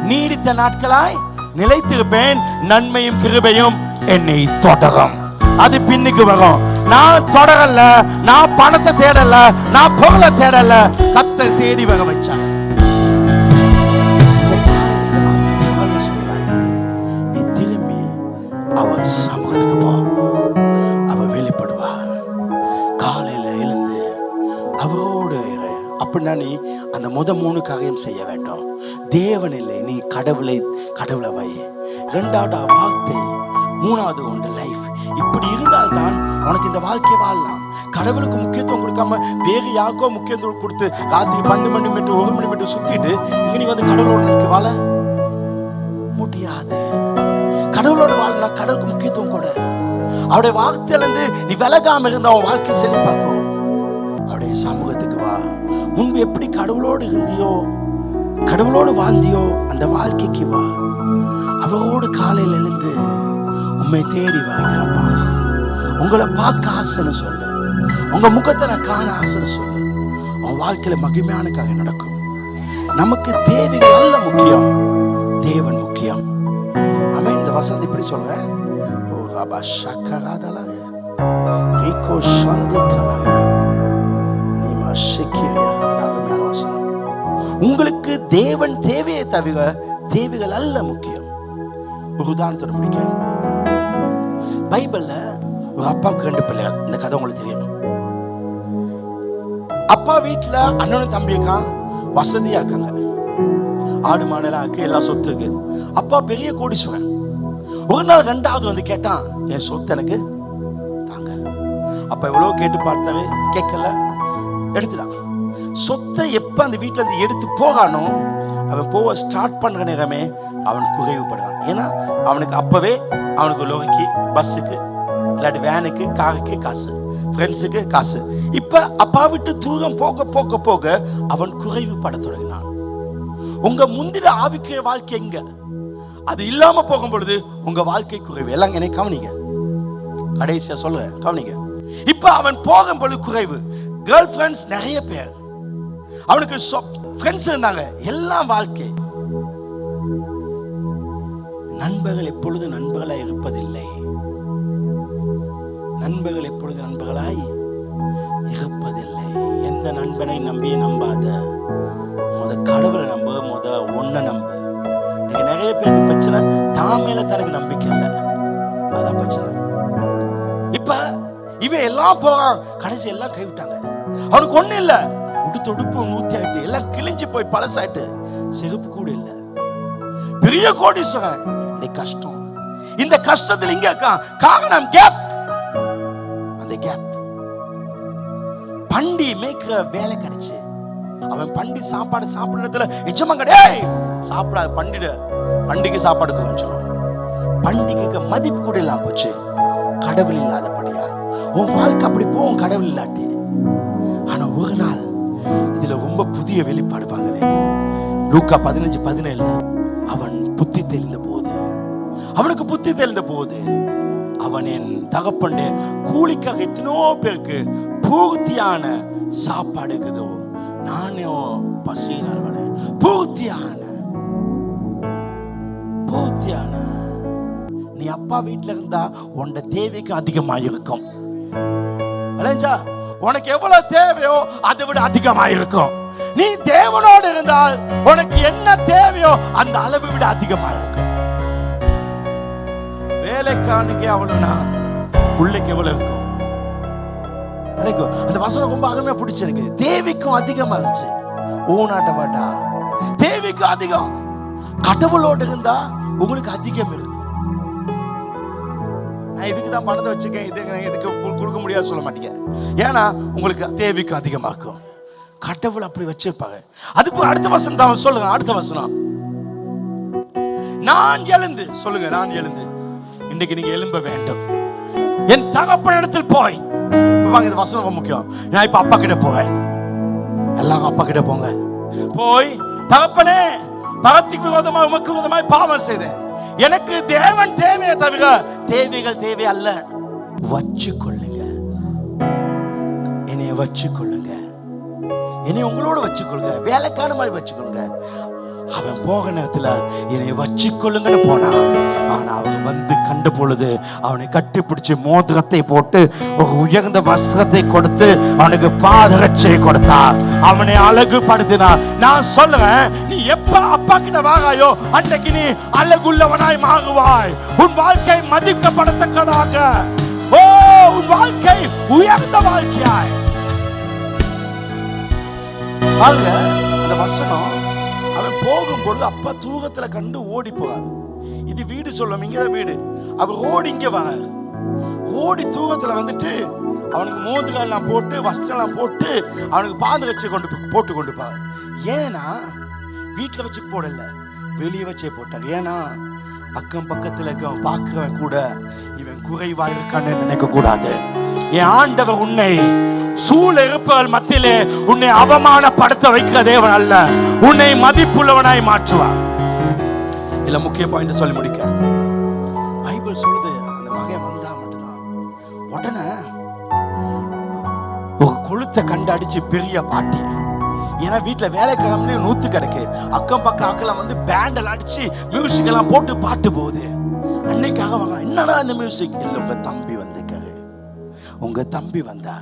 நீடித்த நாட்களாய் நிலைத்திருப்பேன், நன்மையும் கிருபையும் என்னை தொடரும். அது பின்னுக்கு வரும். நான் தொடரல, நான் பணத்தை தேடல, நான் பொருளை தேடல, கர்த்தர் தேடி வர வச்சான். நீ திரும்பி அவர் சமூகத்துக்கு போ, அவர் வெளிப்படுவா. காலையில எழுந்து அவரோடு அப்படின்னா நீ அந்த 3 காரியம் செய்ய வேண்டும். தேவன் இல்லை, நீ கடவுளை வை. 2வது வார்த்தை, 3வது உண்டு லைஃப். இப்படி இருந்தால்தான் உனக்கு இந்த வாழ்க்கையை வாழலாம். கடவுளுக்கு முக்கியத்துவம் கொடுக்காம வேறு யாருக்கோ முக்கியத்துவம் கொடுத்து ராத்திரி 12 மணி மட்டும் 1 மணி மட்டும் சுத்திட்டு இங்க நீ வந்து கடவுளோட வாழ முடியாது. கடவுளோட வாழனா கடவுளுக்கு முக்கியத்துவம் கொடு. அவருடைய வார்த்தையிலிருந்து நீ விலகாம இருந்தா அவன் வாழ்க்கை செழிப்பாக்கும். அவருடைய சமூகத்துக்கு வா. முன்பு எப்படி கடவுளோடு இருந்தியோ, கடவுளோடு வாழ்ந்தியோ, அந்த வாழ்க்கைக்கு வா. அவரோடு காலையில் எழுந்து உண்மை தேடி வாங்கப்பா. உங்களை பார்க்க ஆசைன்னு சொல்லு, உங்க முகத்தை நான் காண ஆசைன்னு சொல்லு. உன் வாழ்க்கையில மகிமையான காரியம் நடக்கும். நமக்கு தேவைகள் அல்ல முக்கியம், தேவன் முக்கியம். ஆமா, இந்த வசந்தி இப்படி சொல்றேன், ஓ ரபா ஷக்கராதலா ரிகோ ஷந்திகலா நீமா ஷக்கியா. அதாகமையான வசனம். உங்களுக்கு தேவன் தேவையை தவிர தேவைகள் அல்ல முக்கியம். ஒரு உதாரணத்தோட முடிக்க, பைபிள்ல ஒரு அப்பாவுக்கு 2 பிள்ளைகள். இந்த கதை உங்களுக்கு தெரியும். அப்பா வீட்டுல அண்ணனும் தம்பி இருக்கான், வசதியா இருக்காங்க, ஆடு மாடெல்லாம் இருக்கு, எல்லாம் சொத்து இருக்கு. அப்பா பெரிய கோடீஸ்வரன். ஒரு நாள் 2வது வந்து கேட்டான், என் சொத்து எனக்கு தாங்க. அப்பா எவ்வளவு கேட்டு பார்த்தாவே கேட்கல, எடுத்துட்டான். சொத்தை எப்ப அந்த வீட்டுல இருந்து எடுத்து போகானோ, அவன் போக ஸ்டார்ட் பண்ற நேரமே அவன் குறைவுபடுறான். ஏன்னா அவனுக்கு அப்பவே அவனுக்கு லோரிக்கு, பஸ்ஸுக்கு, இல்லாட்டி வேனுக்கு, காருக்கு காசு, ஃப்ரெண்ட்ஸுக்கு காசு. இப்ப அப்பா விட்டு தூரம் போக போக போக அவன் குறைவுபட தொடங்கினான். உங்க முந்தின ஆவிக்கிற வாழ்க்கை எங்க அது இல்லாம போகும் பொழுது உங்க வாழ்க்கை குறைவு. எல்லாம் என்னை கவனிங்க, கடைசியா சொல்லுவேன், கவனிங்க. இப்ப அவன் போகும் பொழுது குறைவு. கேர்ள் ஃப்ரெண்ட்ஸ் நிறைய பேர், அவனுக்கு ஃப்ரெண்ட்ஸ் இருந்தாங்க, எல்லாம் வாழ்க்கை. நண்பர்கள் எப்பொழுது நண்பர்களாய் இருப்பதில்லை. நண்பர்கள் எப்பொழுது நண்பர்களாய் இருப்பதில்லை. எந்த நண்பனை நம்பியே நம்பாத, கடவுளை நம்ப, ஒன்ன நம்பு. நிறைய பேருக்கு பிரச்சனை, தான் மேல தனக்கு நம்பிக்கை இல்லை, அதான் பிரச்சனை. இப்ப இவன் எல்லாம் போறான், கடைசி எல்லாம் கைவிட்டாங்க. அவனுக்கு ஒண்ணு இல்ல, உடுப்பு 100 ஆயிட்டு, எல்லாம் கிழிஞ்சு போய் பழசாயிட்டு, செருப்பு கூட இல்ல. பெரிய கோடீஸ்வரன். கஷ்டம். இந்த கஷ்டத்தில் இங்க காரணம் கேப். அந்த கேப் பண்டி மேய்க்கிற வேலை கிடைச்சு, அவன் பண்டி சாப்பாடு சாப்பிடுறதுல எச்சமா கிடையாது. சாப்பிடாது, பண்டிகை சாப்பாடு கொஞ்சம், பண்டிகைக்கு மதிப்பு கூட இல்லாம போச்சு. கடவுள் இல்லாதபடியால். உன் வாழ்க்கை அப்படி போகும் கடவுள் இல்லாட்டி. ஆனா ஒரு நாள் இதுல ரொம்ப புதிய வெளிப்பாடு பாங்களே. லூக்கா 15:17 அவன் புத்தி தெளிந்த போது, அவனுக்கு புத்தி தெளிந்த போது அவன் என் தகப்பண்டே கூலிக்காக எத்தனோ பேருக்கு பூர்த்தியான சாப்பாடு இருக்குதோ, நானே பசியினால் பூர்த்தியான நீ அப்பா வீட்டுல இருந்தா உன்ட தேவைக்கு அதிகமாக இருக்கும். உனக்கு எவ்வளவு தேவையோ அதை விட அதிகமாக இருக்கும். நீ தேவனோடு இருந்தால் உனக்கு என்ன தேவையோ அந்த அளவை விட அதிகமாக இருக்கும். வேலைக்கானுக்கு அவ்வளவுனா பிள்ளைக்கு எவ்வளவு இருக்கும்? அந்த வசனம் ரொம்ப அருமையா பிடிச்சிருக்கு. தேவைக்கும் அதிகமா இருந்துச்சு. ஊனாட்டவாட்டா தேவைக்கும் அதிகம். கடவுளோடு இருந்தா உங்களுக்கு அதிகம் இருக்கும். நான் இதுக்கு தான் பணத்தை வச்சுக்கேன், இதுக்கு கொடுக்க முடியாது சொல்ல மாட்டீங்க. ஏன்னா உங்களுக்கு தேவைக்கு அதிகமா இருக்கும். கடவுள் அப்படி வச்சிருப்பாங்க. அதுக்கு அடுத்த வசனம் தான் சொல்லுங்க. அடுத்த வசனம், நான் எழுந்து சொல்லுங்க. நான் எழுந்து, இன்னைக்கு நீங்க எழும்ப வேண்டும். என் தகப்பனிடத்தில் போய், இந்த வசனம் ரொம்ப முக்கியம். நான் இப்ப அப்பா கிட்ட போவேன். எல்லாரும் அப்பா கிட்ட போங்க. போய், தகப்பனே, பகத்துக்கு விரோதமாய் உமக்கு விரோதமாய் பாவம் செய்தேன். எனக்கு தேவன் தேவையை தவிர தேவைகள் தேவை அல்ல. வச்சுக்கொள்ளுங்க, என்னைய வச்சுக்கொள்ளுங்க, என்னை உங்களோட வச்சுக்கொள்ளுங்க, வேலைக்கான மாதிரி வச்சுக்கொள்ளுங்க. அவன் போக நேரத்துல என்னை வச்சுக்கொள்ளுங்கன்னு போனா, ஆனா அவன் வந்து கண்ட பொழுது அவனை கட்டிப்பிடிச்சு மோதிரத்தை போட்டு ஒரு உயர்ந்த வஸ்திரத்தை கொடுத்து அவனுக்கு பாதரட்சை கொடுத்தார். அவனை அழகுபடுத்தினார். நான் சொல்றேன், நீ எப்ப அப்பா கிட்ட வாராயோ அன்றைக்கு நீ அழகுள்ளவனாய் மாறுவாய். உன் வாழ்க்கை மதிக்கப்படத்தக்கதாக, உன் வாழ்க்கை உயர்ந்த வாழ்க்கையாய். அந்த வசனம் அவன் போகும்பொழுது அப்பா தூரத்துல கண்டு ஓடி போவார். இது வீடு சொல்லும், இங்கதான் வீடு. அவர் ஓடி இங்க வர, ஓடி தூரத்துல வந்துட்டு அவனுக்கு மோதுகள்லாம் போட்டு வஸ்திரம் போட்டு அவனுக்கு பாதரட்சை போட்டு கொண்டு போவார். ஏன்னா வீட்டுல வச்சு போடல, வெளியே வச்சே போட்டார். ஏன்னா அக்கம் பக்கத்துல இருக்கவன் பார்க்கிறவன் கூட இவன் குறைவா இருக்கான்னு நினைக்க கூடாது. என் ஆண்டவர் உன்னை சூழ இருப்பவர்கள் மத்தியிலே உன்னை அவமானப்படுத்த வைக்கிற தேவன் அல்ல, உன்னை மதிப்புள்ளவனாய் மாற்றுவார். இல்ல முக்கிய பாயிண்ட் சொல்லி முடிக்க, பைபிள் சொல்லுது அந்த மகன் வந்தா மட்டும்தான் உடனே ஒரு கொளுத்த கண்டு அடிச்சு பெரிய பாட்டி. ஏன்னா வீட்டுல வேலைக்காரம்னே நூத்து கிடக்கு. அக்கம் பக்கம் ஆக்கெல்லாம் வந்து பேண்டல் அடிச்சு மியூசிக் எல்லாம் போட்டு பாட்டு போகுது. அன்னைக்காக வாங்க, என்னடா இந்த மியூசிக்? இல்ல உங்க தம்பி வந்திருக்காரு, உங்க தம்பி வந்தா.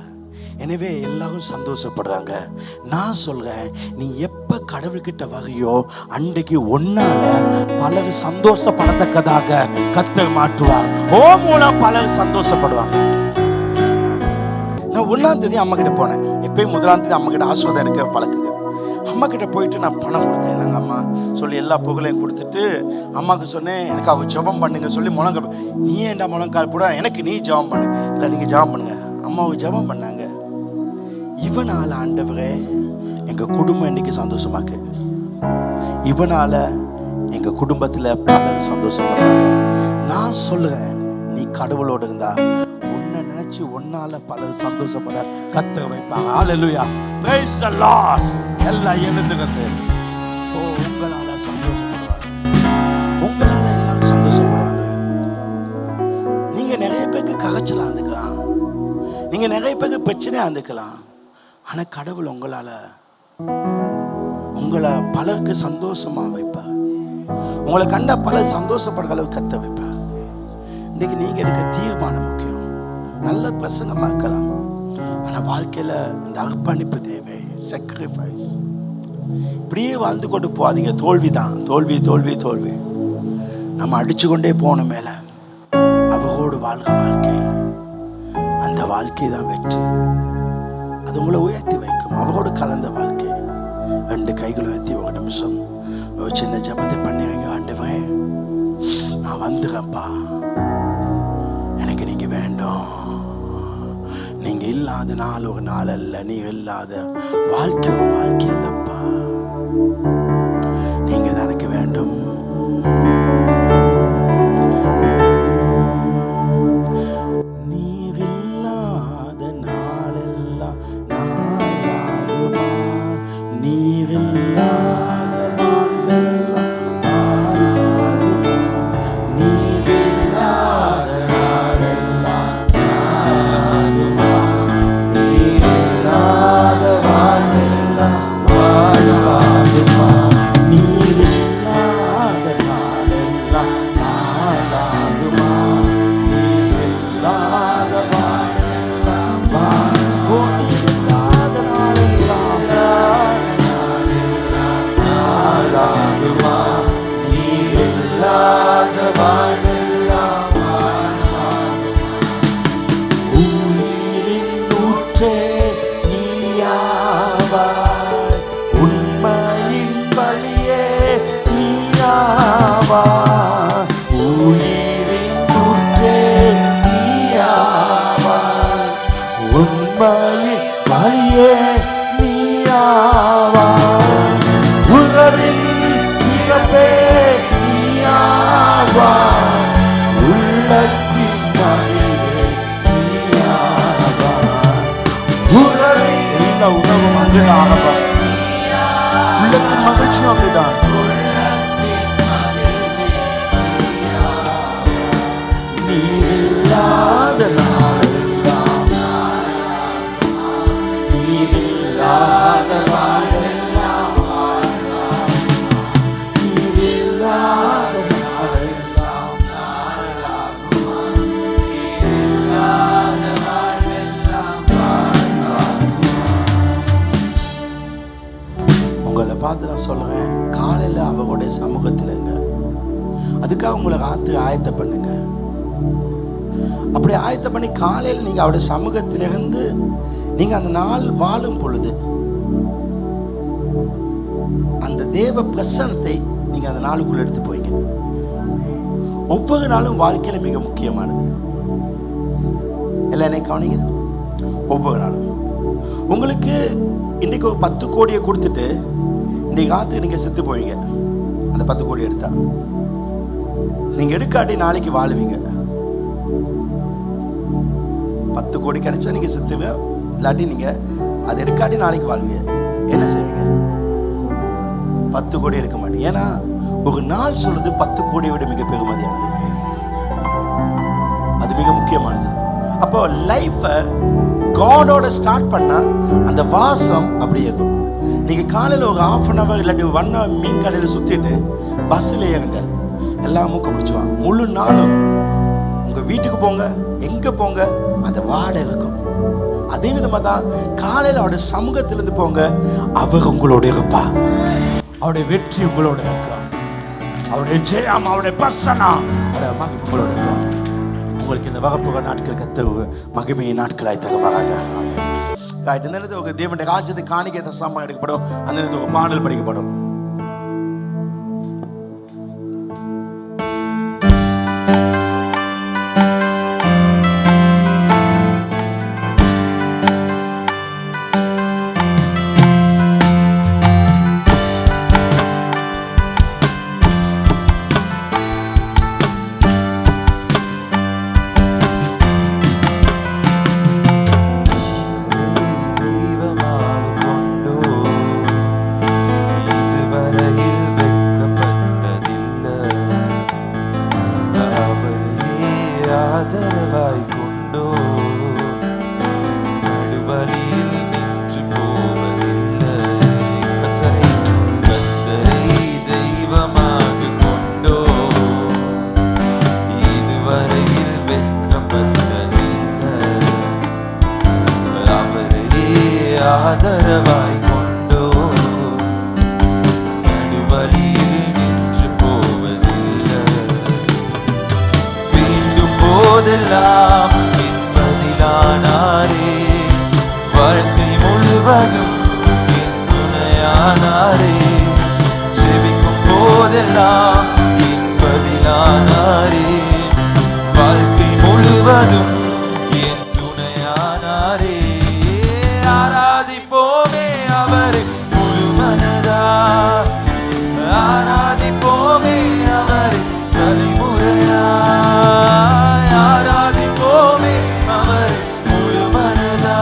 எனவே எல்லாரும் சந்தோஷப்படுறாங்க. நான் சொல்றேன், நீ எப்ப கடவுள்கிட்ட வரையோ அன்றைக்கு ஒன்னால பலர் சந்தோஷப்படத்தக்கதாக கர்த்தர் மாற்றுவார். ஓ மூலம் பலர் சந்தோஷப்படுவாங்க. நான் 1ஆம் தேதி அம்மா கிட்ட போனேன். எப்பயும் 1ஆம் தேதி அம்மா கிட்ட ஆசீர்வாதம் எடுக்க பழக்குங்க. அம்மா கிட்ட போயிட்டு நான் பணம் கொடுத்தேன். நாங்கள் அம்மா சொல்லி எல்லா புகழையும் கொடுத்துட்டு அம்மாவுக்கு சொன்னேன், எனக்கு அவ ஜெபம் பண்ணுங்க சொல்லி முழங்க. நீ ஏன்டா முழங்கால் போட, எனக்கு நீ ஜெபம் பண்ணு. இல்லை நீங்க ஜெபம் பண்ணுங்க. அம்மாவுக்கு ஜெபம் பண்ணாங்க. இவனால ஆண்டவரே எங்க குடும்பம் இன்னைக்கு சந்தோஷமாக்கு. இவனால எங்க குடும்பத்துல பலர் சந்தோஷப்படுறாங்க. நான் சொல்லுறேன், நீ கடவுளோட இருந்தா உன்னை நினைச்சு உன்னால பலர் சந்தோஷப்பட கத்த வைப்பாங்க. ஹல்லேலூயா, பிரைஸ் தி லார்ட். எல்லாம் எழுந்துருந்து உங்களால சந்தோஷப்படுவாங்க. உங்களால எல்லாரும் சந்தோஷப்படுவாங்க. நீங்க நிறைய பேருக்கு காய்ச்சலா இருந்துக்கலாம், நீங்க நிறைய பேருக்கு பிரச்சனையா இருந்துக்கலாம். ஆனா கடவுள் உங்களை பலருக்கு சந்தோஷமா வைப்பார். உங்களை கண்ட பலர் சந்தோஷப்படுற அளவுக்கு கத்த வைப்பார். இன்னைக்கு நீங்க எடுக்க தீர்மானம் முக்கியம். நல்ல பிரசங்கமா இருக்கலாம், ஆனா வாழ்க்கையில இந்த அர்ப்பணிப்பு தேவை, sacrifice. இப்படியே வாழ்ந்து கொண்டு போகாதீங்க. தோல்விதான், தோல்வி தோல்வி தோல்வி. நம்ம அடிச்சு கொண்டே போன மேல அவரோடு வாழ்க வாழ்க்கை, அந்த வாழ்க்கை தான் வெற்றி. அது உங்களை உயர்த்தி வைக்கும். அவரோடு கலந்த வாழ்க்கை. 2 கைகளை உயர்த்தி ஒரு நிமிஷம் ஒரு சின்ன ஜெபத்தை பண்ணிடுங்க. ஆண்டவரே, நான் வந்துடுறேன்ப்பா, எனக்கு நீங்க வேண்டும். நீங்க இல்லாத நாள் ஒரு நாள் அல்ல, நீங்க இல்லாத வாழ்க்கை ஒரு வாழ்க்கை அல்லப்பா. நீங்க தான் எனக்கு வேண்டும். உள்ளத்தின் மகிழ்ச்சியும் அப்படிதான். நீரில்லாத நாளெல்லாம், நீரில்லாத நாளெல்லாம், நீரில்லாத நாளெல்லாம், நீரில்லாத உங்களை பார்த்து நான் சொல்றேன், காலையில் அவருடைய சமூகத்தில்ங்க. அதுக்காக உங்களை ஆயத்த பண்ணுங்க. அப்படி ஆயத்த பண்ணி காலையில் நீங்க அவருடைய சமூகத்திலிருந்து நீங்க அந்த நாள் வாழும் பொழுது அந்த தேவ பிரசன்னத்தை நீங்க அந்த நாளுக்குள்ள எடுத்து போய்ங்க. ஒவ்வொரு நாளும் வாழ்க்கையில மிக முக்கியமானது. எல்லாம் என்ன கவனிங்க. ஒவ்வொரு நாளும் உங்களுக்கு இன்னைக்கு ஒரு 10 கோடியை கொடுத்துட்டு இன்னைக்கு ஆத்துக்கு நீங்க செத்து போவீங்க. அந்த 10 கோடி எடுத்தா நீங்க எடுக்காட்டி நாளைக்கு வாழுவீங்க. 10 கோடி கிடைச்சா நீங்க செத்துவீங்க, இல்லாட்டி நீங்க அதை எடுக்காட்டி நாளைக்கு வாழ்வீங்க. என்ன செய்வீங்க? 10 கோடி எடுக்க மாட்டீங்க. ஏன்னா ஒரு நாள் சொல்றது 10 கோடியை விட மிக பெருமதியானது. அது மிக முக்கியமானது. அப்போ லைஃப காடோட ஸ்டார்ட் பண்ணா அந்த வாசம் அப்படியே இருக்கும். நீங்க காலையில் ஒரு 1/2 hour இல்லாட்டி 1 hour மீன் கடையில் சுத்திட்டு பஸ்ஸில் ஏறுங்க, எல்லாம் மூக்க பிடிச்சுவாங்க. முழு நாளும் உங்க வீட்டுக்கு போங்க, எங்க போங்க, அந்த வாடை இருக்கும். அதே விதமா தான் காலையில் அவருடைய சமூகத்திலிருந்து போங்க, அவர் உங்களோட இருப்பா. அவருடைய வெற்றி உங்களோட இருக்கும். அவருடைய ஜெயம், அவருடைய பர்சனா உங்களோட இருக்கும். உங்களுக்கு இந்த வகுப்புக நாட்கள் கத்த மகிமையை நாட்களாய் தருவாராக. இந்த நேரத்தில் ஒரு தேவனுடைய ராஜ்யத்தை காணிக்கை தசமா எடுக்கப்படும். அந்த நேரத்தில் ஒரு பாடல் படிக்கப்படும். ஆதரவாய் கொண்டோ நடுவழியில் நின்று போவதில்லை. வேண்டும் போதெல்லாம் என்பதிலானாரே, வாழ்க்கை முழுவதும் என் துணையானாரே. ஜெபிக்கும் போதெல்லாம் என்பதிலானாரே, வாழ்க்கை முழுவதும் என் துணையானாரே. ஆராதிப்போமே அவரை முழு மனதா, ஆராதிப்போமே அவரை தலைமுறையா, ஆராதிப்போமே அவரை முழு மனதா,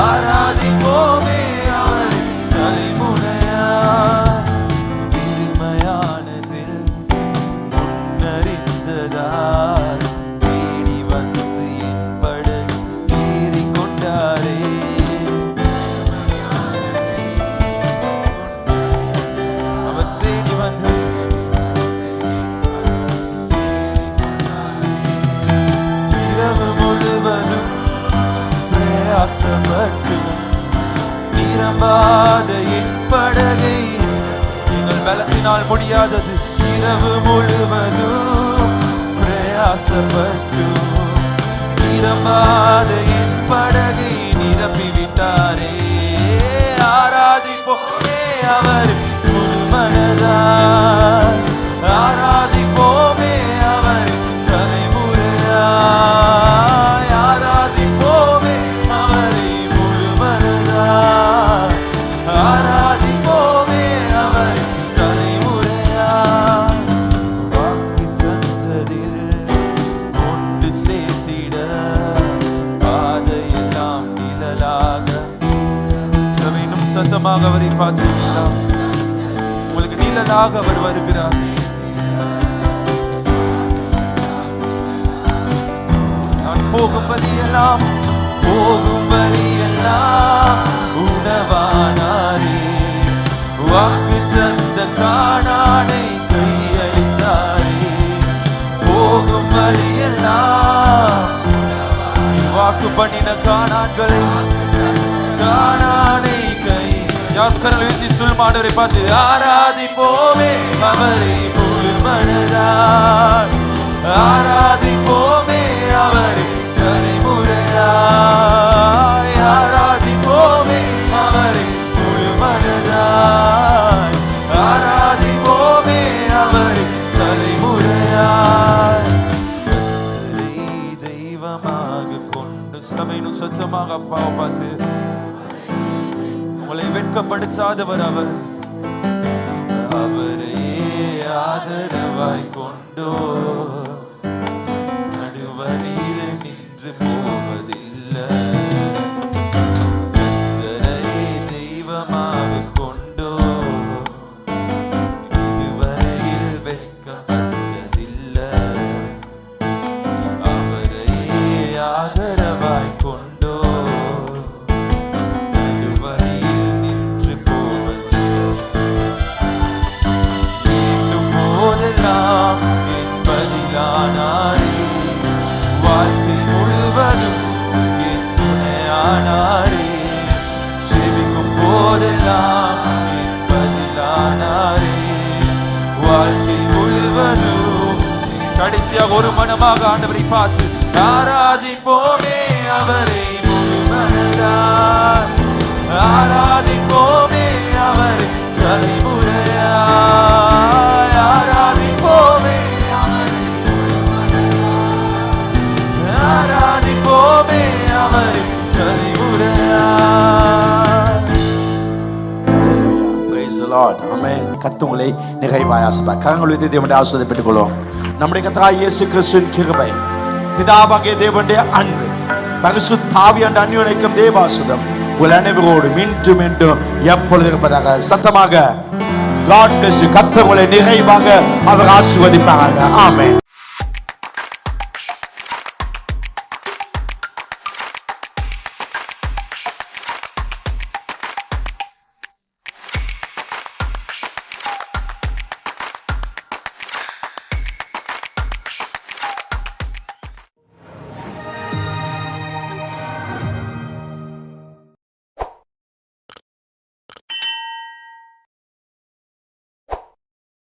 ஆராதிப்போமே அவரை தலைமுறையா. என்னால் முடியாதது. இரவு முழுவதும் பிரயாசப்பட்டு நிரம்பாத என் படகை நிரப்பிவிட்டாரே. ஆராதிப்போமே அவர் முழு மனதாய், ஆராதிப்போமே அவர் தலைமுறையாய், ஆராதிப்போமே அவரை முழு மனதாய், ஆராதிப்போமே அவர் தலைமுறையாய். வாக்கு தந்ததில் கொண்டு சேர்த்திட பாதையெல்லாம் நிழலாக. சபையினும் சத்தமாக அவரை பார்த்துக்கலாம். உங்களுக்கு நிழலாக அவர் வருகிறார். நான் போகும் வழியெல்லாம் உணவானாரே. வாக்கு தந்த கானானை கையளித்தாரே. போகும் வழியெல்லாம் வாக்கு பண்ணின கானான்களை, கானானை கை. யார் கரங்களை உயர்த்தி சொல்மாண்டவரை பார்த்து ஆராதிப்போமே அவரை முழு மனதாய், ஆராதிப்போமே அவரை தலைமுறையாய், ஆராதிப்போமே அவரை முழு மனதாய், ஆராதிப்போமே அவரை தலைமுறையாய். கர்த்தரை தெய்வமாக கொண்டு சபையினும் சத்தமாக அப்பாவை பார்த்து உங்களை வெட்கப்படுத்தாதவர் அவர். அவரையே ஆதரவாய் கொண்டோ நடுவழியில் நின்று போவதில்லை. கர்த்தரை தெய்வமாக கொண்டோ இதுவரையில் வெட்கப்பட்டதில்லை. அவரையே ஆதரவாய் கொண்டோ நடுவழியில் நின்று போவதில்லை. மீண்டும் போதெல்லாம் என் பதிலானாரே. வாழ்க்கை முழுவதும் என் துணையானாரே. செவிக்கும் போதெல்லாம் என் பதிலானாரே. வாழ்க்கை முழுவதும். கடைசியாக ஒரு மனமாக ஆண்டவரை பார்த்து ஆராதிப்போமே அவரை முழு மனதாய், ஆராதிப்போமே அவரை தலைமுறையாய், ஆராதிப்போமே அவரை முழு மனதாய், ஆராதிப்போமே அவரை தலைமுறையாய். Praise the Lord. Amen. கர்த்தரை நிறைவாய் ஆசீர்வதிப்பார். கரங்களை உயர்த்தி தேவனுடைய ஆசீர்வாதத்தை பெற்றுக்கொள்வோம். நம்முடைய கர்த்தராகிய இயேசு கிறிஸ்துவின் கிருபை, பிதாவாகிய தேவனுடைய அன்பு, பரிசுத்த ஆவியானவருடைய அந்யோன்யம் தேவாசுதம் உங்கள் அனைவரோடும் மீண்டும் மீண்டும் எப்பொழுது இருப்பதாக. சத்தமாக God bless you. கர்த்தரை நிறைவாக அவர் ஆசீர்வதிப்பாராக. ஆமென்.